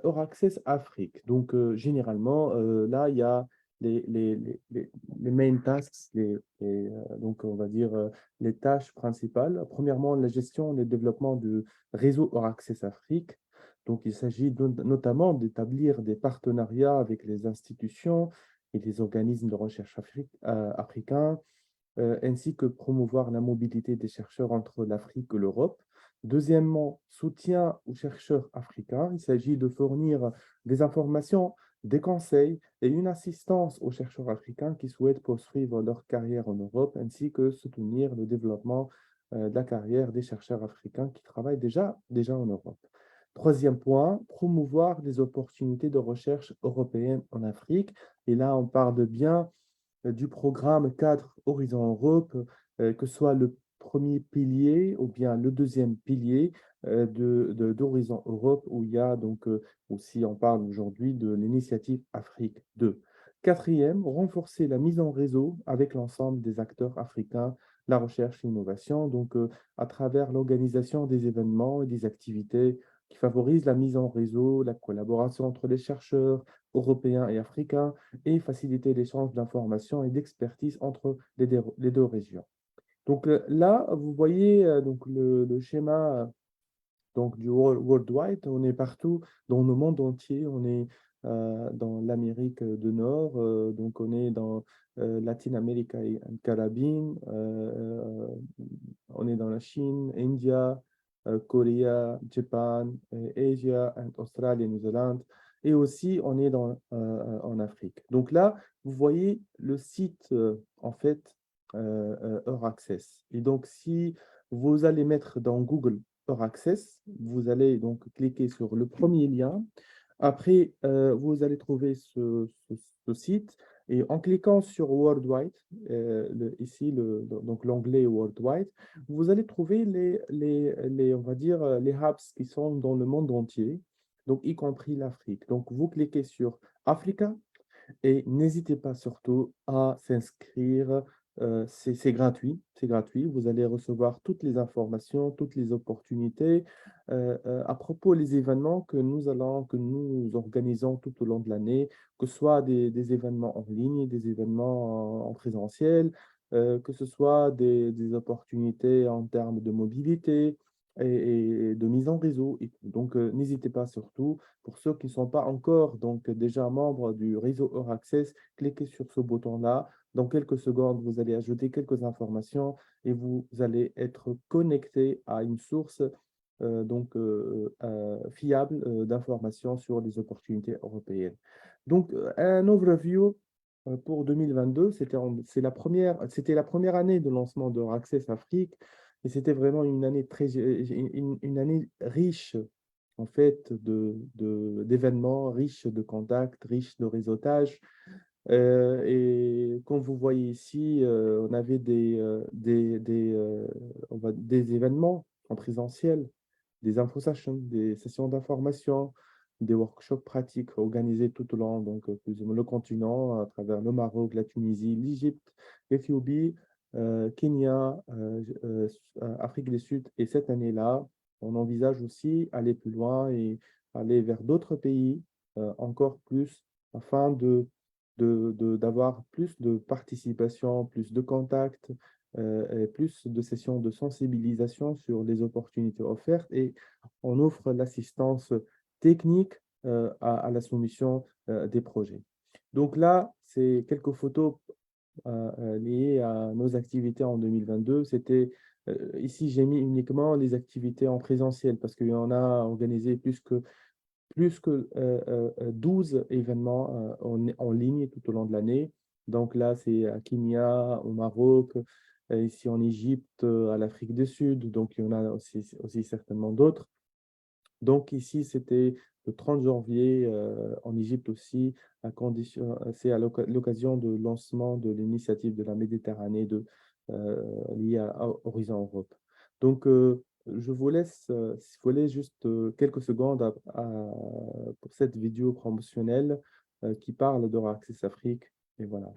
Speaker 1: Euraccess Afrique, donc généralement, là, il y a les main tasks, donc on va dire les tâches principales. Premièrement, la gestion et le développement du réseau Euraccess Afrique. Donc, il s'agit notamment d'établir des partenariats avec les institutions et les organismes de recherche africains, ainsi que promouvoir la mobilité des chercheurs entre l'Afrique et l'Europe. Deuxièmement, soutien aux chercheurs africains. Il s'agit de fournir des informations, des conseils et une assistance aux chercheurs africains qui souhaitent poursuivre leur carrière en Europe, ainsi que soutenir le développement de la carrière des chercheurs africains qui travaillent déjà en Europe. Troisième point, promouvoir des opportunités de recherche européennes en Afrique. Et là, on parle bien du programme cadre Horizon Europe, que ce soit le premier pilier ou bien le deuxième pilier d'Horizon Europe, où il y a donc aussi, on parle aujourd'hui de l'initiative Afrique 2. Quatrième, renforcer la mise en réseau avec l'ensemble des acteurs africains, la recherche et l'innovation, donc à travers l'organisation des événements et des activités qui favorisent la mise en réseau, la collaboration entre les chercheurs européens et africains, et faciliter l'échange d'informations et d'expertise entre les deux régions. Donc là, vous voyez donc le schéma donc, du worldwide. On est partout dans le monde entier. On est dans l'Amérique du Nord, donc on est dans Latin America et Caribbean, on est dans la Chine, India, Corée, Japan, Asia, Australie, Nouvelle-Zélande. Et aussi, on est en Afrique. Donc là, vous voyez le site, en fait, Euraccess. Et donc, si vous allez mettre dans Google Euraccess, vous allez donc cliquer sur le premier lien. Après, vous allez trouver ce site. Et en cliquant sur Worldwide, ici, donc l'onglet Worldwide, vous allez trouver on va dire, les hubs qui sont dans le monde entier, donc y compris l'Afrique. Donc, vous cliquez sur Africa et n'hésitez pas surtout à s'inscrire. C'est gratuit, c'est gratuit. Vous allez recevoir toutes les informations, toutes les opportunités à propos des événements que nous organisons tout au long de l'année, que ce soit des événements en ligne, des événements en présentiel, que ce soit des opportunités en termes de mobilité et de mise en réseau. Et tout. Donc, n'hésitez pas surtout, pour ceux qui ne sont pas encore donc, déjà membres du réseau Euraccess, cliquez sur ce bouton-là. Dans quelques secondes, vous allez ajouter quelques informations et vous allez être connecté à une source fiable d'informations sur les opportunités européennes. Donc, un overview pour 2022, c'était la première année de lancement d'Euraccess Afrique et c'était vraiment une année riche en fait d'événements, riche de contacts, riche de réseautage. Et comme vous voyez ici, on avait des événements en présentiel, des info sessions, des sessions d'information, des workshops pratiques organisés tout au long, donc plus ou moins le continent, à travers le Maroc, la Tunisie, l'Égypte, l'Éthiopie, Kenya, Afrique du Sud. Et cette année-là, on envisage aussi aller plus loin et aller vers d'autres pays encore plus afin d'avoir plus de participation, plus de contacts, et plus de sessions de sensibilisation sur les opportunités offertes et on offre l'assistance technique à la soumission des projets. Donc là, c'est quelques photos liées à nos activités en 2022. Ici, j'ai mis uniquement les activités en présentiel parce qu'il y en a organisé plus que 12 événements en ligne tout au long de l'année. Donc là, c'est à Kenya, au Maroc, ici en Égypte, à l'Afrique du Sud. Donc, il y en a aussi certainement d'autres. Donc ici, c'était le 30 janvier en Égypte aussi, c'est à l'occasion du lancement de l'initiative de la Méditerranée liée à Horizon Europe. Donc, je vous laisse, si vous voulez, juste quelques secondes pour cette vidéo promotionnelle qui parle d'Euraccess Afrique. Et voilà.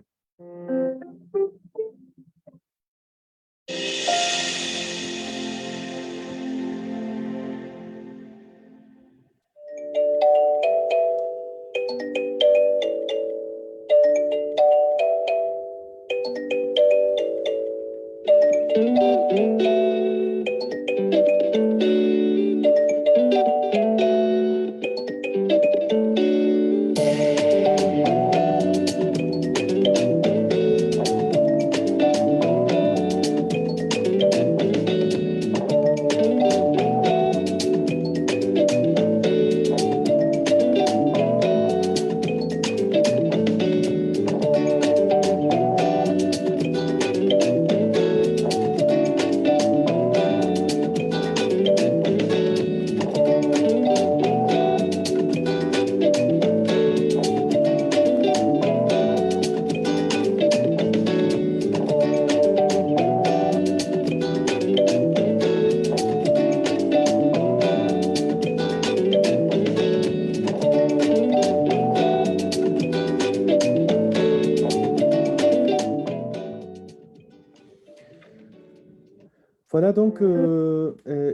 Speaker 1: Voilà donc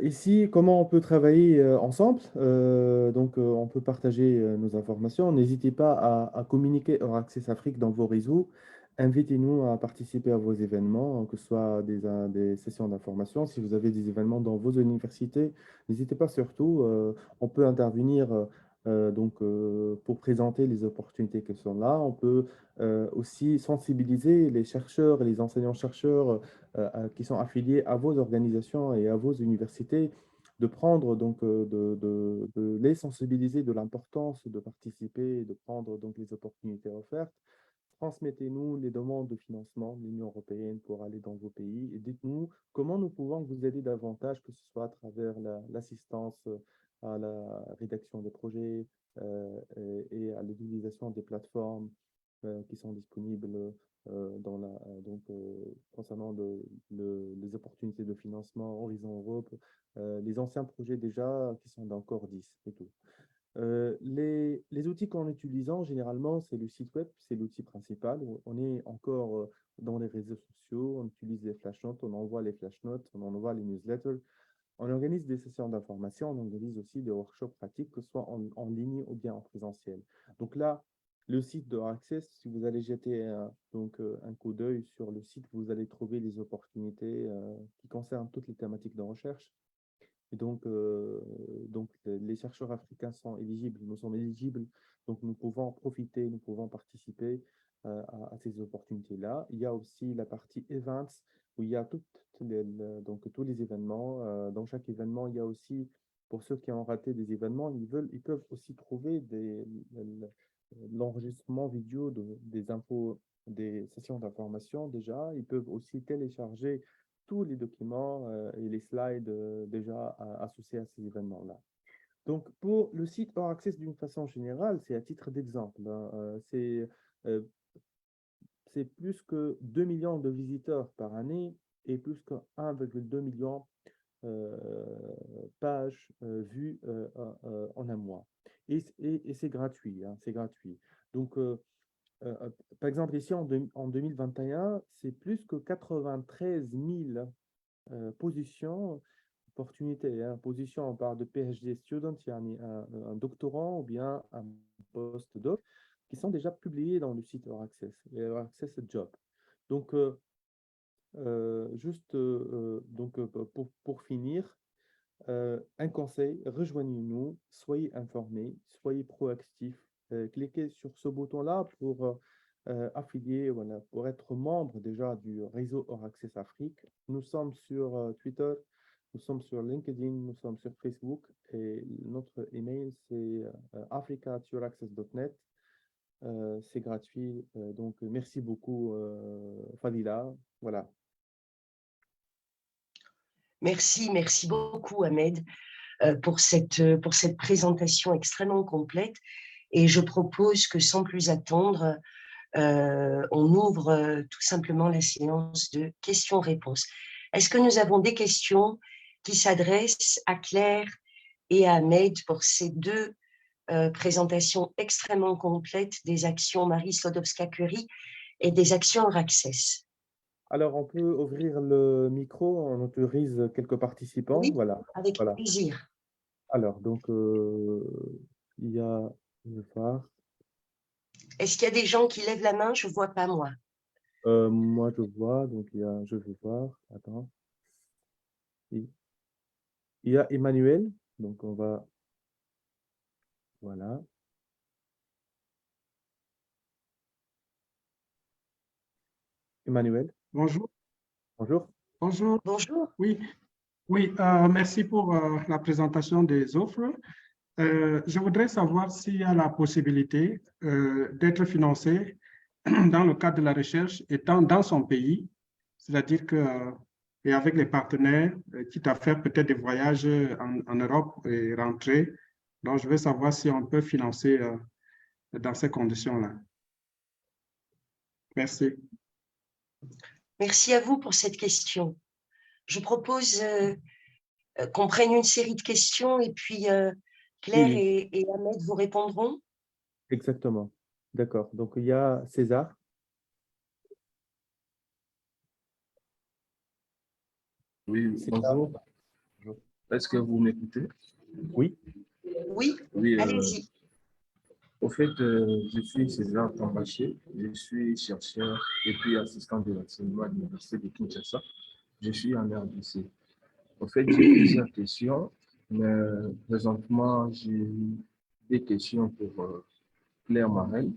Speaker 1: ici comment on peut travailler ensemble. On peut partager nos informations. N'hésitez pas à communiquer Euraccess Afrique dans vos réseaux. Invitez-nous à participer à vos événements, que ce soit des sessions d'information. Si vous avez des événements dans vos universités, n'hésitez pas surtout. On peut intervenir pour présenter les opportunités qui sont là. On peut aussi sensibiliser les chercheurs et les enseignants-chercheurs qui sont affiliés à vos organisations et à vos universités, de prendre de les sensibiliser de l'importance de participer, de prendre donc les opportunités offertes. Transmettez-nous les demandes de financement de l'Union européenne pour aller dans vos pays et dites-nous comment nous pouvons vous aider davantage, que ce soit à travers l'assistance à la rédaction des projets et à l'utilisation des plateformes qui sont disponibles concernant les opportunités de financement Horizon Europe, les anciens projets déjà qui sont dans Cordis et tout. Les outils qu'on utilise généralement, c'est le site web, c'est l'outil principal. On est encore dans les réseaux sociaux, on utilise les flash notes, on envoie les flash notes, on envoie les newsletters. On organise des sessions d'information, on organise aussi des workshops pratiques, que ce soit en ligne ou bien en présentiel. Donc là, le site d'Euraccess, si vous allez jeter un coup d'œil sur le site, vous allez trouver les opportunités qui concernent toutes les thématiques de recherche. Et donc les chercheurs africains sont éligibles, nous sommes éligibles, donc nous pouvons profiter, nous pouvons participer à ces opportunités-là. Il y a aussi la partie Events, où il y a tous les événements. Dans chaque événement, il y a aussi, pour ceux qui ont raté des événements, ils peuvent aussi trouver l'enregistrement vidéo des infos, des sessions d'information déjà. Ils peuvent aussi télécharger tous les documents et les slides déjà associés à ces événements-là. Donc, pour le site Euraccess d'une façon générale, c'est à titre d'exemple. C'est plus que 2 millions de visiteurs par année et plus que 1,2 million pages vues en un mois. Et c'est gratuit, c'est gratuit. Donc, par exemple, ici, en 2021, c'est plus que 93 000 positions, opportunités. Position, on parle de PhD student, il y a un doctorant ou bien un post-doc, qui sont déjà publiés dans le site Euraccess, Euraccess Job. Donc, pour finir, un conseil, rejoignez-nous, soyez informés, soyez proactifs, cliquez sur ce bouton-là pour affilier, voilà, pour être membre déjà du réseau Euraccess Afrique. Nous sommes sur Twitter, nous sommes sur LinkedIn, nous sommes sur Facebook et notre email c'est africa@euraccess.net. C'est gratuit, donc merci beaucoup Fadila. Voilà.
Speaker 6: Merci beaucoup Ahmed pour cette présentation extrêmement complète et je propose que sans plus attendre, on ouvre tout simplement la séance de questions-réponses. Est-ce que nous avons des questions qui s'adresse à Claire et à Ahmed pour ces deux présentations extrêmement complètes des actions Marie Sklodowska-Curie et des actions Access.
Speaker 1: Alors, on peut ouvrir le micro, on autorise quelques participants.
Speaker 6: Oui,
Speaker 1: Voilà.
Speaker 6: avec
Speaker 1: Voilà.
Speaker 6: plaisir.
Speaker 1: Alors, donc, il y a, je vais voir.
Speaker 6: Est-ce qu'il y a des gens qui lèvent la main? Je ne vois pas, moi.
Speaker 1: Moi, je vois, donc je vais voir. Attends. Il y a Emmanuel, donc on va. Voilà. Emmanuel,
Speaker 11: Bonjour.
Speaker 1: bonjour.
Speaker 11: Bonjour.
Speaker 6: Bonjour.
Speaker 11: Oui, merci pour la présentation des offres. Je voudrais savoir s'il y a la possibilité d'être financé dans le cadre de la recherche étant dans son pays, c'est-à-dire que, et avec les partenaires, quitte à faire peut-être des voyages en Europe et rentrer. Donc, je veux savoir si on peut financer dans ces conditions-là. Merci.
Speaker 6: Merci à vous pour cette question. Je propose qu'on prenne une série de questions et puis Claire
Speaker 1: Oui.
Speaker 6: et Ahmed vous répondront.
Speaker 1: Exactement. D'accord. Donc, il y a César.
Speaker 12: Oui,
Speaker 1: César.
Speaker 12: bonjour. Est-ce que vous m'écoutez?
Speaker 1: Oui.
Speaker 6: Oui,
Speaker 12: Oui,
Speaker 6: allez-y.
Speaker 12: au fait, je suis César Tambaché, je suis chercheur et puis assistant de l'enseignement à l'Université de Kinshasa. Je suis en RDC. Au fait, j'ai plusieurs questions, mais présentement, j'ai des questions pour Claire Marel.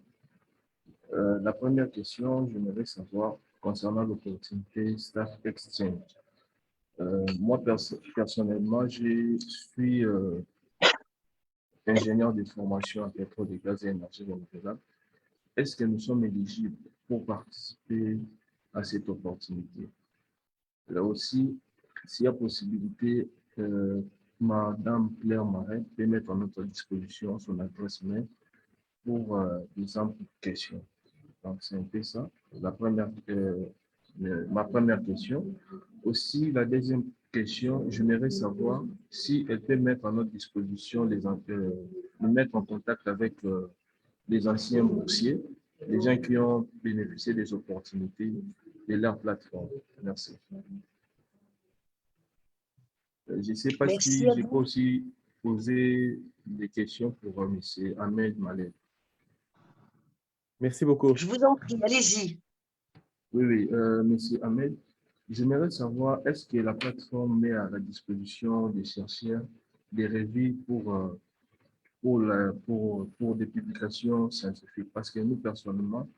Speaker 12: La première question, j'aimerais savoir concernant l'opportunité Staff Exchange. Moi, personnellement, je suis ingénieur de formation en pétrole, gaz et énergie renouvelable. Est-ce que nous sommes éligibles pour participer à cette opportunité? Là aussi, s'il y a possibilité, Madame Claire Marin peut mettre à notre disposition son adresse mail pour des questions. Donc, c'est un peu ça. Ma première question. Aussi, la deuxième question, j'aimerais savoir si elle peut mettre à notre disposition nous mettre en contact avec les anciens boursiers, les gens qui ont bénéficié des opportunités de leur plateforme. Merci. Je ne sais pas si je peux aussi poser des questions pour M. Ahmed Malek.
Speaker 1: Merci beaucoup.
Speaker 6: Je vous en prie, allez-y.
Speaker 12: Oui, M. Ahmed, j'aimerais savoir, est-ce que la plateforme met à la disposition des chercheurs des revues pour des publications scientifiques? Parce que nous, personnellement,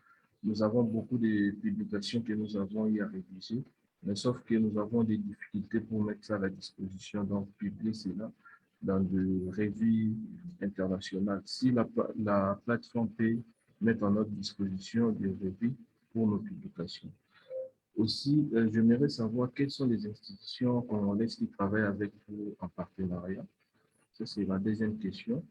Speaker 12: nous avons beaucoup de publications que nous avons eu à rédiger, mais sauf que nous avons des difficultés pour mettre ça à la disposition, donc publier cela dans des revues internationales. Si la plateforme peut mettre à notre disposition des revues pour nos publications. Aussi, j'aimerais savoir quelles sont les institutions qu'on laisse qui travaillent avec vous en partenariat. Ça, c'est ma deuxième question.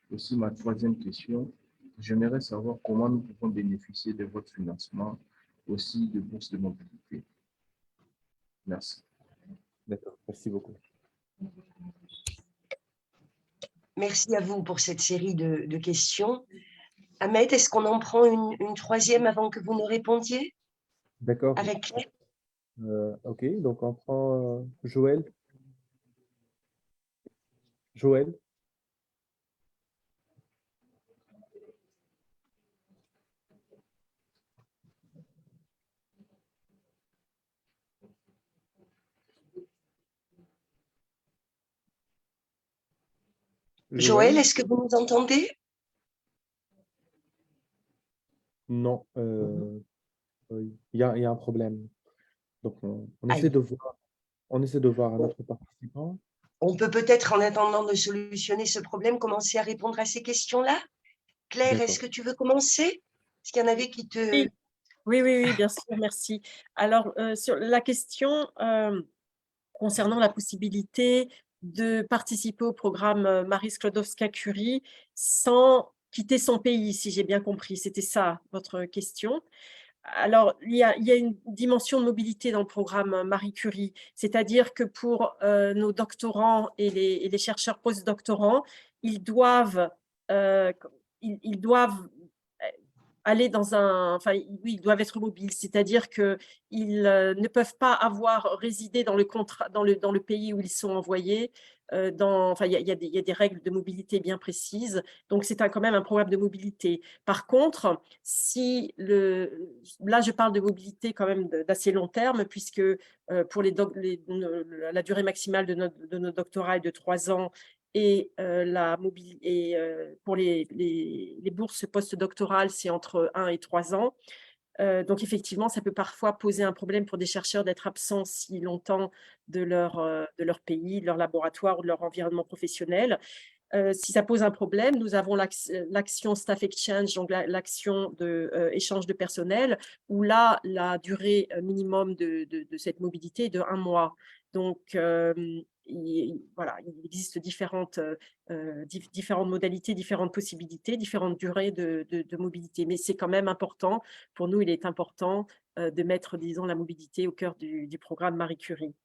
Speaker 12: Aussi, ma troisième question, j'aimerais savoir comment nous pouvons bénéficier de votre financement, aussi de bourses de mobilité. Merci.
Speaker 1: D'accord, merci beaucoup.
Speaker 6: Merci à vous pour cette série de questions. Ahmed, est-ce qu'on en prend une troisième avant que vous ne répondiez?
Speaker 1: D'accord.
Speaker 6: Avec Claire?
Speaker 1: OK, donc on prend Joël. Joël.
Speaker 6: Joël, est-ce que vous nous entendez?
Speaker 1: Non, il y a un problème. Donc, on essaie de voir un autre participant.
Speaker 6: On peut peut-être, en attendant de solutionner ce problème, commencer à répondre à ces questions-là. Claire, est-ce que tu veux commencer? Est-ce qu'il y en avait qui te…
Speaker 10: Oui, bien sûr, merci. Alors, sur la question concernant la possibilité de participer au programme Marie Sklodowska-Curie sans quitter son pays, si j'ai bien compris. C'était ça, votre question. alors, il y a une dimension de mobilité dans le programme Marie Curie, c'est-à-dire que pour nos doctorants et les chercheurs postdoctorants, ils doivent aller dans enfin, oui, ils doivent être mobiles, c'est-à-dire qu'ils ne peuvent pas avoir résidé dans le pays où ils sont envoyés. Enfin, il y a des règles de mobilité bien précises, donc c'est quand même un programme de mobilité. Par contre, là je parle de mobilité quand même d'assez long terme, puisque pour la durée maximale de nos doctorats est de 3 ans, et pour les bourses postdoctorales, c'est entre 1 et 3 ans. Donc, effectivement, ça peut parfois poser un problème pour des chercheurs d'être absents si longtemps de leur pays, de leur laboratoire ou de leur environnement professionnel. Si ça pose un problème, nous avons l'action Staff Exchange, donc l'action d'échange de personnel, où là, la durée minimum de cette mobilité est de 1 mois. Donc, voilà, il existe différentes modalités, différentes possibilités, différentes durées de mobilité. Mais c'est quand même important, pour nous, il est important de mettre, disons, la mobilité au cœur du programme Marie Curie.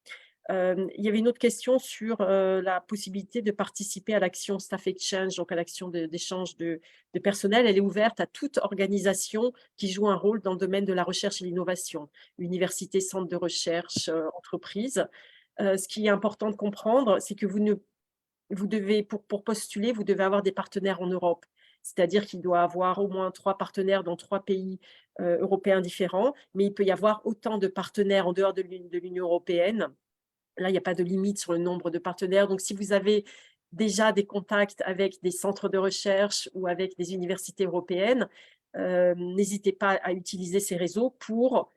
Speaker 10: Il y avait une autre question sur la possibilité de participer à l'action Staff Exchange, donc à l'action d'échange de personnel. Elle est ouverte à toute organisation qui joue un rôle dans le domaine de la recherche et l'innovation, université, centre de recherche, entreprise. Ce qui est important de comprendre, c'est que vous devez, pour postuler, vous devez avoir des partenaires en Europe. C'est-à-dire qu'il doit avoir au moins 3 partenaires dans 3 pays européens différents, mais il peut y avoir autant de partenaires en dehors de l'Union européenne. Là, il n'y a pas de limite sur le nombre de partenaires. Donc, si vous avez déjà des contacts avec des centres de recherche ou avec des universités européennes, n'hésitez pas à utiliser ces réseaux pour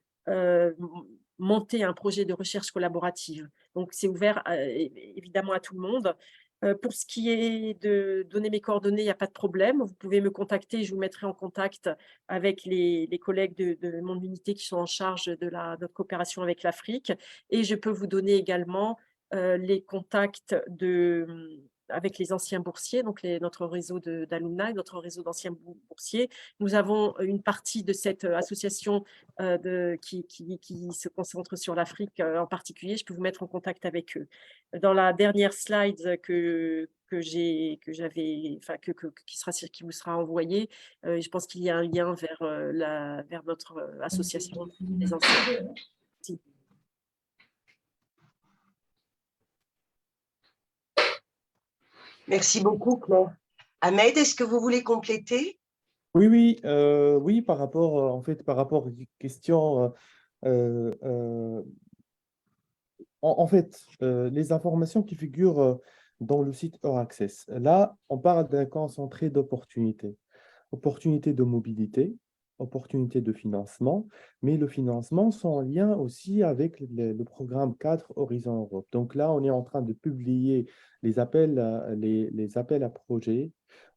Speaker 10: monter un projet de recherche collaborative. Donc, c'est ouvert évidemment à tout le monde. Pour ce qui est de donner mes coordonnées, il n'y a pas de problème. Vous pouvez me contacter, je vous mettrai en contact avec les collègues de mon unité qui sont en charge de notre coopération avec l'Afrique. Et je peux vous donner également les contacts avec les anciens boursiers, donc notre réseau d'alumni, notre réseau d'anciens boursiers. Nous avons une partie de cette association qui se concentre sur l'Afrique en particulier. Je peux vous mettre en contact avec eux. Dans la dernière slide qui vous sera envoyée, je pense qu'il y a un lien vers notre association des anciens. Merci.
Speaker 6: Merci beaucoup, Claire. Ahmed, est-ce que vous voulez compléter?
Speaker 1: Oui, par rapport, par rapport aux questions, les informations qui figurent dans le site EurAccess. Là, on parle d'un concentré d'opportunités. Opportunités de mobilité, opportunités de financement, mais le financement sont en lien aussi avec le programme 4 Horizon Europe. Donc là, on est en train de publier les appels à projets.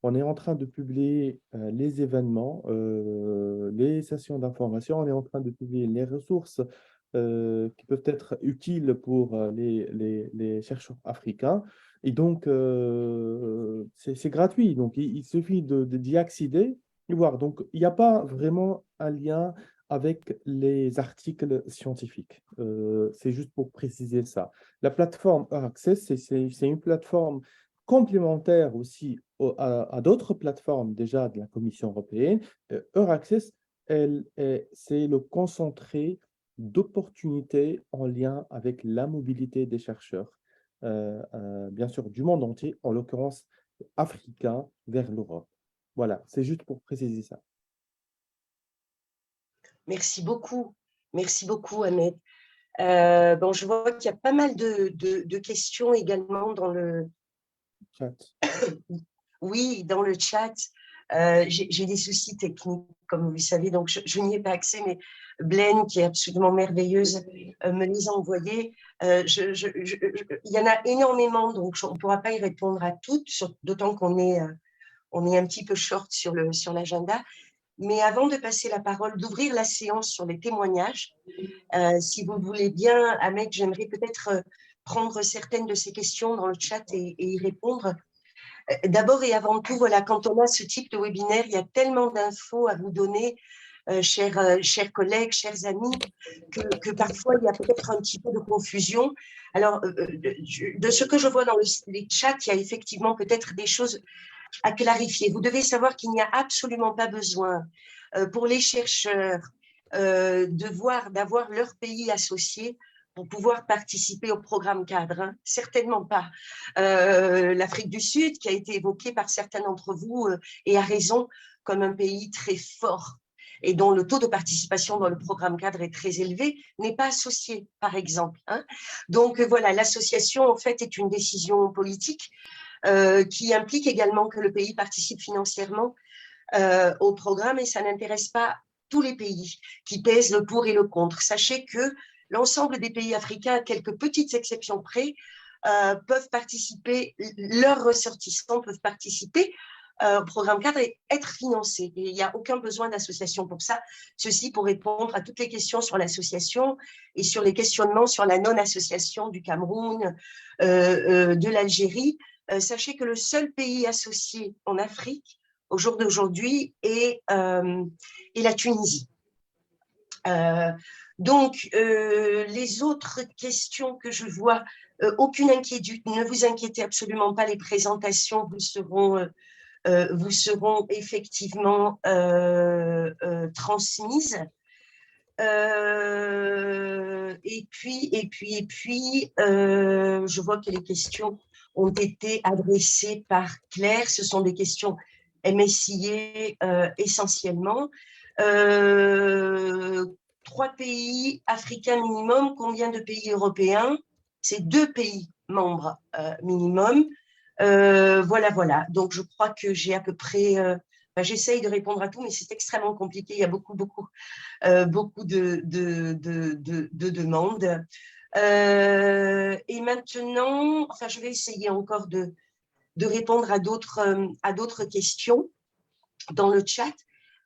Speaker 1: On est en train de publier les événements, les sessions d'information. On est en train de publier les ressources qui peuvent être utiles pour les chercheurs africains. Et donc, c'est gratuit. Donc, il suffit d'y accéder et voir. Donc, il n'y a pas vraiment un lien avec les articles scientifiques. C'est juste pour préciser ça. La plateforme EurAccess, c'est une plateforme complémentaire aussi à d'autres plateformes déjà de la Commission européenne. EurAccess, c'est le concentré d'opportunités en lien avec la mobilité des chercheurs, bien sûr du monde entier, en l'occurrence africain vers l'Europe. Voilà, c'est juste pour préciser ça.
Speaker 6: Merci beaucoup, Ahmed. Bon, je vois qu'il y a pas mal de questions également dans le
Speaker 1: chat.
Speaker 6: Oui, dans le chat. J'ai des soucis techniques, comme vous le savez, donc je n'y ai pas accès, mais Blaine, qui est absolument merveilleuse, me les a envoyés. Il y en a énormément, donc on ne pourra pas y répondre à toutes, d'autant qu'on est un petit peu short sur l'agenda. Mais avant de passer la parole, d'ouvrir la séance sur les témoignages, si vous voulez bien, Ahmed, j'aimerais peut-être prendre certaines de ces questions dans le chat et y répondre. D'abord et avant tout, voilà, quand on a ce type de webinaire, il y a tellement d'infos à vous donner chers collègues, chers amis, que parfois il y a peut-être un petit peu de confusion. Alors, de ce que je vois dans les chats, il y a effectivement peut-être des choses à clarifier. Vous devez savoir qu'il n'y a absolument pas besoin pour les chercheurs d'avoir leur pays associé pour pouvoir participer au programme cadre, hein. Certainement pas. L'Afrique du Sud, qui a été évoquée par certains d'entre vous, et à raison, comme un pays très fort et dont le taux de participation dans le programme cadre est très élevé, n'est pas associé, par exemple, hein. Donc voilà, l'association, en fait, est une décision politique qui implique également que le pays participe financièrement au programme, et ça n'intéresse pas tous les pays qui pèsent le pour et le contre. Sachez que l'ensemble des pays africains, à quelques petites exceptions près, peuvent participer, leurs ressortissants peuvent participer au programme cadre et être financés. Et il n'y a aucun besoin d'association pour ça. Ceci pour répondre à toutes les questions sur l'association et sur les questionnements sur la non-association du Cameroun, de l'Algérie. Sachez que le seul pays associé en Afrique, au jour d'aujourd'hui, est la Tunisie. Donc, les autres questions que je vois, aucune inquiétude, ne vous inquiétez absolument pas, les présentations vous seront effectivement transmises. Et puis, je vois que les questions ont été adressées par Claire. Ce sont des questions MSIA essentiellement. 3 pays africains minimum, combien de pays européens? C'est 2 pays membres minimum. Voilà. Donc, je crois que j'ai à peu près… j'essaye de répondre à tout, mais c'est extrêmement compliqué. Il y a beaucoup de demandes. Et maintenant, je vais essayer encore de répondre à d'autres questions dans le chat,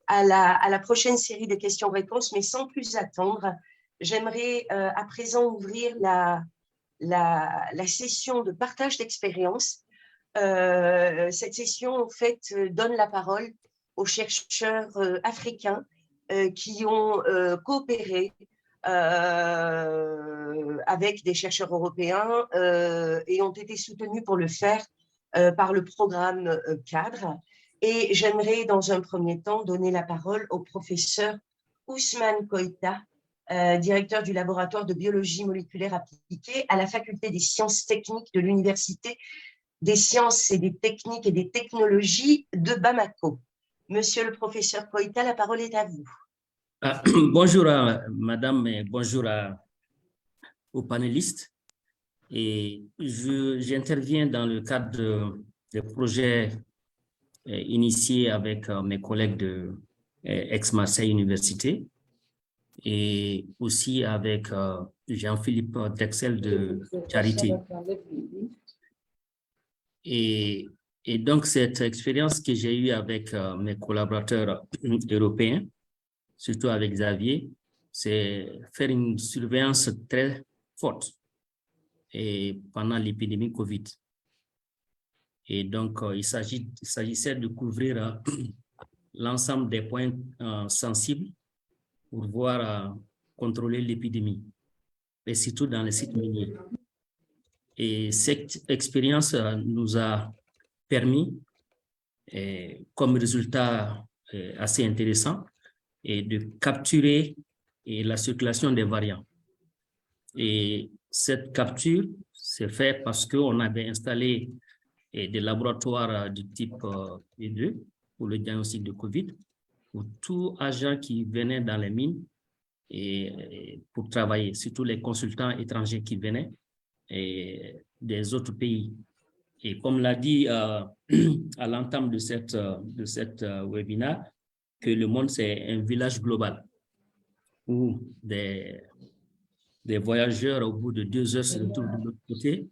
Speaker 6: à la prochaine série de questions-réponses, mais sans plus attendre, j'aimerais à présent ouvrir la session de partage d'expérience. Cette session, en fait, donne la parole aux chercheurs africains qui ont coopéré avec des chercheurs européens et ont été soutenus pour le faire par le programme cadre. Et j'aimerais, dans un premier temps, donner la parole au professeur Ousmane Koïta, directeur du laboratoire de biologie moléculaire appliquée à la faculté des sciences techniques de l'Université des sciences et des techniques et des technologies de Bamako. Monsieur le professeur Koïta, la parole est à vous.
Speaker 13: Bonjour à madame et bonjour aux panélistes. Et j'interviens dans le cadre de projets initiés avec mes collègues de Aix-Marseille Université et aussi avec Jean-Philippe Drexel de Charité. Et donc, cette expérience que j'ai eue avec mes collaborateurs européens, surtout avec Xavier, c'est faire une surveillance très forte pendant l'épidémie Covid. Et donc, il s'agissait de couvrir l'ensemble des points sensibles pour pouvoir contrôler l'épidémie, et surtout dans les sites miniers. Et cette expérience nous a permis, comme résultat assez intéressant, de capturer la circulation des variants. Et cette capture s'est faite parce qu'on avait installé des laboratoires du type E2 pour le diagnostic de COVID, pour tout agent qui venait dans les mines pour travailler, surtout les consultants étrangers qui venaient des autres pays. Et comme l'a dit à l'entame de cette webinaire, que le monde, c'est un village global où des voyageurs, au bout de 2 heures, se retrouvent de l'autre côté.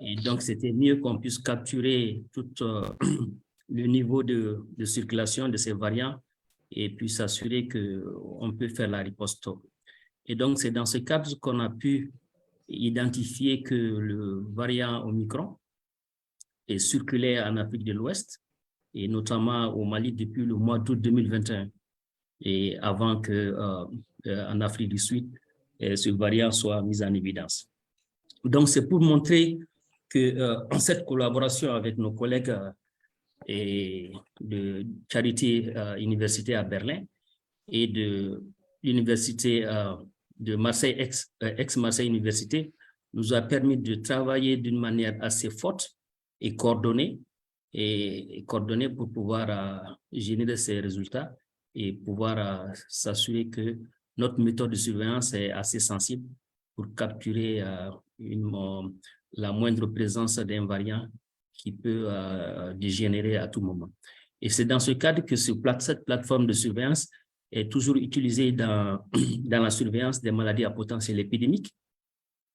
Speaker 13: Et donc, c'était mieux qu'on puisse capturer tout le niveau de circulation de ces variants et puis s'assurer qu'on peut faire la riposte. Et donc, c'est dans ce cadre qu'on a pu identifier que le variant Omicron est circulé en Afrique de l'Ouest et notamment au Mali depuis le mois d'août 2021. et avant que en Afrique du Sud, ce variant soit mis en évidence. Donc, c'est pour montrer que cette collaboration avec nos collègues de Charité Université à Berlin et de l'Université de Marseille, ex-Marseille Université, nous a permis de travailler d'une manière assez forte et coordonnée pour pouvoir générer ces résultats et pouvoir s'assurer que notre méthode de surveillance est assez sensible pour capturer la moindre présence d'un variant qui peut dégénérer à tout moment. Et c'est dans ce cadre que cette plateforme de surveillance est toujours utilisée dans la surveillance des maladies à potentiel épidémique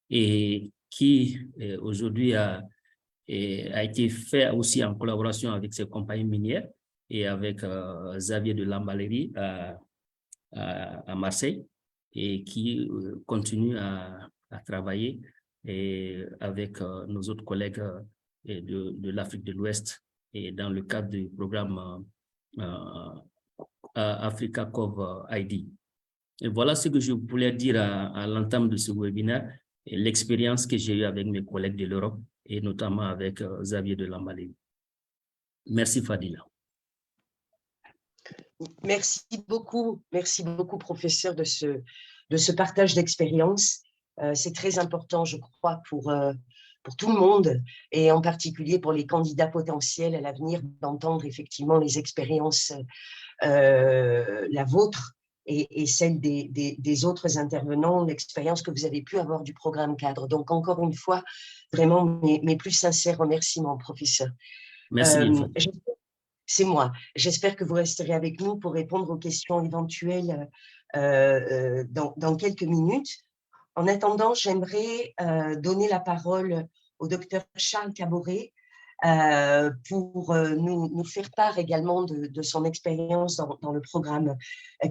Speaker 13: et qui aujourd'hui a été fait aussi en collaboration avec ses compagnies minières et avec Xavier de Lambaléry à Marseille et qui continue à travailler avec nos autres collègues de l'Afrique de l'Ouest et dans le cadre du programme Africa Cov ID. Et voilà ce que je voulais dire à l'entame de ce webinaire et l'expérience que j'ai eue avec mes collègues de l'Europe et notamment avec Xavier de Lambaléry. Merci Fadila.
Speaker 6: Merci beaucoup, professeur, de ce partage d'expérience. C'est très important, je crois, pour tout le monde et en particulier pour les candidats potentiels à l'avenir d'entendre effectivement les expériences, la vôtre et celle des autres intervenants, l'expérience que vous avez pu avoir du programme cadre. Donc, encore une fois, vraiment mes plus sincères remerciements, professeur.
Speaker 13: Merci.
Speaker 6: C'est moi. J'espère que vous resterez avec nous pour répondre aux questions éventuelles dans quelques minutes. En attendant, j'aimerais donner la parole au docteur Charles Caboret pour nous faire part également de son expérience dans le programme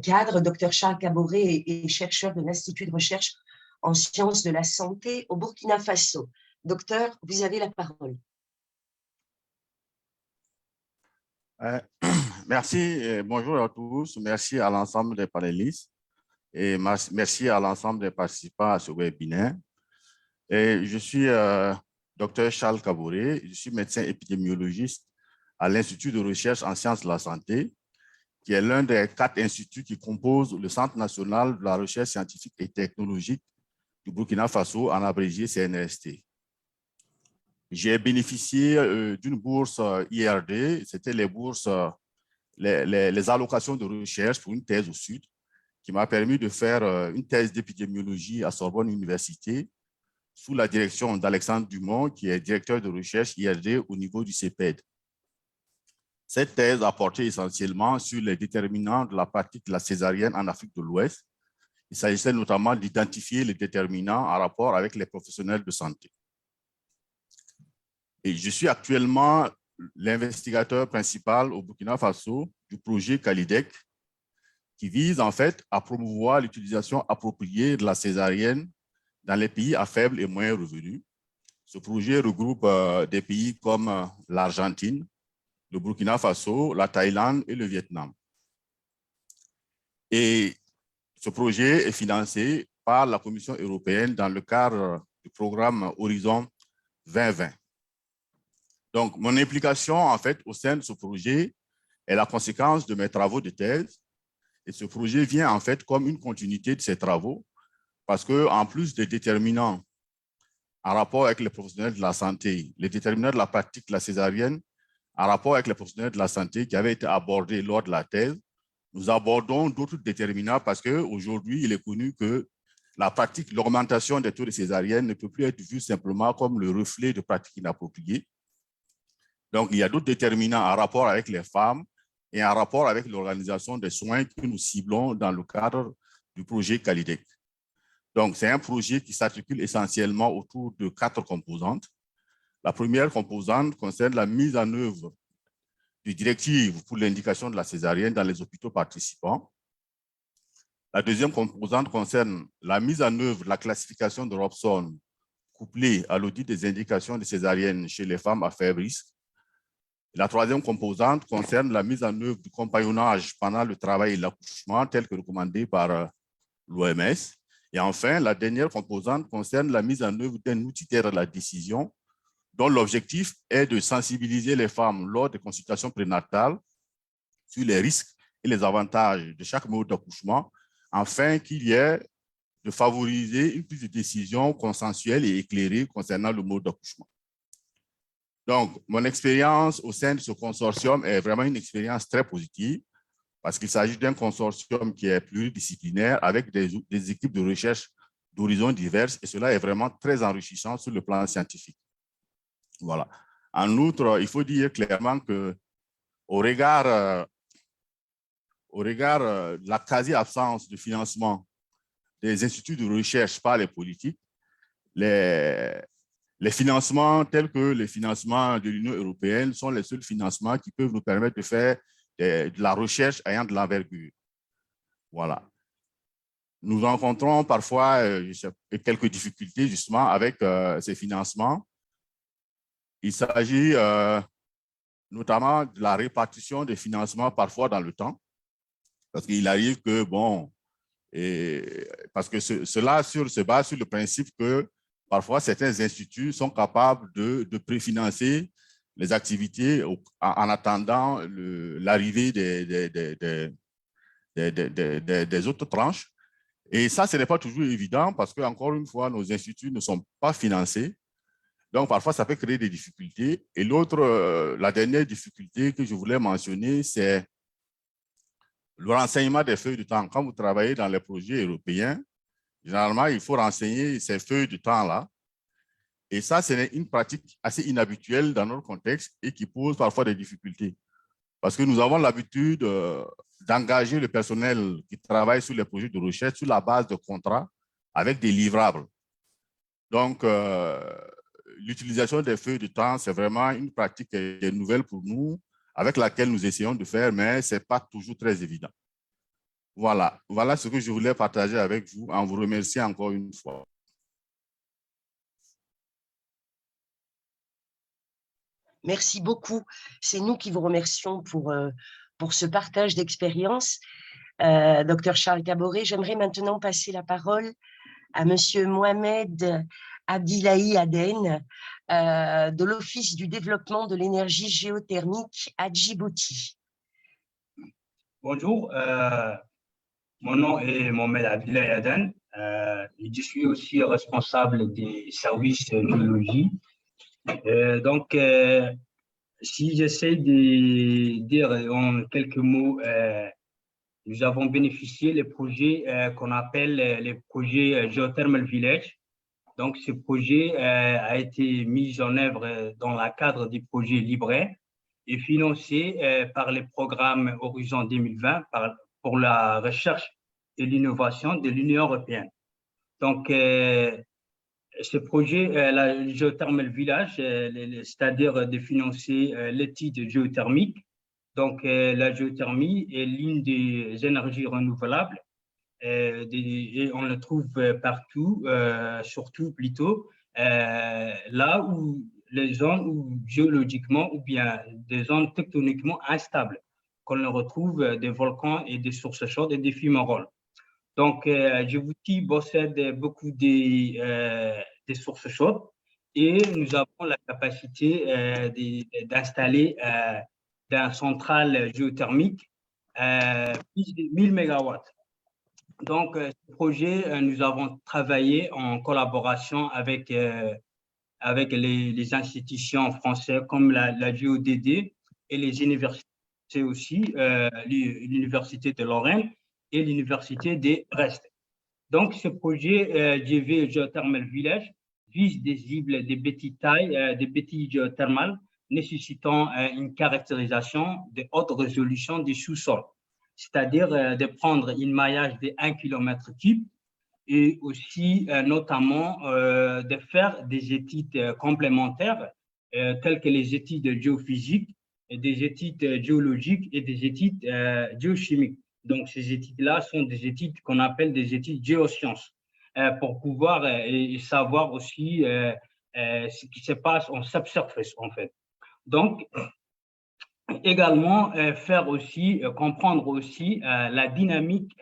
Speaker 6: cadre. Docteur Charles Caboret est chercheur de l'Institut de recherche en sciences de la santé au Burkina Faso. Docteur, vous avez la parole.
Speaker 14: Merci et bonjour à tous. Merci à l'ensemble des panélistes et merci à l'ensemble des participants à ce webinaire. Et je suis Dr Charles Caboret, je suis médecin épidémiologiste à l'Institut de recherche en sciences de la santé, qui est l'un des 4 instituts qui composent le Centre national de la recherche scientifique et technologique du Burkina Faso, en abrégé CNRST. J'ai bénéficié d'une bourse IRD, c'était les bourses, les allocations de recherche pour une thèse au Sud, qui m'a permis de faire une thèse d'épidémiologie à Sorbonne Université, sous la direction d'Alexandre Dumont, qui est directeur de recherche IRD au niveau du CEPED. Cette thèse a porté essentiellement sur les déterminants de la pratique de la césarienne en Afrique de l'Ouest. Il s'agissait notamment d'identifier les déterminants en rapport avec les professionnels de santé. Et je suis actuellement l'investigateur principal au Burkina Faso du projet Calidec, qui vise en fait à promouvoir l'utilisation appropriée de la césarienne dans les pays à faible et moyen revenu. Ce projet regroupe des pays comme l'Argentine, le Burkina Faso, la Thaïlande et le Vietnam. Et ce projet est financé par la Commission européenne dans le cadre du programme Horizon 2020. Donc, mon implication, en fait, au sein de ce projet est la conséquence de mes travaux de thèse. Et ce projet vient, en fait, comme une continuité de ces travaux, parce qu'en plus des déterminants en rapport avec les professionnels de la santé, les déterminants de la pratique de la césarienne en rapport avec les professionnels de la santé qui avaient été abordés lors de la thèse, nous abordons d'autres déterminants parce qu'aujourd'hui, il est connu que la pratique, l'augmentation des taux de césarienne ne peut plus être vue simplement comme le reflet de pratiques inappropriées. Donc, il y a d'autres déterminants en rapport avec les femmes et en rapport avec l'organisation des soins que nous ciblons dans le cadre du projet Calidec. Donc, c'est un projet qui s'articule essentiellement autour de 4 composantes. La première composante concerne la mise en œuvre de directives pour l'indication de la césarienne dans les hôpitaux participants. La deuxième composante concerne la mise en œuvre de la classification de Robson couplée à l'audit des indications de césarienne chez les femmes à faible risque. La troisième composante concerne la mise en œuvre du compagnonnage pendant le travail et l'accouchement, tel que recommandé par l'OMS. Et enfin, la dernière composante concerne la mise en œuvre d'un outil d'aide à la décision, dont l'objectif est de sensibiliser les femmes lors des consultations prénatales sur les risques et les avantages de chaque mode d'accouchement, afin qu'il y ait de favoriser une prise de décision consensuelle et éclairée concernant le mode d'accouchement. Donc, mon expérience au sein de ce consortium est vraiment une expérience très positive parce qu'il s'agit d'un consortium qui est pluridisciplinaire avec des équipes de recherche d'horizons divers et cela est vraiment très enrichissant sur le plan scientifique. Voilà. En outre, il faut dire clairement que au regard de la quasi-absence de financement des instituts de recherche par les politiques, les financements tels que les financements de l'Union européenne sont les seuls financements qui peuvent nous permettre de faire de la recherche ayant de l'envergure. Voilà. Nous rencontrons parfois quelques difficultés justement avec ces financements. Il s'agit notamment de la répartition des financements parfois dans le temps, parce qu'il arrive que, bon, parce que cela se base sur le principe que parfois, certains instituts sont capables de préfinancer les activités en attendant l'arrivée des autres tranches. Et ça, ce n'est pas toujours évident parce que, encore une fois, nos instituts ne sont pas financés. Donc, parfois, ça peut créer des difficultés. Et la dernière difficulté que je voulais mentionner, c'est le renseignement des feuilles de temps. Quand vous travaillez dans les projets européens, généralement, il faut renseigner ces feuilles de temps-là. Et ça, c'est une pratique assez inhabituelle dans notre contexte et qui pose parfois des difficultés. Parce que nous avons l'habitude d'engager le personnel qui travaille sur les projets de recherche sur la base de contrats avec des livrables. Donc, l'utilisation des feuilles de temps, c'est vraiment une pratique qui est nouvelle pour nous, avec laquelle nous essayons de faire, mais ce n'est pas toujours très évident. Voilà, voilà ce que je voulais partager avec vous en vous remerciant encore une fois.
Speaker 6: Merci beaucoup. C'est nous qui vous remercions pour ce partage d'expérience. Dr Charles Gaboré, j'aimerais maintenant passer la parole à Monsieur Mohamed Abdillahi Aden de l'Office du développement de l'énergie géothermique à Djibouti.
Speaker 15: Bonjour, mon nom est Mohamed Abdillahi Aden. Je suis aussi responsable des services géologie. Donc, si j'essaie de dire en quelques mots, nous avons bénéficié des projets qu'on appelle les projets Geothermal Village. Donc, ce projet a été mis en œuvre dans le cadre du projet Libre et financé par le programme Horizon 2020 pour la recherche et l'innovation de l'Union européenne. Donc, ce projet, la Geothermal Village, c'est-à-dire de financer l'étude géothermique. Donc, la géothermie est l'une des énergies renouvelables et on le trouve partout, surtout plutôt là où les zones où géologiquement ou bien des zones tectoniquement instables, qu'on retrouve des volcans et des sources chaudes et des fumerolles. Donc, Djibouti possède beaucoup des sources chaudes et nous avons la capacité d'installer une centrale géothermique plus de 1000 MW. Donc, ce projet, nous avons travaillé en collaboration avec les institutions françaises comme la GODD et les universités aussi, l'Université de Lorraine et l'Université de Brest. Donc, ce projet GV Geothermal Village vise des cibles de petite taille, des petits géothermales nécessitant une caractérisation de haute résolution des sous-sols, c'est-à-dire de prendre un maillage de 1 km3 et aussi notamment de faire des études complémentaires telles que les études géophysiques, des études géologiques et des études géochimiques. Donc, ces études-là sont des études qu'on appelle des études géosciences pour pouvoir savoir aussi ce qui se passe en subsurface, en fait. Donc, également faire aussi, comprendre aussi la dynamique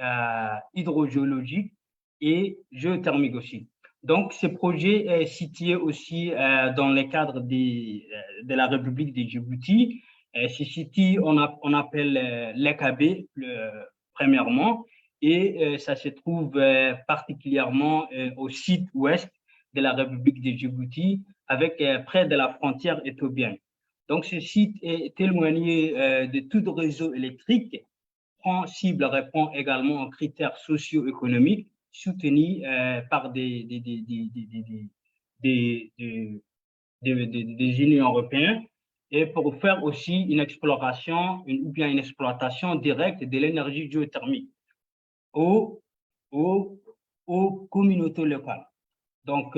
Speaker 15: hydrogéologique et géothermique aussi. Donc, ce projet est situé aussi dans le cadre de la République de Djibouti. Ce site, on appelle l'EKB, premièrement, et ça se trouve particulièrement au sud-ouest de la République de Djibouti, avec près de la frontière éthiopienne. Donc, ce site est éloigné de tout réseau électrique, cible répond également aux critères socio-économiques soutenus par des unions européennes et pour faire aussi une exploration ou bien une exploitation directe de l'énergie géothermique aux communautés locales. Donc,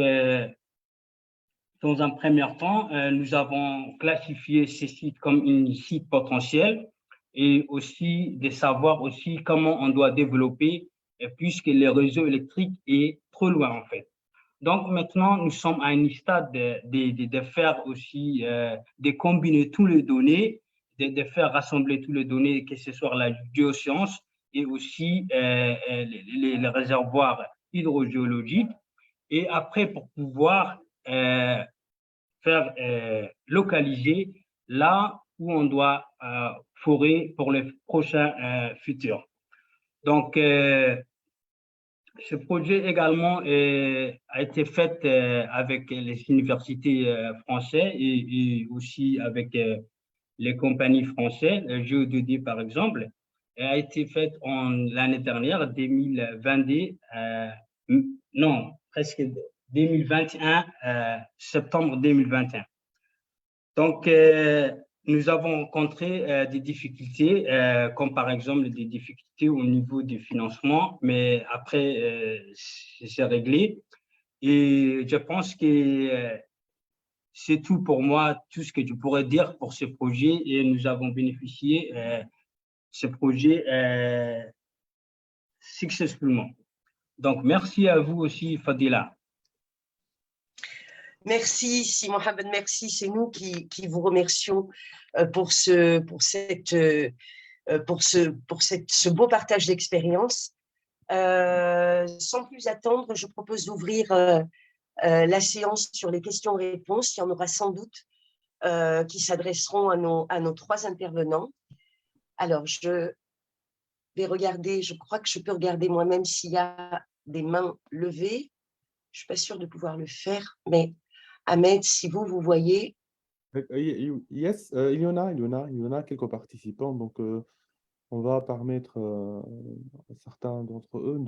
Speaker 15: dans un premier temps, nous avons classifié ces sites comme un site potentiel et aussi de savoir aussi comment on doit développer puisque le réseau électrique est trop loin en fait. Donc maintenant, nous sommes à un stade de faire aussi, de combiner toutes les données, de faire rassembler toutes les données, que ce soit la géoscience et aussi les réservoirs hydrogéologiques. Et après, pour pouvoir faire localiser là où on doit forer pour les prochains futurs. Donc, ce projet également a été fait avec les universités françaises et aussi avec les compagnies françaises, Geo2D par exemple, et a été fait l'année dernière, 2022, non, presque 2021, septembre 2021. Donc, nous avons rencontré des difficultés, comme par exemple des difficultés au niveau du financement, mais après, c'est réglé. Et je pense que c'est tout pour moi, tout ce que je pourrais dire pour ce projet. Et nous avons bénéficié de ce projet successfullement. Donc, merci à vous aussi, Fadila.
Speaker 6: Merci, Si Mohamed, merci. C'est nous qui vous remercions pour ce beau partage d'expérience. Sans plus attendre, je propose d'ouvrir la séance sur les questions-réponses. Il y en aura sans doute qui s'adresseront à nos trois intervenants. Alors, je vais regarder, je crois que je peux regarder moi-même s'il y a des mains levées. Je ne suis pas sûre de pouvoir le faire, mais Ahmed, si vous voyez.
Speaker 1: Yes, il y en a quelques participants, donc on va permettre à certains d'entre eux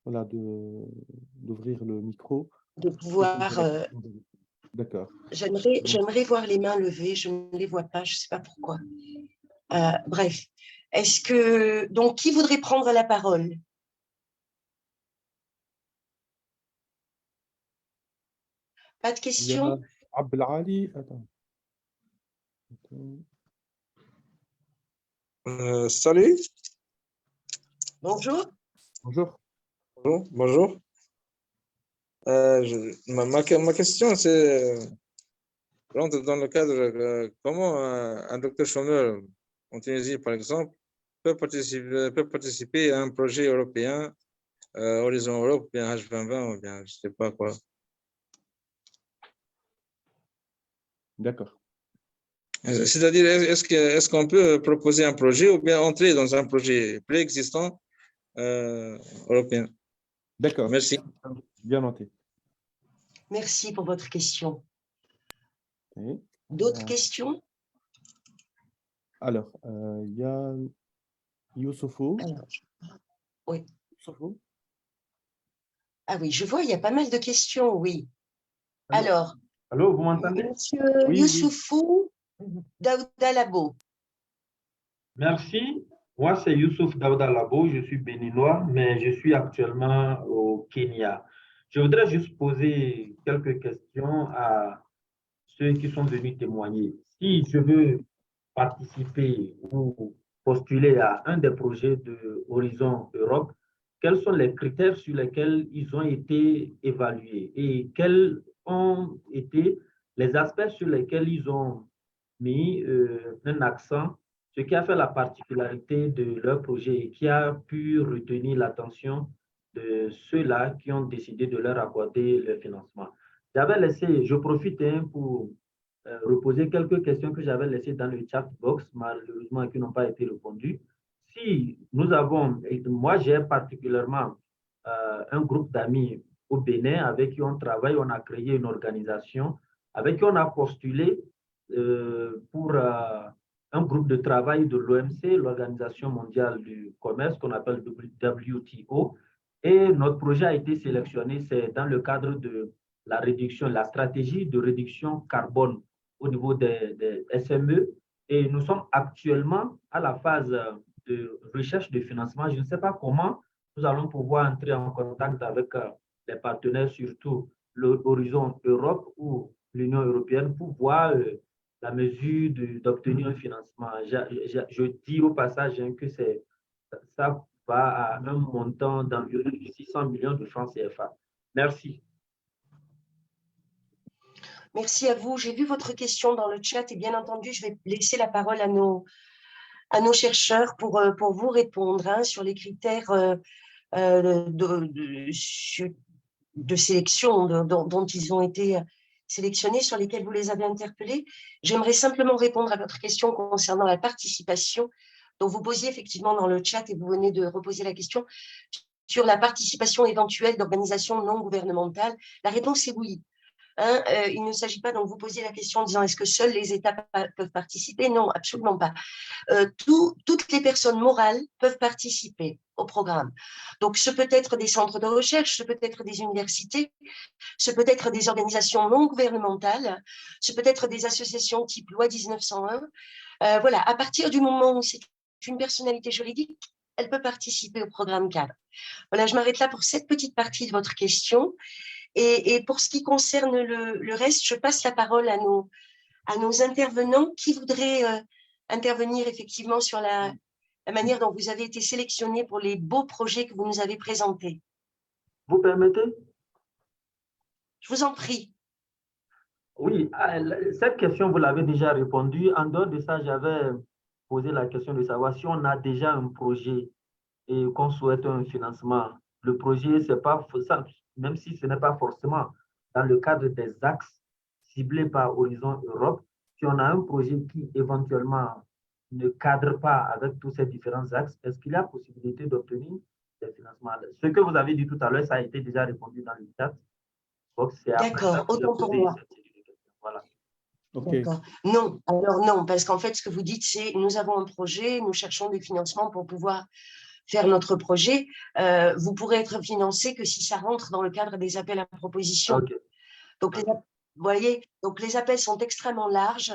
Speaker 1: d'ouvrir le micro.
Speaker 6: De pouvoir.
Speaker 1: D'accord.
Speaker 6: J'aimerais voir les mains levées, je ne les vois pas, je ne sais pas pourquoi. Bref, est-ce que. Donc, qui voudrait prendre la parole? Pas de questions?
Speaker 1: Abdelali, attends.
Speaker 16: Salut.
Speaker 6: Bonjour.
Speaker 1: Bonjour.
Speaker 16: Bonjour. Ma question, c'est rentre dans le cadre comment un docteur chômeur en Tunisie, par exemple, peut participer à un projet européen, Horizon Europe, ou bien H2020, ou bien je ne sais pas quoi.
Speaker 1: D'accord.
Speaker 16: C'est-à-dire, est-ce qu'on peut proposer un projet ou bien entrer dans un projet préexistant européen?
Speaker 1: D'accord.
Speaker 16: Merci.
Speaker 1: Bien noté.
Speaker 6: Merci pour votre question.
Speaker 1: Okay.
Speaker 6: D'autres questions?
Speaker 1: Alors, il y a Youssoufou.
Speaker 6: Oui.
Speaker 1: Youssoufou.
Speaker 6: Ah oui, je vois, il y a pas mal de questions, oui.
Speaker 17: Allô?
Speaker 6: Alors,
Speaker 17: allô, vous m'entendez?
Speaker 6: Monsieur Youssoufou Daouda Labo.
Speaker 17: Merci. Moi, c'est Youssouf Daouda Labo. Je suis béninois, mais je suis actuellement au Kenya. Je voudrais juste poser quelques questions à ceux qui sont venus témoigner. Si je veux participer ou postuler à un des projets de Horizon Europe, quels sont les critères sur lesquels ils ont été évalués et quels ont été les aspects sur lesquels ils ont mis un accent, ce qui a fait la particularité de leur projet et qui a pu retenir l'attention de ceux-là qui ont décidé de leur accorder le financement. J'avais laissé, je profite pour reposer quelques questions que j'avais laissées dans le chat box, malheureusement qui n'ont pas été répondues. Si nous avons, moi j'ai particulièrement un groupe d'amis au Bénin avec qui on travaille, on a créé une organisation, avec qui on a postulé pour un groupe de travail de l'OMC, l'Organisation mondiale du commerce, qu'on appelle WTO, et notre projet a été sélectionné, c'est dans le cadre de la réduction, la stratégie de réduction carbone au niveau des SME, et nous sommes actuellement à la phase de recherche de financement. Je ne sais pas comment nous allons pouvoir entrer en contact avec les partenaires, surtout l'Horizon Europe ou l'Union européenne, pour voir la mesure d'obtenir un financement. Je dis au passage que ça va à un montant d'environ 600 millions de francs CFA. Merci.
Speaker 6: Merci à vous. J'ai vu votre question dans le chat et bien entendu, je vais laisser la parole à nos chercheurs pour vous répondre sur les critères de sélection dont ils ont été sélectionnés, sur lesquels vous les avez interpellés. J'aimerais simplement répondre à votre question concernant la participation dont vous posiez effectivement dans le chat et vous venez de reposer la question sur la participation éventuelle d'organisations non gouvernementales. La réponse est oui. Il ne s'agit pas, donc vous posiez la question en disant est-ce que seuls les États peuvent participer? Non, absolument pas. Toutes les personnes morales peuvent participer au programme. Donc, ce peut être des centres de recherche, ce peut être des universités, ce peut être des organisations non gouvernementales, ce peut être des associations type loi 1901. Voilà, à partir du moment où c'est une personnalité juridique, elle peut participer au programme cadre. Voilà, je m'arrête là pour cette petite partie de votre question. Et pour ce qui concerne le reste, je passe la parole à nos intervenants qui voudraient intervenir effectivement sur la manière dont vous avez été sélectionnés pour les beaux projets que vous nous avez présentés.
Speaker 17: Vous permettez?
Speaker 6: Je vous en prie.
Speaker 17: Oui, cette question, vous l'avez déjà répondu. En dehors de ça, j'avais posé la question de savoir si on a déjà un projet et qu'on souhaite un financement. Le projet, c'est pas ça. Même si ce n'est pas forcément dans le cadre des axes ciblés par Horizon Europe, si on a un projet qui éventuellement ne cadre pas avec tous ces différents axes, est-ce qu'il y a possibilité d'obtenir des financements? Ce que vous avez dit tout à l'heure, ça a été déjà répondu dans le chat.
Speaker 6: D'accord, autant pour moi.
Speaker 17: Voilà.
Speaker 1: Okay.
Speaker 6: Non, alors non, parce qu'en fait, ce que vous dites, c'est nous avons un projet, nous cherchons des financements pour pouvoir faire notre projet, vous pourrez être financé que si ça rentre dans le cadre des appels à propositions.
Speaker 17: Okay.
Speaker 6: Donc, vous voyez, donc les appels sont extrêmement larges.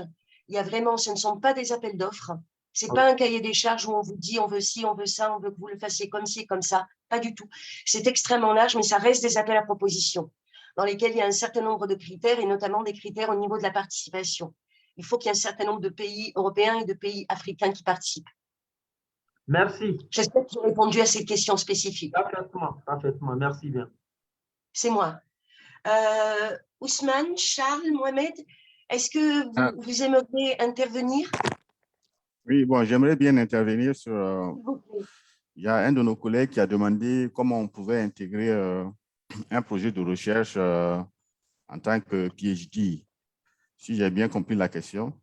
Speaker 6: Il y a vraiment, ce ne sont pas des appels d'offres. C'est pas un cahier des charges où on vous dit on veut ci, on veut ça, on veut que vous le fassiez comme ci, comme ça. Pas du tout. C'est extrêmement large, mais ça reste des appels à propositions dans lesquels il y a un certain nombre de critères et notamment des critères au niveau de la participation. Il faut qu'il y ait un certain nombre de pays européens et de pays africains qui participent.
Speaker 17: Merci.
Speaker 6: J'espère que j'ai répondu à ces questions spécifiques.
Speaker 17: Parfaitement, parfaitement. Merci bien.
Speaker 6: C'est moi. Ousmane, Charles, Mohamed, est-ce que vous aimeriez intervenir?
Speaker 14: Oui, bon, j'aimerais bien intervenir sur... il y a un de nos collègues qui a demandé comment on pouvait intégrer un projet de recherche en tant que PhD. Si j'ai bien compris la question.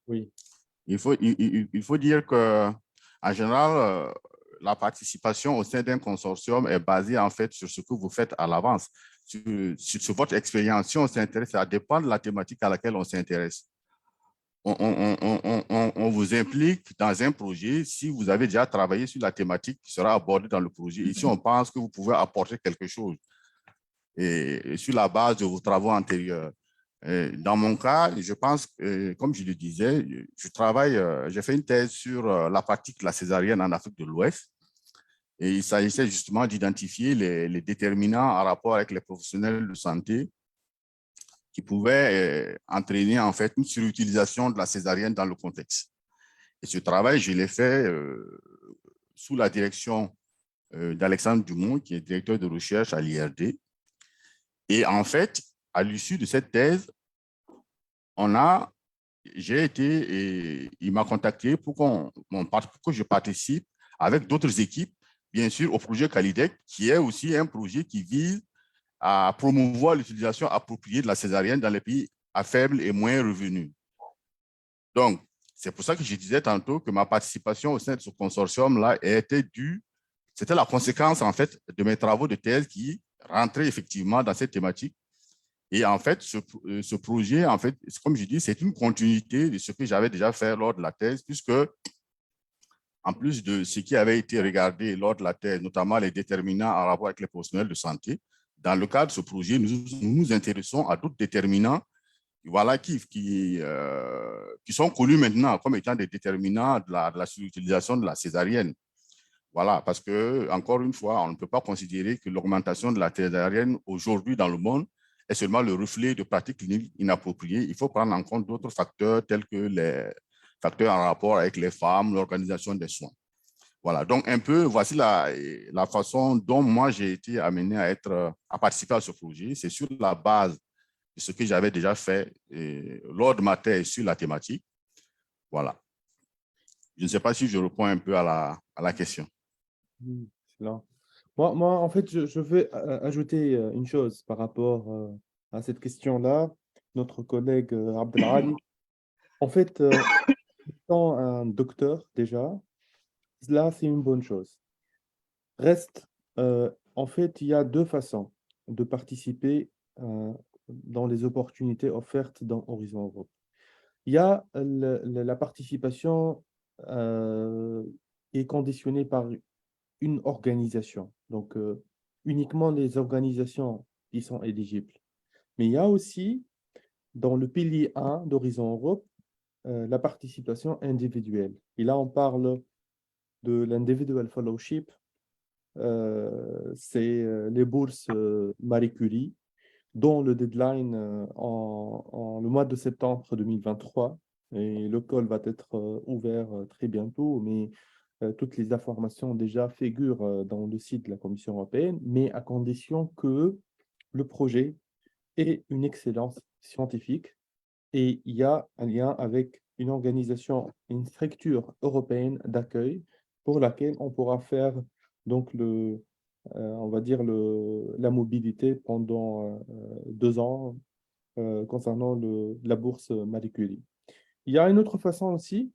Speaker 1: Oui.
Speaker 14: Il faut dire que en général, la participation au sein d'un consortium est basée en fait sur ce que vous faites à l'avance, sur votre expérience. Si on s'intéresse, ça dépend de la thématique à laquelle on s'intéresse. On vous implique dans un projet si vous avez déjà travaillé sur la thématique qui sera abordée dans le projet. Ici, on pense que vous pouvez apporter quelque chose et sur la base de vos travaux antérieurs. Dans mon cas, je pense, comme je le disais, j'ai fait une thèse sur la pratique de la césarienne en Afrique de l'Ouest. Et il s'agissait justement d'identifier les déterminants en rapport avec les professionnels de santé qui pouvaient entraîner en fait une surutilisation de la césarienne dans le contexte. Et ce travail, je l'ai fait sous la direction d'Alexandre Dumont, qui est directeur de recherche à l'IRD. Et en fait, à l'issue de cette thèse, on a j'ai été, et il m'a contacté pour que je participe avec d'autres équipes, bien sûr, au projet Qualidec, qui est aussi un projet qui vise à promouvoir l'utilisation appropriée de la césarienne dans les pays à faible et moyen revenu. Donc, c'est pour ça que je disais tantôt que ma participation au sein de ce consortium-là était due, c'était la conséquence, en fait, de mes travaux de thèse qui rentraient effectivement dans cette thématique. Et en fait, ce projet, en fait, comme je dis, c'est une continuité de ce que j'avais déjà fait lors de la thèse, puisque, en plus de ce qui avait été regardé lors de la thèse, notamment les déterminants en rapport avec les professionnels de santé, dans le cadre de ce projet, nous nous intéressons à d'autres déterminants, voilà, qui sont connus maintenant comme étant des déterminants de la surutilisation de la césarienne. Voilà, parce que, encore une fois, on ne peut pas considérer que l'augmentation de la césarienne aujourd'hui dans le monde est seulement le reflet de pratiques cliniques inappropriées. Il faut prendre en compte d'autres facteurs tels que les facteurs en rapport avec les femmes, l'organisation des soins. Voilà, donc un peu, voici la façon dont moi j'ai été amené à participer à ce projet. C'est sur la base de ce que j'avais déjà fait lors de ma thèse sur la thématique. Voilà. Je ne sais pas si je réponds un peu à la question.
Speaker 1: Excellent. Moi, en fait, je veux ajouter une chose par rapport à cette question-là. Notre collègue Abdelali, en fait, étant un docteur déjà, là, c'est une bonne chose. Reste, en fait, il y a deux façons de participer dans les opportunités offertes dans Horizon Europe. Il y a la participation est conditionnée par une organisation, donc uniquement les organisations qui sont éligibles. Mais il y a aussi, dans le pilier 1 d'Horizon Europe, la participation individuelle. Et là, on parle de l'individual fellowship, c'est les bourses Marie Curie, dont le deadline en le mois de septembre 2023. Et le call va être ouvert très bientôt, mais toutes les informations déjà figurent dans le site de la Commission européenne, mais à condition que le projet ait une excellence scientifique et il y a un lien avec une organisation, une structure européenne d'accueil pour laquelle on pourra faire donc on va dire la mobilité pendant 2 ans concernant la bourse Marie Curie. Il y a une autre façon aussi.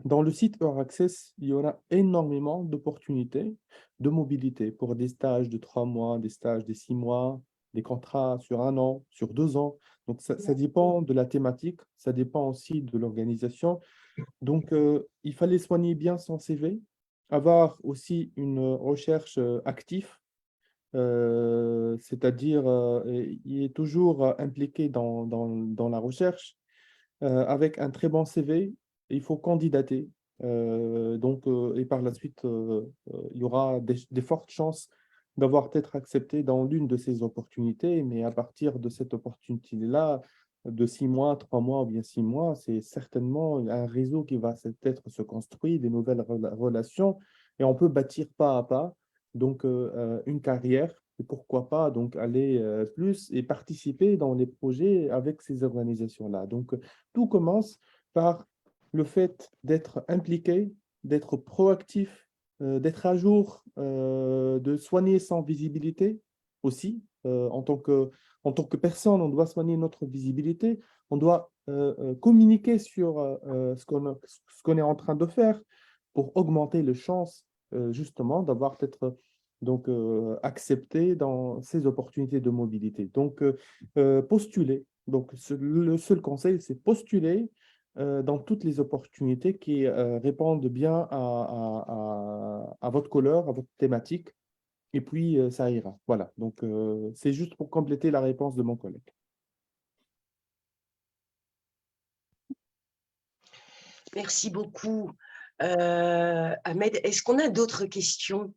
Speaker 1: Dans le site Euraccess, il y aura énormément d'opportunités de mobilité pour des stages de 3 mois, des stages de 6 mois, des contrats sur 1 an, sur 2 ans. Donc, ça dépend de la thématique, ça dépend aussi de l'organisation. Donc, il fallait soigner bien son CV, avoir aussi une recherche active, c'est-à-dire il est toujours impliqué dans la recherche avec un très bon CV. Il faut candidater. Et par la suite, il y aura des fortes chances d'avoir être accepté dans l'une de ces opportunités. Mais à partir de cette opportunité-là, de 6 mois, 3 mois ou bien 6 mois, c'est certainement un réseau qui va peut-être se construire, des nouvelles relations, et on peut bâtir pas à pas donc une carrière. Et pourquoi pas donc aller plus et participer dans les projets avec ces organisations-là. Donc, tout commence par le fait d'être impliqué, d'être proactif, d'être à jour, de soigner son visibilité aussi. En tant que personne, on doit soigner notre visibilité, on doit communiquer sur ce qu'on est en train de faire pour augmenter les chances justement d'avoir peut-être donc accepté dans ces opportunités de mobilité. Donc, postuler. Donc, le seul conseil, c'est postuler dans toutes les opportunités qui répondent bien à votre couleur, à votre thématique, et puis ça ira. Voilà, donc c'est juste pour compléter la réponse de mon collègue.
Speaker 6: Merci beaucoup. Ahmed, est-ce qu'on a d'autres questions?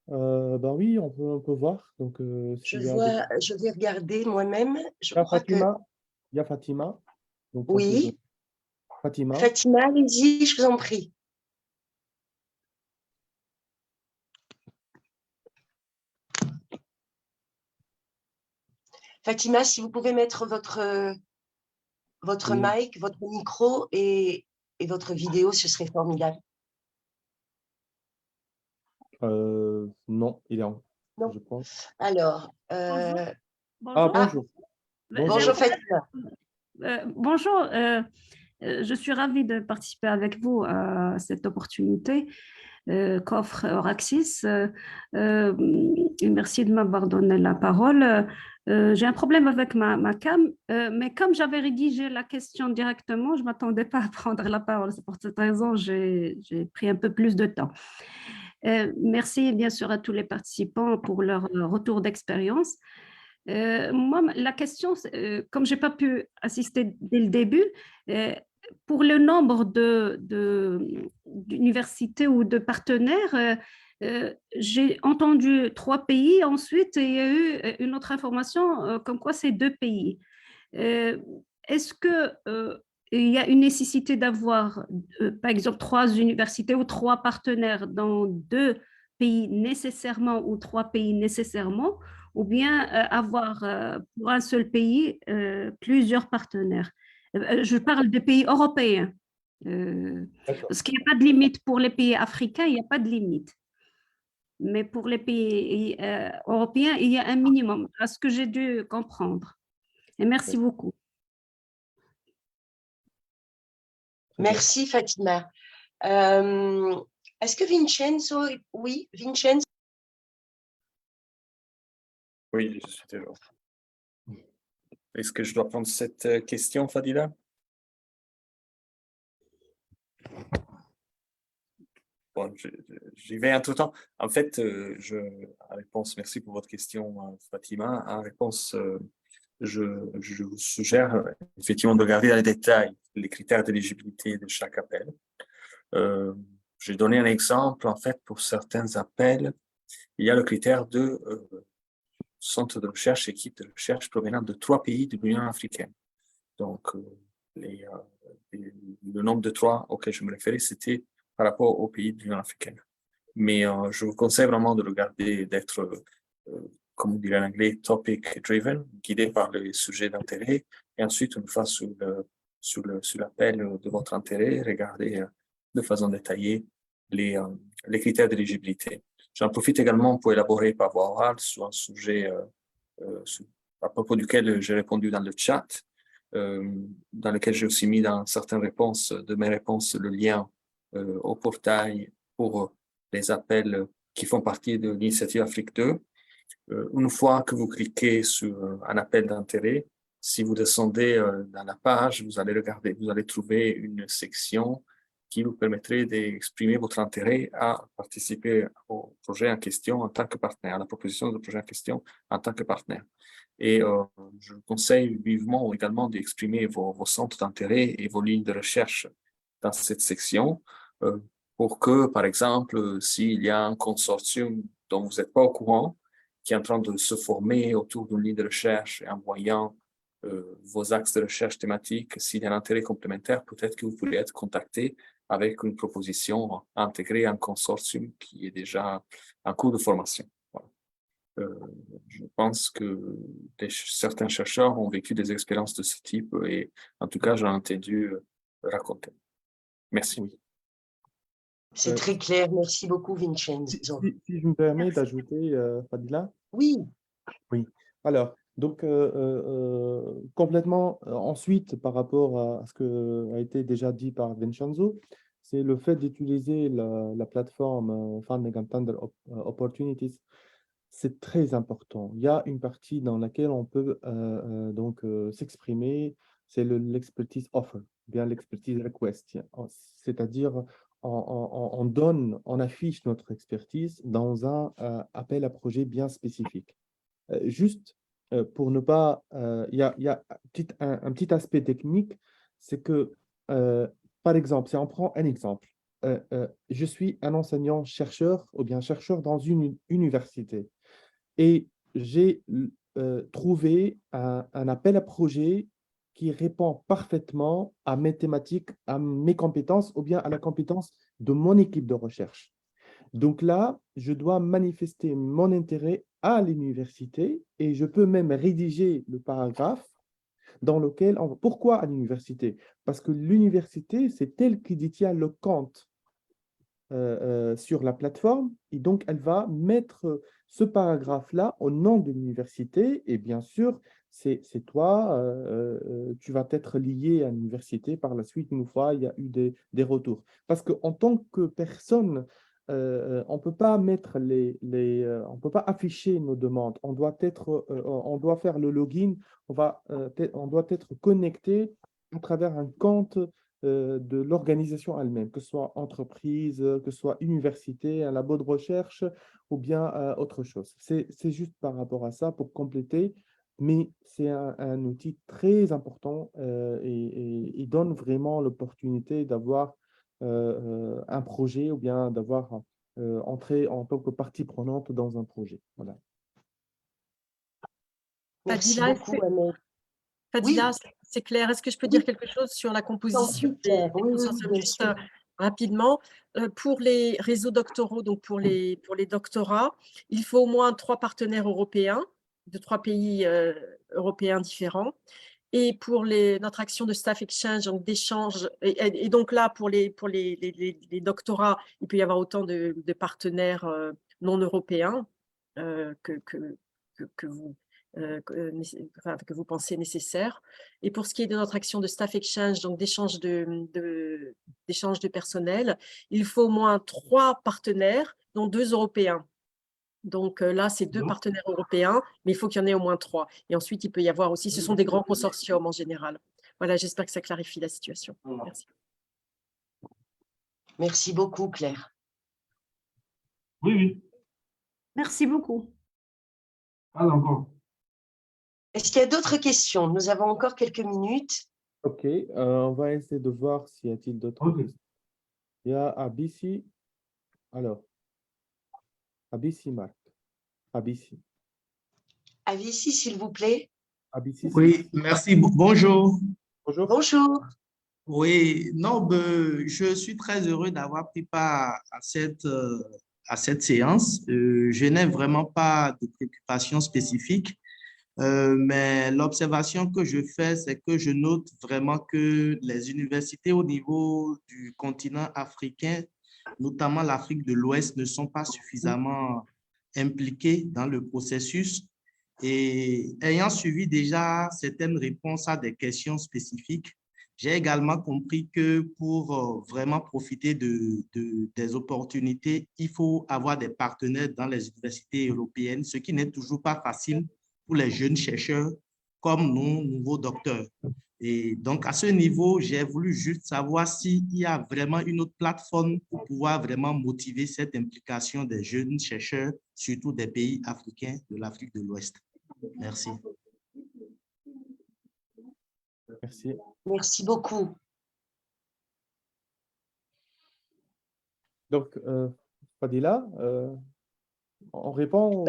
Speaker 1: Ben oui, on peut voir. Donc,
Speaker 6: je vais regarder moi-même. Je crois
Speaker 1: Fatima,
Speaker 6: que...
Speaker 1: il y a Fatima. Donc,
Speaker 6: oui.
Speaker 1: Fatima.
Speaker 6: Fatima, allez-y, je vous en prie. Fatima, si vous pouvez mettre votre votre
Speaker 1: Oui.
Speaker 6: mic, votre micro et votre vidéo, ce serait formidable.
Speaker 1: Non, il est en,
Speaker 6: Non.
Speaker 1: je pense.
Speaker 6: Alors,
Speaker 1: Ah,
Speaker 18: Bonjour.
Speaker 1: bonjour. Bonjour.
Speaker 6: bonjour Fatima.
Speaker 18: Bonjour, je suis ravie de participer avec vous à cette opportunité qu'offre Euraxis. Et merci de m'avoir donné la parole. J'ai un problème avec ma cam, mais comme j'avais rédigé la question directement, je ne m'attendais pas à prendre la parole. C'est pour cette raison que j'ai pris un peu plus de temps. Merci bien sûr à tous les participants pour leur retour d'expérience. Moi, la question, comme je n'ai pas pu assister dès le début, pour le nombre d'universités ou de partenaires, j'ai entendu 3 pays, ensuite il y a eu une autre information comme quoi c'est 2 pays. Est-ce qu'il y a une nécessité d'avoir, par exemple, 3 universités ou 3 partenaires dans 2 pays nécessairement ou 3 pays nécessairement, ou bien avoir pour un seul pays plusieurs partenaires? Je parle des pays européens,
Speaker 1: D'accord.
Speaker 18: parce qu'il n'y a pas de limite pour les pays africains, il n'y a pas de limite. Mais pour les pays européens, il y a un minimum, à ce que j'ai dû comprendre. Et merci beaucoup.
Speaker 6: Merci Fatima. Est-ce que Vincenzo, oui, Vincenzo?
Speaker 5: Oui, je suis toujours. Est-ce que je dois prendre cette question, Fadila? Bon, j'y vais entre-temps. En fait, en réponse, merci pour votre question, Fatima. En réponse, je vous suggère effectivement de regarder dans les détails les critères d'éligibilité de chaque appel. J'ai donné un exemple, en fait, pour certains appels, il y a le critère de centre de recherche, équipe de recherche provenant de 3 pays de l'Union africaine. Donc, le nombre de 3 auquel je me référais, c'était par rapport aux pays de l'Union africaine. Mais je vous conseille vraiment de regarder, d'être, comme on dirait en anglais, topic driven, guidé par les sujets d'intérêt. Et ensuite, une fois sur l'appel de votre intérêt, regardez de façon détaillée les critères d'éligibilité. J'en profite également pour élaborer par voie orale sur un sujet à propos duquel j'ai répondu dans le chat, dans lequel j'ai aussi mis dans certaines réponses de mes réponses le lien au portail pour les appels qui font partie de l'initiative Afrique 2. Une fois que vous cliquez sur un appel d'intérêt, si vous descendez dans la page, vous allez regarder, vous allez trouver une section qui vous permettrait d'exprimer votre intérêt à participer au projet en question en tant que partenaire, à la proposition de projet en question en tant que partenaire. Et je vous conseille vivement également d'exprimer vos centres d'intérêt et vos lignes de recherche dans cette section pour que, par exemple, s'il y a un consortium dont vous n'êtes pas au courant, qui est en train de se former autour d'une ligne de recherche et en voyant vos axes de recherche thématiques, s'il y a un intérêt complémentaire, peut-être que vous pourrez être contacté avec une proposition intégrée à un consortium qui est déjà en cours de formation. Voilà. Je pense que certains chercheurs ont vécu des expériences de ce type et en tout cas, j'en ai entendu raconter. Merci. Oui.
Speaker 6: C'est très clair. Merci beaucoup, Vincenzo.
Speaker 1: Si je me permets d'ajouter, Fadila.
Speaker 6: Oui.
Speaker 1: Oui. Alors, donc, complètement, ensuite, par rapport à ce qui a été déjà dit par Vincenzo, c'est le fait d'utiliser la plateforme Funding and Tender Opportunities. C'est très important. Il y a une partie dans laquelle on peut s'exprimer, c'est l'expertise offer, bien l'expertise request. C'est-à-dire, on affiche notre expertise dans un appel à projet bien spécifique. Juste pour ne pas... Il y a un petit aspect technique, c'est que, par exemple, si on prend un exemple, je suis un enseignant-chercheur ou bien chercheur dans une université et j'ai trouvé un appel à projet qui répond parfaitement à mes thématiques, à mes compétences ou bien à la compétence de mon équipe de recherche. Donc là, je dois manifester mon intérêt à l'université et je peux même rédiger le paragraphe dans lequel pourquoi à l'université? Parce que l'université, c'est elle qui détient le compte sur la plateforme, et donc elle va mettre ce paragraphe-là au nom de l'université, et bien sûr, c'est toi, tu vas être lié à l'université par la suite, une fois il y a eu des retours. Parce qu'en tant que personne, on ne peut pas mettre on peut pas afficher nos demandes, on doit faire le login, on doit être connecté à travers un compte de l'organisation elle-même, que ce soit entreprise, que ce soit université, un labo de recherche ou bien autre chose. C'est juste par rapport à ça pour compléter, mais c'est un outil très important et il donne vraiment l'opportunité d'avoir un projet ou bien d'avoir entré en tant que partie prenante dans un projet. Voilà.
Speaker 6: Merci
Speaker 10: Fadila,
Speaker 6: beaucoup, Ahmed.
Speaker 10: Fadila,
Speaker 6: Oui.
Speaker 10: c'est clair. Est-ce que je peux dire quelque chose sur la composition des consortiums, juste rapidement? Pour les réseaux doctoraux, donc pour les doctorats, il faut au moins 3 partenaires européens, de 3 pays européens différents. Et pour notre action de staff exchange, donc d'échange, et donc là, pour les doctorats, il peut y avoir autant de partenaires non européens que vous pensez nécessaire. Et pour ce qui est de notre action de staff exchange, donc d'échange de personnel, il faut au moins 3 partenaires, dont 2 Européens. Donc là, c'est 2 partenaires européens, mais il faut qu'il y en ait au moins 3. Et ensuite, il peut y avoir aussi, ce sont des grands consortiums en général. Voilà, j'espère que ça clarifie la situation. Merci.
Speaker 6: Merci beaucoup, Claire.
Speaker 17: Oui.
Speaker 18: Merci beaucoup.
Speaker 17: Alors,
Speaker 6: est-ce qu'il y a d'autres questions? Nous avons encore quelques minutes.
Speaker 1: OK, on va essayer de voir s'il y a-t-il d'autres questions. Il y a Abissi. Alors, Abissi, Marc. Abissi.
Speaker 6: Abissi, s'il vous plaît.
Speaker 1: Abissi,
Speaker 19: oui, merci. Bonjour.
Speaker 1: Bonjour.
Speaker 6: Bonjour.
Speaker 19: Oui, non, je suis très heureux d'avoir pris part à cette séance. Je n'ai vraiment pas de préoccupation spécifique, mais l'observation que je fais, c'est que je note vraiment que les universités au niveau du continent africain, notamment l'Afrique de l'Ouest, ne sont pas suffisamment impliquées dans le processus. Et ayant suivi déjà certaines réponses à des questions spécifiques, j'ai également compris que pour vraiment profiter des opportunités, il faut avoir des partenaires dans les universités européennes, ce qui n'est toujours pas facile pour les jeunes chercheurs comme nos nouveaux docteurs. Et donc, à ce niveau, j'ai voulu juste savoir s'il y a vraiment une autre plateforme pour pouvoir vraiment motiver cette implication des jeunes chercheurs, surtout des pays africains de l'Afrique de l'Ouest. Merci.
Speaker 1: Merci.
Speaker 6: Merci beaucoup.
Speaker 1: Donc, Fadila, on répond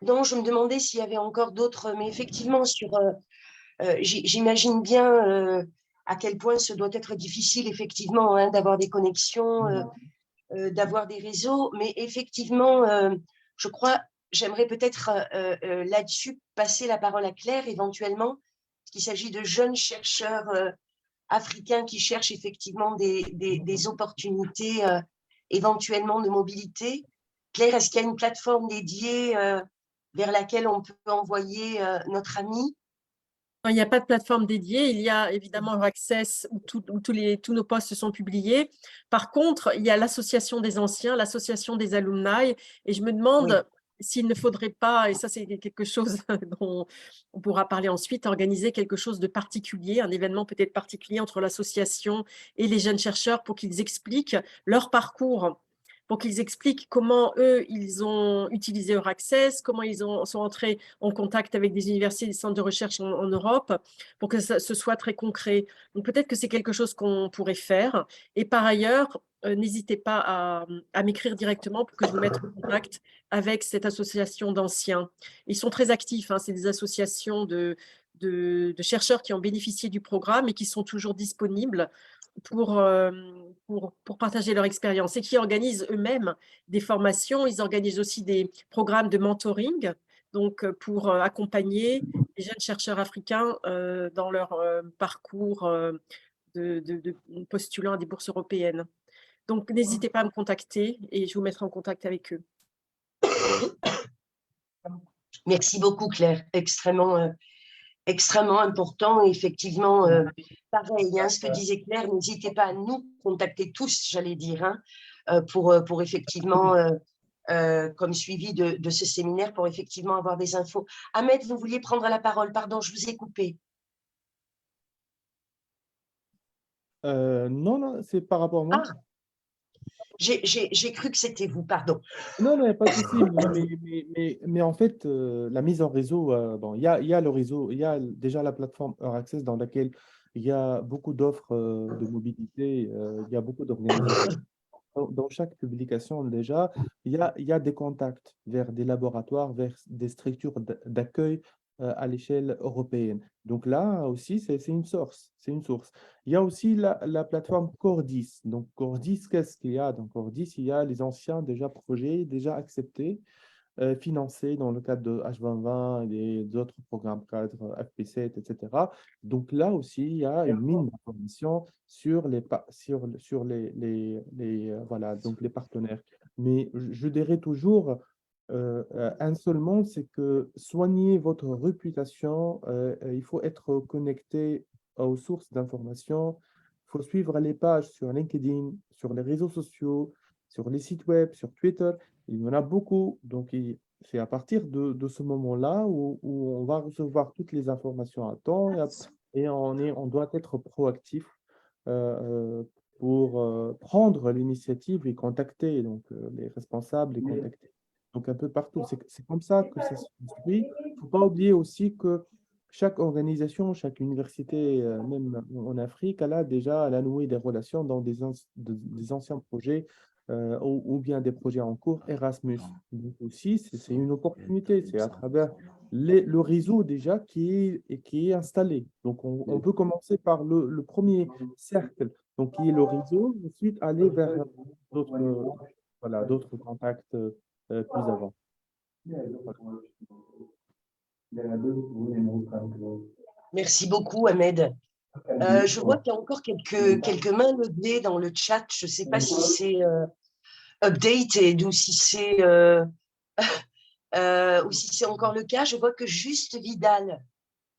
Speaker 6: Non, je me demandais s'il y avait encore d'autres, mais effectivement, j'imagine bien à quel point ce doit être difficile, effectivement, hein, d'avoir des connexions, d'avoir des réseaux, mais effectivement, je crois, j'aimerais peut-être là-dessus passer la parole à Claire, éventuellement, parce qu'il s'agit de jeunes chercheurs africains qui cherchent effectivement des opportunités éventuellement de mobilité. Claire, est-ce qu'il y a une plateforme dédiée vers laquelle on peut envoyer notre ami?
Speaker 10: Il n'y a pas de plateforme dédiée. Il y a évidemment Access où tous nos postes sont publiés. Par contre, il y a l'association des anciens, l'association des alumni. Et je me demande s'il ne faudrait pas, et ça c'est quelque chose dont on pourra parler ensuite, organiser quelque chose de particulier, un événement peut-être particulier entre l'association et les jeunes chercheurs pour qu'ils expliquent leur parcours, pour qu'ils expliquent comment eux, ils ont utilisé Euraccess, comment ils sont entrés en contact avec des universités, des centres de recherche en Europe, pour que ce soit très concret. Donc peut-être que c'est quelque chose qu'on pourrait faire. Et par ailleurs, n'hésitez pas à m'écrire directement pour que je vous mette en contact avec cette association d'anciens. Ils sont très actifs, hein, c'est des associations de chercheurs qui ont bénéficié du programme et qui sont toujours disponibles pour partager leur expérience et qui organisent eux-mêmes des formations. Ils organisent aussi des programmes de mentoring, donc pour accompagner jeunes chercheurs africains dans leur parcours de postulant à des bourses européennes. Donc, n'hésitez pas à me contacter et je vous mettrai en contact avec eux.
Speaker 6: Merci beaucoup, Claire. Extrêmement important. Et effectivement, pareil, hein, ce que disait Claire, n'hésitez pas à nous contacter tous, j'allais dire, hein, pour effectivement, comme suivi de ce séminaire, pour effectivement avoir des infos. Ahmed, vous vouliez prendre la parole. Pardon, je vous ai coupé.
Speaker 1: Non, non, c'est par rapport à moi.
Speaker 6: Ah, j'ai cru que c'était vous, pardon.
Speaker 1: Non, non, il n'y a pas de souci. Mais en fait, la mise en réseau, bon, il y a le réseau, il y a déjà la plateforme Euraccess dans laquelle il y a beaucoup d'offres de mobilité, il y a beaucoup d'organisations. Dans chaque publication, déjà, il y a des contacts vers des laboratoires, vers des structures d'accueil à l'échelle européenne. Donc là aussi, c'est une source. C'est une source. Il y a aussi la plateforme Cordis. Donc Cordis, qu'est-ce qu'il y a? Dans Cordis, il y a les anciens déjà projets, déjà acceptés, financés dans le cadre de H2020 et des autres programmes cadres FP7, etc. Donc là aussi, il y a une mine d'informations sur voilà, donc les partenaires. Mais je dirais toujours un seul mot, c'est que soigner votre réputation, il faut être connecté aux sources d'informations, il faut suivre les pages sur LinkedIn, sur les réseaux sociaux, sur les sites web, sur Twitter. Il y en a beaucoup. Donc, c'est à partir de ce moment-là où on va recevoir toutes les informations à temps et on doit être proactif euh, pour prendre l'initiative et contacter donc, les responsables, les contacter. Donc, un peu partout. C'est comme ça que ça se construit. Il ne faut pas oublier aussi que chaque organisation, chaque université, même en Afrique, elle a noué des relations dans des anciens projets ou bien des projets en cours Erasmus. Donc aussi, c'est une opportunité. C'est à travers le réseau déjà qui est installé. Donc, on peut commencer par le premier cercle, donc qui est le réseau, ensuite aller vers d'autres contacts plus avant.
Speaker 6: Merci beaucoup, Ahmed. Je vois qu'il y a encore quelques mains levées dans le chat. Je ne sais pas si c'est updated ou si c'est encore le cas. Je vois que Juste Vidal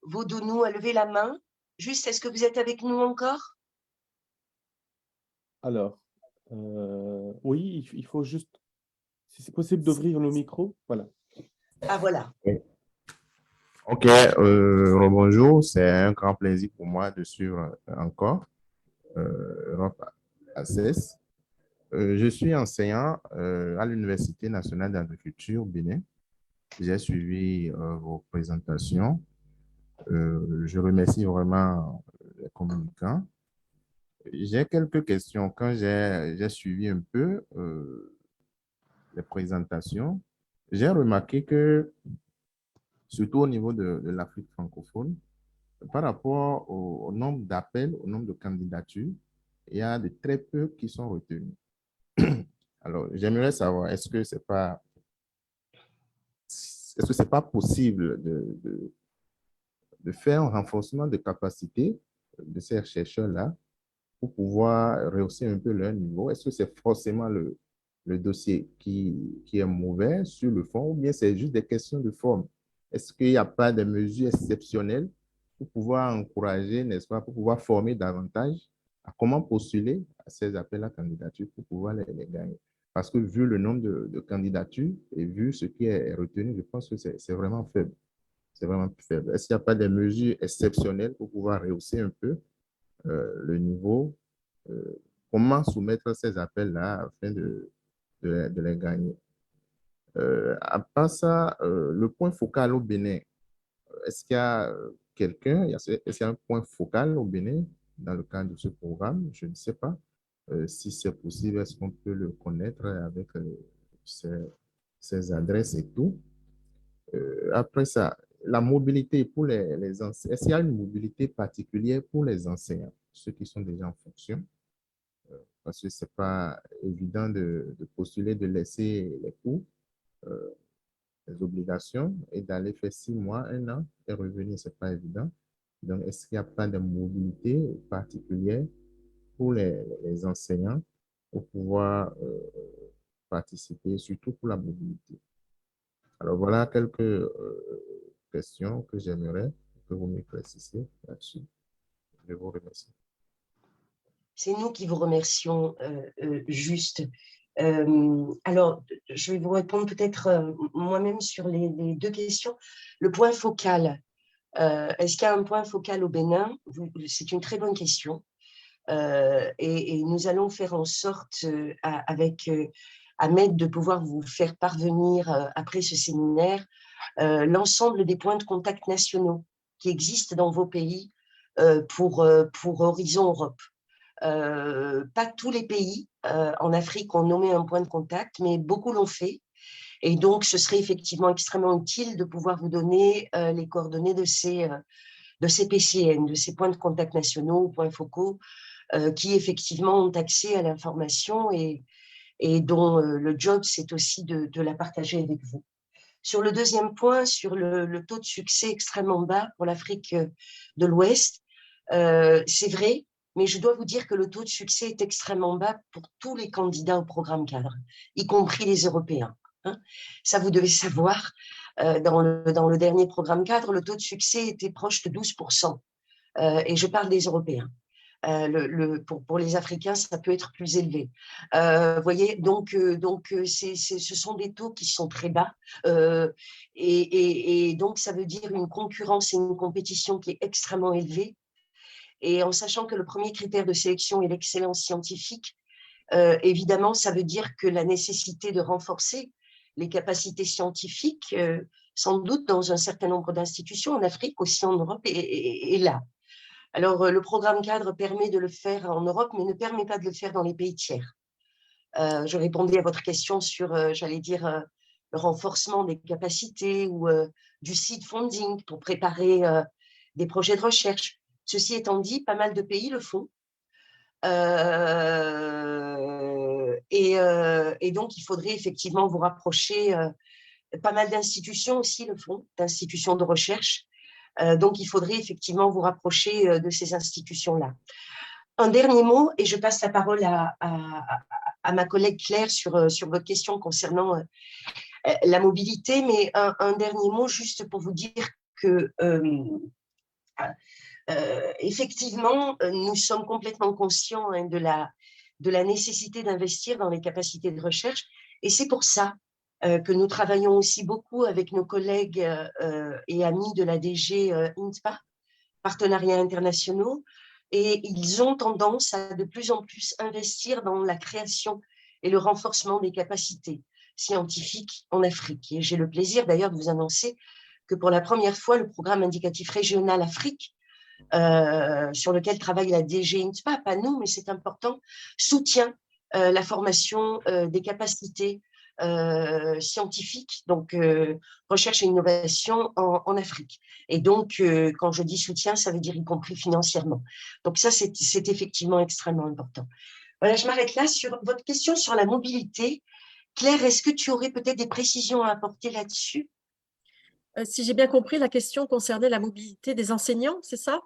Speaker 6: Vaudonou a levé la main. Juste, est-ce que vous êtes avec nous encore?
Speaker 1: Alors, oui, il faut juste, si c'est possible d'ouvrir le micro, voilà.
Speaker 6: Ah, voilà.
Speaker 20: Oui. Ok, rebonjour, c'est un grand plaisir pour moi de suivre encore Europe Access. Je suis enseignant à l'Université nationale d'agriculture Bénin. J'ai suivi vos présentations. Je remercie vraiment les communicants. J'ai quelques questions. Quand j'ai suivi un peu les présentations, j'ai remarqué que, surtout au niveau de l'Afrique francophone, par rapport au nombre d'appels, au nombre de candidatures, il y a de très peu qui sont retenus. Alors, j'aimerais savoir, est-ce que c'est pas possible de faire un renforcement de capacité de ces chercheurs-là pour pouvoir rehausser un peu leur niveau? Est-ce que c'est forcément le dossier qui est mauvais sur le fond ou bien c'est juste des questions de forme? Est-ce qu'il n'y a pas de mesures exceptionnelles pour pouvoir encourager, n'est-ce pas, pour pouvoir former davantage à comment postuler à ces appels à candidature pour pouvoir les gagner? Parce que vu le nombre de candidatures et vu ce qui est retenu, je pense que c'est vraiment faible. C'est vraiment faible. Est-ce qu'il n'y a pas des mesures exceptionnelles pour pouvoir rehausser un peu le niveau? Comment soumettre ces appels-là afin de les gagner? À part ça, le point focal au Bénin, est-ce qu'il y a quelqu'un, est-ce qu'il y a un point focal au Bénin dans le cadre de ce programme? Je ne sais pas. Si c'est possible, est-ce qu'on peut le connaître avec ses adresses et tout? Après ça, la mobilité pour les enseignants, est-ce qu'il y a une mobilité particulière pour les enseignants, ceux qui sont déjà en fonction? Parce que ce n'est pas évident de postuler, de laisser les cours les obligations et d'aller faire 6 mois, 1 an et revenir, ce n'est pas évident. Donc, est-ce qu'il n'y a pas de mobilité particulière pour les enseignants pour pouvoir participer, surtout pour la mobilité? Alors, voilà quelques questions que j'aimerais que vous m'éclaircissiez là-dessus. Je vous remercie.
Speaker 6: C'est nous qui vous remercions, Juste. Alors, je vais vous répondre peut-être moi-même sur les 2 questions. Le point focal, est-ce qu'il y a un point focal au Bénin? C'est une très bonne question. Et nous allons faire en sorte, avec Ahmed, de pouvoir vous faire parvenir, après ce séminaire, l'ensemble des points de contact nationaux qui existent dans vos pays pour Horizon Europe. Pas tous les pays en Afrique ont nommé un point de contact, mais beaucoup l'ont fait. Et donc, ce serait effectivement extrêmement utile de pouvoir vous donner les coordonnées de ces PCN, de ces points de contact nationaux, points focaux, qui effectivement ont accès à l'information et dont le job, c'est aussi de la partager avec vous. Sur le deuxième point, sur le taux de succès extrêmement bas pour l'Afrique de l'Ouest, c'est vrai, mais je dois vous dire que le taux de succès est extrêmement bas pour tous les candidats au programme cadre, y compris les Européens. Hein. Ça, vous devez savoir, dans le dernier programme cadre, le taux de succès était proche de 12%. Et je parle des Européens. Pour les Africains, ça peut être plus élevé. Voyez, donc ce sont des taux qui sont très bas. Et donc, ça veut dire une concurrence et une compétition qui est extrêmement élevée. Et en sachant que le premier critère de sélection est l'excellence scientifique, évidemment, ça veut dire que la nécessité de renforcer les capacités scientifiques, sans doute dans un certain nombre d'institutions, en Afrique, aussi en Europe, est là. Alors, le programme cadre permet de le faire en Europe, mais ne permet pas de le faire dans les pays tiers. Je répondais à votre question sur, j'allais dire, le renforcement des capacités ou du seed funding pour préparer des projets de recherche. Ceci étant dit, pas mal de pays le font. Et donc, il faudrait effectivement vous rapprocher. Pas mal d'institutions aussi le font, d'institutions de recherche. Donc, il faudrait effectivement vous rapprocher de ces institutions-là. Un dernier mot, et je passe la parole à ma collègue Claire sur votre question concernant la mobilité, mais un dernier mot juste pour vous dire que effectivement, nous sommes complètement conscients de la nécessité d'investir dans les capacités de recherche, et c'est pour ça que nous travaillons aussi beaucoup avec nos collègues et amis de la DG INTPA, partenariats internationaux, et ils ont tendance à de plus en plus investir dans la création et le renforcement des capacités scientifiques en Afrique. Et j'ai le plaisir d'ailleurs de vous annoncer que pour la première fois, le programme indicatif régional Afrique, sur lequel travaille la DG INTPA, pas nous, mais c'est important, soutient la formation des capacités scientifiques, donc recherche et innovation en Afrique. Et donc, quand je dis soutien, ça veut dire y compris financièrement. Donc ça, c'est effectivement extrêmement important. Voilà, je m'arrête là sur votre question sur la mobilité. Claire, est-ce que tu aurais peut-être des précisions à apporter là-dessus?
Speaker 10: Si j'ai bien compris, la question concernait la mobilité des enseignants, c'est ça?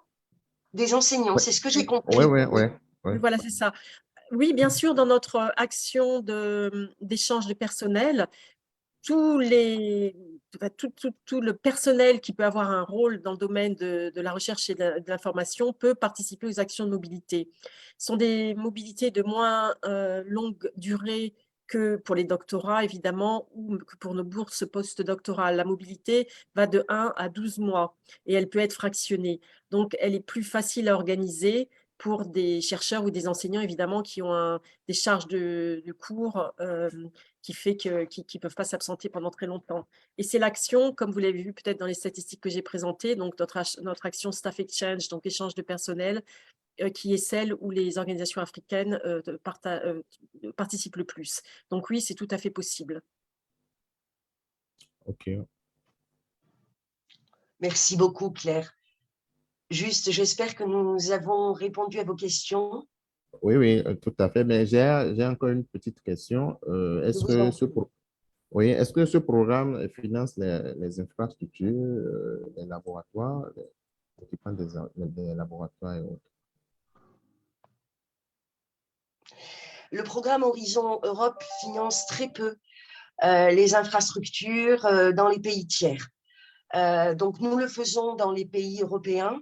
Speaker 6: Des enseignants, c'est ce que j'ai compris.
Speaker 20: Oui.
Speaker 10: Voilà, c'est ça. Oui, bien sûr, dans notre action d'échange de personnel, tout le personnel qui peut avoir un rôle dans le domaine de la recherche et de l'information peut participer aux actions de mobilité. Ce sont des mobilités de moins longue durée que pour les doctorats, évidemment, ou que pour nos bourses post-doctorales. La mobilité va de 1 à 12 mois et elle peut être fractionnée. Donc, elle est plus facile à organiser pour des chercheurs ou des enseignants, évidemment, qui ont des charges de cours qui fait qu'ils ne peuvent pas s'absenter pendant très longtemps. Et c'est l'action, comme vous l'avez vu peut-être dans les statistiques que j'ai présentées, donc notre action Staff Exchange, donc échange de personnel, qui est celle où les organisations africaines participent le plus. Donc oui, c'est tout à fait possible.
Speaker 20: OK.
Speaker 6: Merci beaucoup, Claire. Juste, j'espère que nous avons répondu à vos questions.
Speaker 20: Oui, tout à fait. Mais j'ai encore une petite question. Est-ce que Oui, est-ce que ce programme finance les infrastructures, les laboratoires, l'équipement des laboratoires et autres?
Speaker 6: Le programme Horizon Europe finance très peu les infrastructures dans les pays tiers. Donc, nous le faisons dans les pays européens,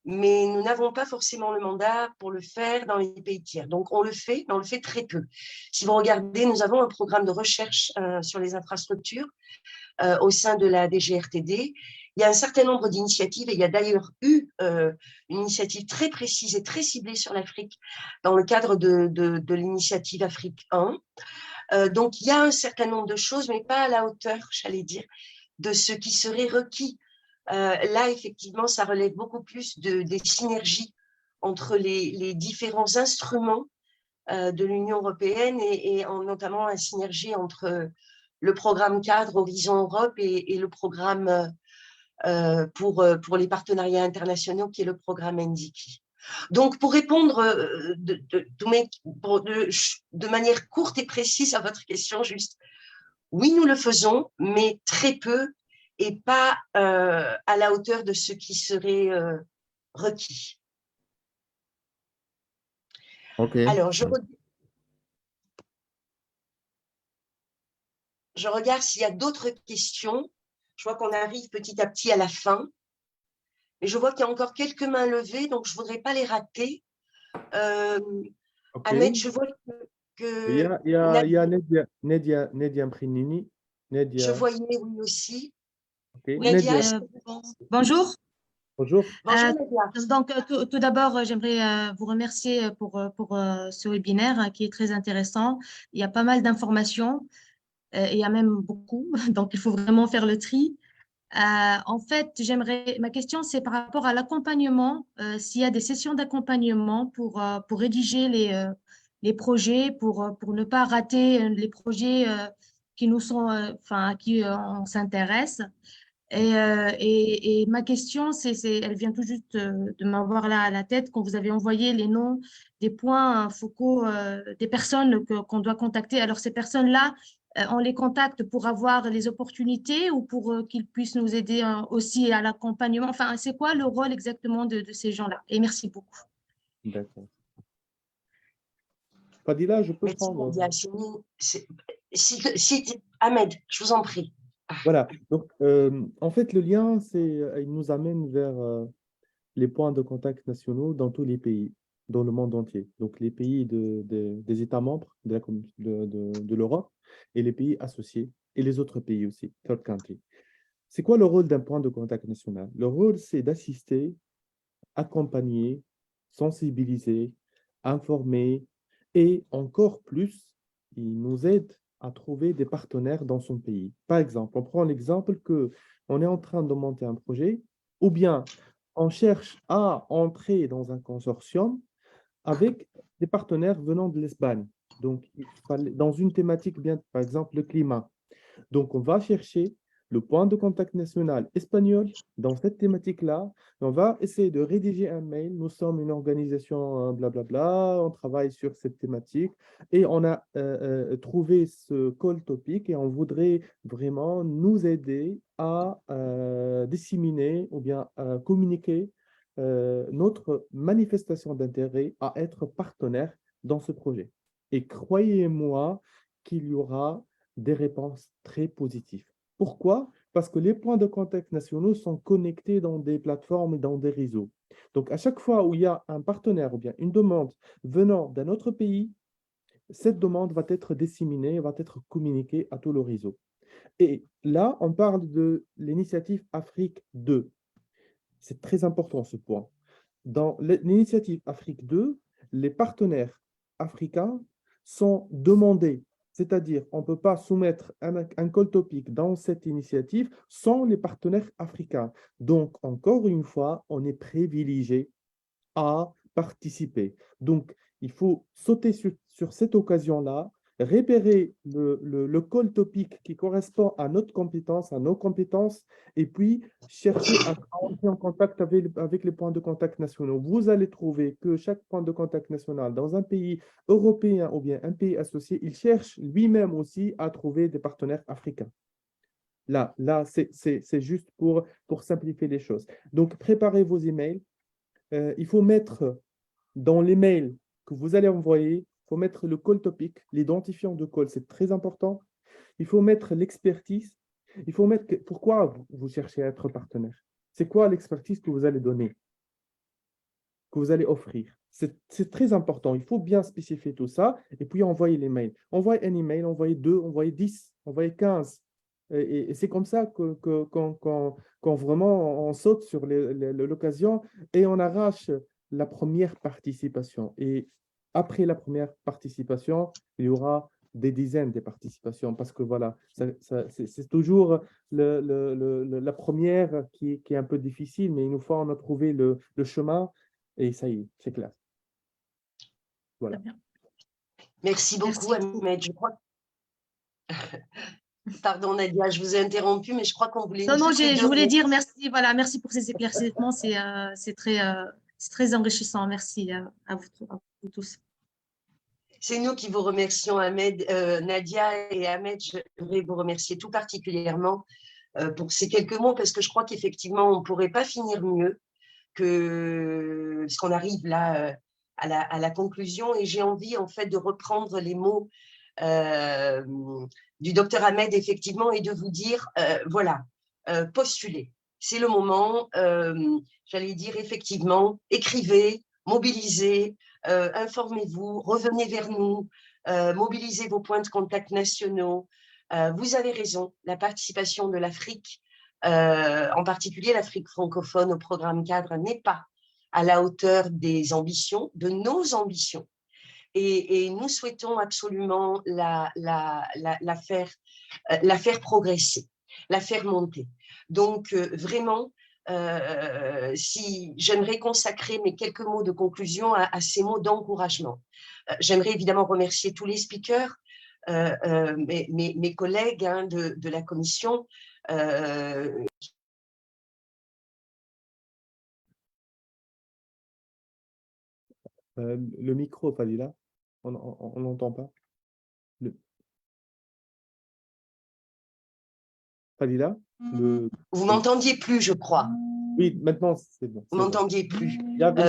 Speaker 6: mais nous n'avons pas forcément le mandat pour le faire dans les pays tiers. Donc, on le fait, mais on le fait très peu. Si vous regardez, nous avons un programme de recherche sur les infrastructures au sein de la DGRTD. Il y a un certain nombre d'initiatives, et il y a d'ailleurs eu une initiative très précise et très ciblée sur l'Afrique dans le cadre de l'initiative Afrique 1. Donc, il y a un certain nombre de choses, mais pas à la hauteur, j'allais dire, de ce qui serait requis. Là, effectivement, ça relève beaucoup plus des synergies entre les différents instruments de l'Union européenne et notamment la synergie entre le programme cadre Horizon Europe et le programme pour les partenariats internationaux qui est le programme NDICI. Donc, pour répondre de manière courte et précise à votre question, juste, oui, nous le faisons, mais très peu et pas à la hauteur de ce qui serait requis.
Speaker 20: OK.
Speaker 6: Alors, je regarde s'il y a d'autres questions. Je vois qu'on arrive petit à petit à la fin. Mais je vois qu'il y a encore quelques mains levées, donc je ne voudrais pas les rater.
Speaker 1: OK.
Speaker 6: Ahmed, je vois
Speaker 1: Il y a Nedia Mprinini.
Speaker 6: je
Speaker 1: Nedia.
Speaker 6: voyais oui aussi.
Speaker 1: OK.
Speaker 21: Oui,
Speaker 1: Nedia.
Speaker 21: bonjour.
Speaker 1: Bonjour.
Speaker 6: Bonjour, Nedia.
Speaker 21: Donc, tout d'abord, j'aimerais vous remercier pour ce webinaire qui est très intéressant. Il y a pas mal d'informations, il y a même beaucoup, donc il faut vraiment faire le tri. En fait, ma question, c'est par rapport à l'accompagnement, s'il y a des sessions d'accompagnement pour rédiger les projets, pour ne pas rater les projets qui nous sont, à qui on s'intéresse. Et ma question, elle vient tout juste de m'avoir là à la tête quand vous avez envoyé les noms des points focaux des personnes qu'on doit contacter. Alors, ces personnes-là, on les contacte pour avoir les opportunités ou pour qu'ils puissent nous aider aussi à l'accompagnement. Enfin, c'est quoi le rôle exactement de ces gens-là? Et merci beaucoup.
Speaker 1: D'accord. Fadila, je peux prendre.
Speaker 6: Ahmed, je vous en prie.
Speaker 1: Voilà. Donc, en fait, le lien, il nous amène vers les points de contact nationaux dans tous les pays, dans le monde entier. Donc, les pays des États membres de l'Europe et les pays associés et les autres pays aussi, third country. C'est quoi le rôle d'un point de contact national? Le rôle, c'est d'assister, accompagner, sensibiliser, informer et encore plus, il nous aide à trouver des partenaires dans son pays. Par exemple, on prend l'exemple qu'on est en train de monter un projet ou bien on cherche à entrer dans un consortium avec des partenaires venant de l'Espagne. Donc, il fallait, dans une thématique bien, par exemple, le climat. Donc, on va chercher le point de contact national espagnol dans cette thématique-là. On va essayer de rédiger un mail. Nous sommes une organisation blablabla, on travaille sur cette thématique et on a trouvé ce call topic et on voudrait vraiment nous aider à disséminer ou bien communiquer notre manifestation d'intérêt à être partenaire dans ce projet. Et croyez-moi qu'il y aura des réponses très positives. Pourquoi? Parce que les points de contact nationaux sont connectés dans des plateformes et dans des réseaux. Donc, à chaque fois où il y a un partenaire ou bien une demande venant d'un autre pays, cette demande va être disséminée, va être communiquée à tout le réseau. Et là, on parle de l'initiative Afrique 2. C'est très important ce point. Dans l'initiative Afrique 2, les partenaires africains sont demandés. C'est-à-dire, on ne peut pas soumettre un call topic dans cette initiative sans les partenaires africains. Donc, encore une fois, on est privilégié à participer. Donc, il faut sauter sur cette occasion-là, repérer le call topic qui correspond à notre compétence, à nos compétences, et puis chercher à entrer en contact avec les points de contact nationaux. Vous allez trouver que chaque point de contact national dans un pays européen ou bien un pays associé, il cherche lui-même aussi à trouver des partenaires africains. Là c'est juste pour simplifier les choses. Donc, préparez vos emails. Il faut mettre dans l'email que vous allez envoyer, il faut mettre le call topic, l'identifiant de call, c'est très important. Il faut mettre l'expertise. Il faut mettre pourquoi vous cherchez à être partenaire. C'est quoi l'expertise que vous allez donner, que vous allez offrir. C'est très important. Il faut bien spécifier tout ça et puis envoyer l'email. Envoyez un email, envoyez 2, envoyez 10, envoyez 15. Et c'est comme ça qu'on vraiment on saute sur l'occasion et on arrache la première participation. Et après la première participation, il y aura des dizaines de participations parce que voilà, c'est toujours la première qui est un peu difficile, mais une fois on a trouvé le chemin et ça y est, c'est clair. Voilà.
Speaker 6: Merci beaucoup, Ahmed. Je crois... Pardon Nadia, je vous ai interrompu, mais je crois qu'on voulait...
Speaker 21: Non, je voulais dire merci, voilà, merci pour ces éclaircissements, c'est très enrichissant. Merci à vous tous.
Speaker 6: C'est nous qui vous remercions, Ahmed, Nadia et Ahmed. Je voudrais vous remercier tout particulièrement pour ces quelques mots, parce que je crois qu'effectivement, on ne pourrait pas finir mieux parce qu'on arrive là à la conclusion, et j'ai envie en fait de reprendre les mots du docteur Ahmed, effectivement, et de vous dire, voilà, postulez. C'est le moment, j'allais dire, effectivement, écrivez, mobilisez, informez-vous, revenez vers nous, mobilisez vos points de contact nationaux. Vous avez raison, la participation de l'Afrique, en particulier l'Afrique francophone au programme cadre, n'est pas à la hauteur des ambitions, de nos ambitions. Et nous souhaitons absolument la faire progresser, la faire monter. Donc, vraiment, si j'aimerais consacrer mes quelques mots de conclusion à ces mots d'encouragement. J'aimerais évidemment remercier tous les speakers, mes collègues hein, de la commission.
Speaker 1: Le micro, Fadila, on n'entend pas. Fadila,
Speaker 6: Vous m'entendiez plus, je crois.
Speaker 1: Oui, maintenant c'est bon.
Speaker 6: Vous m'entendiez plus.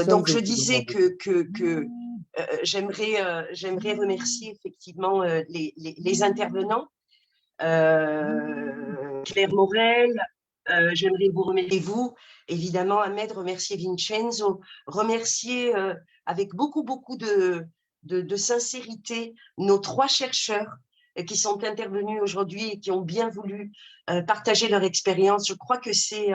Speaker 6: Donc je disais que j'aimerais remercier effectivement les intervenants. Claire Morel, j'aimerais vous remercier, vous, évidemment, Ahmed, remercier Vincenzo, remercier avec beaucoup de sincérité nos 3 chercheurs qui sont intervenus aujourd'hui et qui ont bien voulu partager leur expérience. Je crois que c'est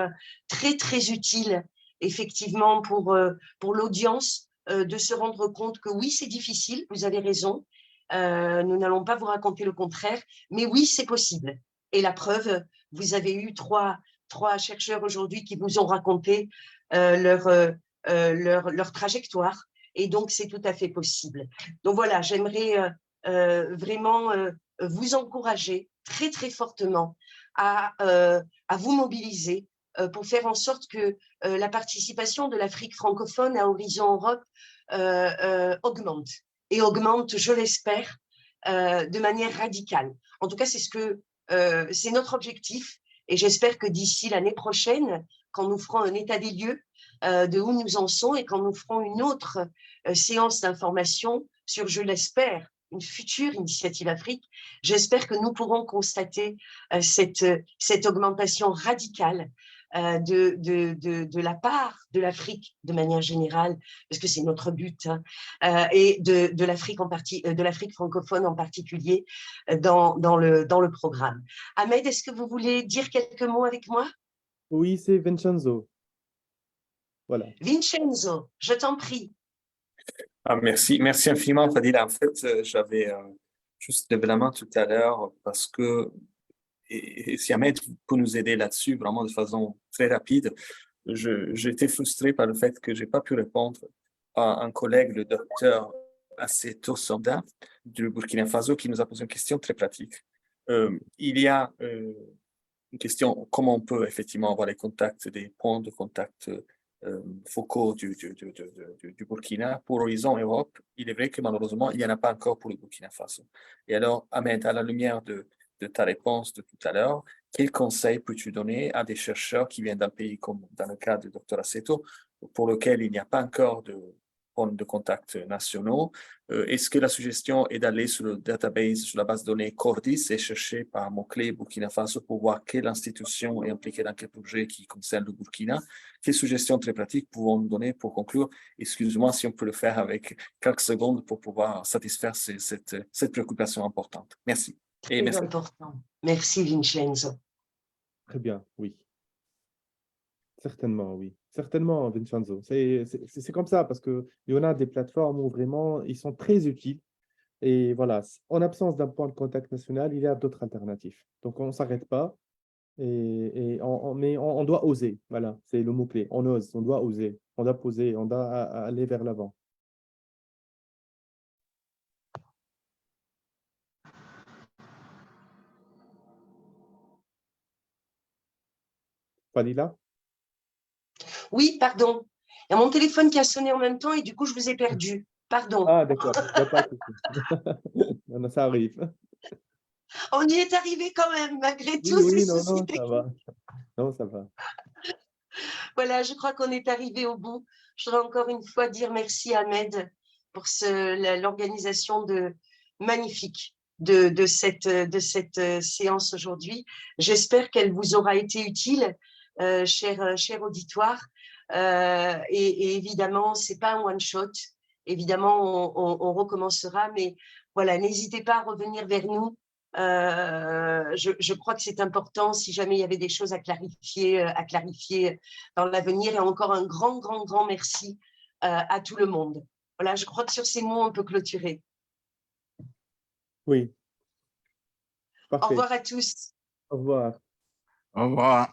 Speaker 6: très utile, effectivement, pour l'audience de se rendre compte que oui, c'est difficile, vous avez raison, nous n'allons pas vous raconter le contraire, mais oui, c'est possible. Et la preuve, vous avez eu trois chercheurs aujourd'hui qui vous ont raconté leur trajectoire, et donc c'est tout à fait possible. Donc voilà, j'aimerais vraiment vous encourager très fortement à vous mobiliser pour faire en sorte que la participation de l'Afrique francophone à Horizon Europe augmente, et augmente, je l'espère, de manière radicale. En tout cas, c'est notre objectif, et j'espère que d'ici l'année prochaine, quand nous ferons un état des lieux de où nous en sommes, et quand nous ferons une autre séance d'information sur, je l'espère, une future initiative Afrique, j'espère que nous pourrons constater cette augmentation radicale de la part de l'Afrique de manière générale, parce que c'est notre but, hein, et de l'Afrique francophone en particulier dans le programme. Ahmed, est-ce que vous voulez dire quelques mots avec moi?
Speaker 1: Oui, c'est Vincenzo. Voilà.
Speaker 6: Vincenzo, je t'en prie.
Speaker 5: Merci infiniment, Fadila. En fait, j'avais juste levé la main tout à l'heure parce que, et si Ahmed peut nous aider là-dessus vraiment de façon très rapide, j'étais frustré par le fait que je n'ai pas pu répondre à un collègue, le docteur Asseto Soda du Burkina Faso qui nous a posé une question très pratique. Il y a une question, comment on peut effectivement avoir les contacts, des points de contact focaux du Burkina pour Horizon Europe. Il est vrai que malheureusement, il n'y en a pas encore pour le Burkina Faso. Et alors, Ahmed, à la lumière de ta réponse de tout à l'heure, quels conseils peux-tu donner à des chercheurs qui viennent d'un pays comme dans le cas de Dr Asseto, pour lequel il n'y a pas encore de points de contact nationaux? Est-ce que la suggestion est d'aller sur le database, sur la base de données Cordis et chercher par mot-clé Burkina Faso pour voir quelle institution est impliquée dans quel projet qui concerne le Burkina? Quelles suggestions très pratiques pouvons-nous donner pour conclure? Excuse-moi si on peut le faire avec quelques secondes pour pouvoir satisfaire cette préoccupation importante. Merci. Et
Speaker 6: Très
Speaker 5: merci.
Speaker 6: important. Merci, Vincenzo.
Speaker 1: Très bien, oui. Certainement, oui. Certainement, Vincenzo. C'est comme ça, parce qu'il y en a des plateformes où vraiment, ils sont très utiles. Et voilà, en absence d'un point de contact national, il y a d'autres alternatives. Donc, on ne s'arrête pas, mais on doit oser. Voilà, c'est le mot-clé. On ose, on doit oser, on doit poser, on doit aller vers l'avant. Fadila?
Speaker 6: Oui, pardon. Il y a mon téléphone qui a sonné en même temps et du coup, je vous ai perdu. Pardon.
Speaker 1: Ah, d'accord. Il n'y a pas de souci. Non, ça arrive.
Speaker 6: On y est arrivé quand même, malgré
Speaker 1: Oui,
Speaker 6: tous ces
Speaker 1: oui, non,
Speaker 6: soucis
Speaker 1: non, ça
Speaker 6: techniques.
Speaker 1: va. Non, ça va.
Speaker 6: Voilà, je crois qu'on est arrivé au bout. Je voudrais encore une fois dire merci à Ahmed pour l'organisation magnifique de cette séance aujourd'hui. J'espère qu'elle vous aura été utile, cher auditoire. Et évidemment, ce n'est pas un one-shot. Évidemment, on recommencera, mais voilà, n'hésitez pas à revenir vers nous. Je crois que c'est important si jamais il y avait des choses à clarifier dans l'avenir. Et encore un grand merci à tout le monde. Voilà, je crois que sur ces mots, on peut clôturer.
Speaker 1: Oui. Parfait.
Speaker 6: Au revoir à tous.
Speaker 1: Au revoir.
Speaker 14: Au revoir.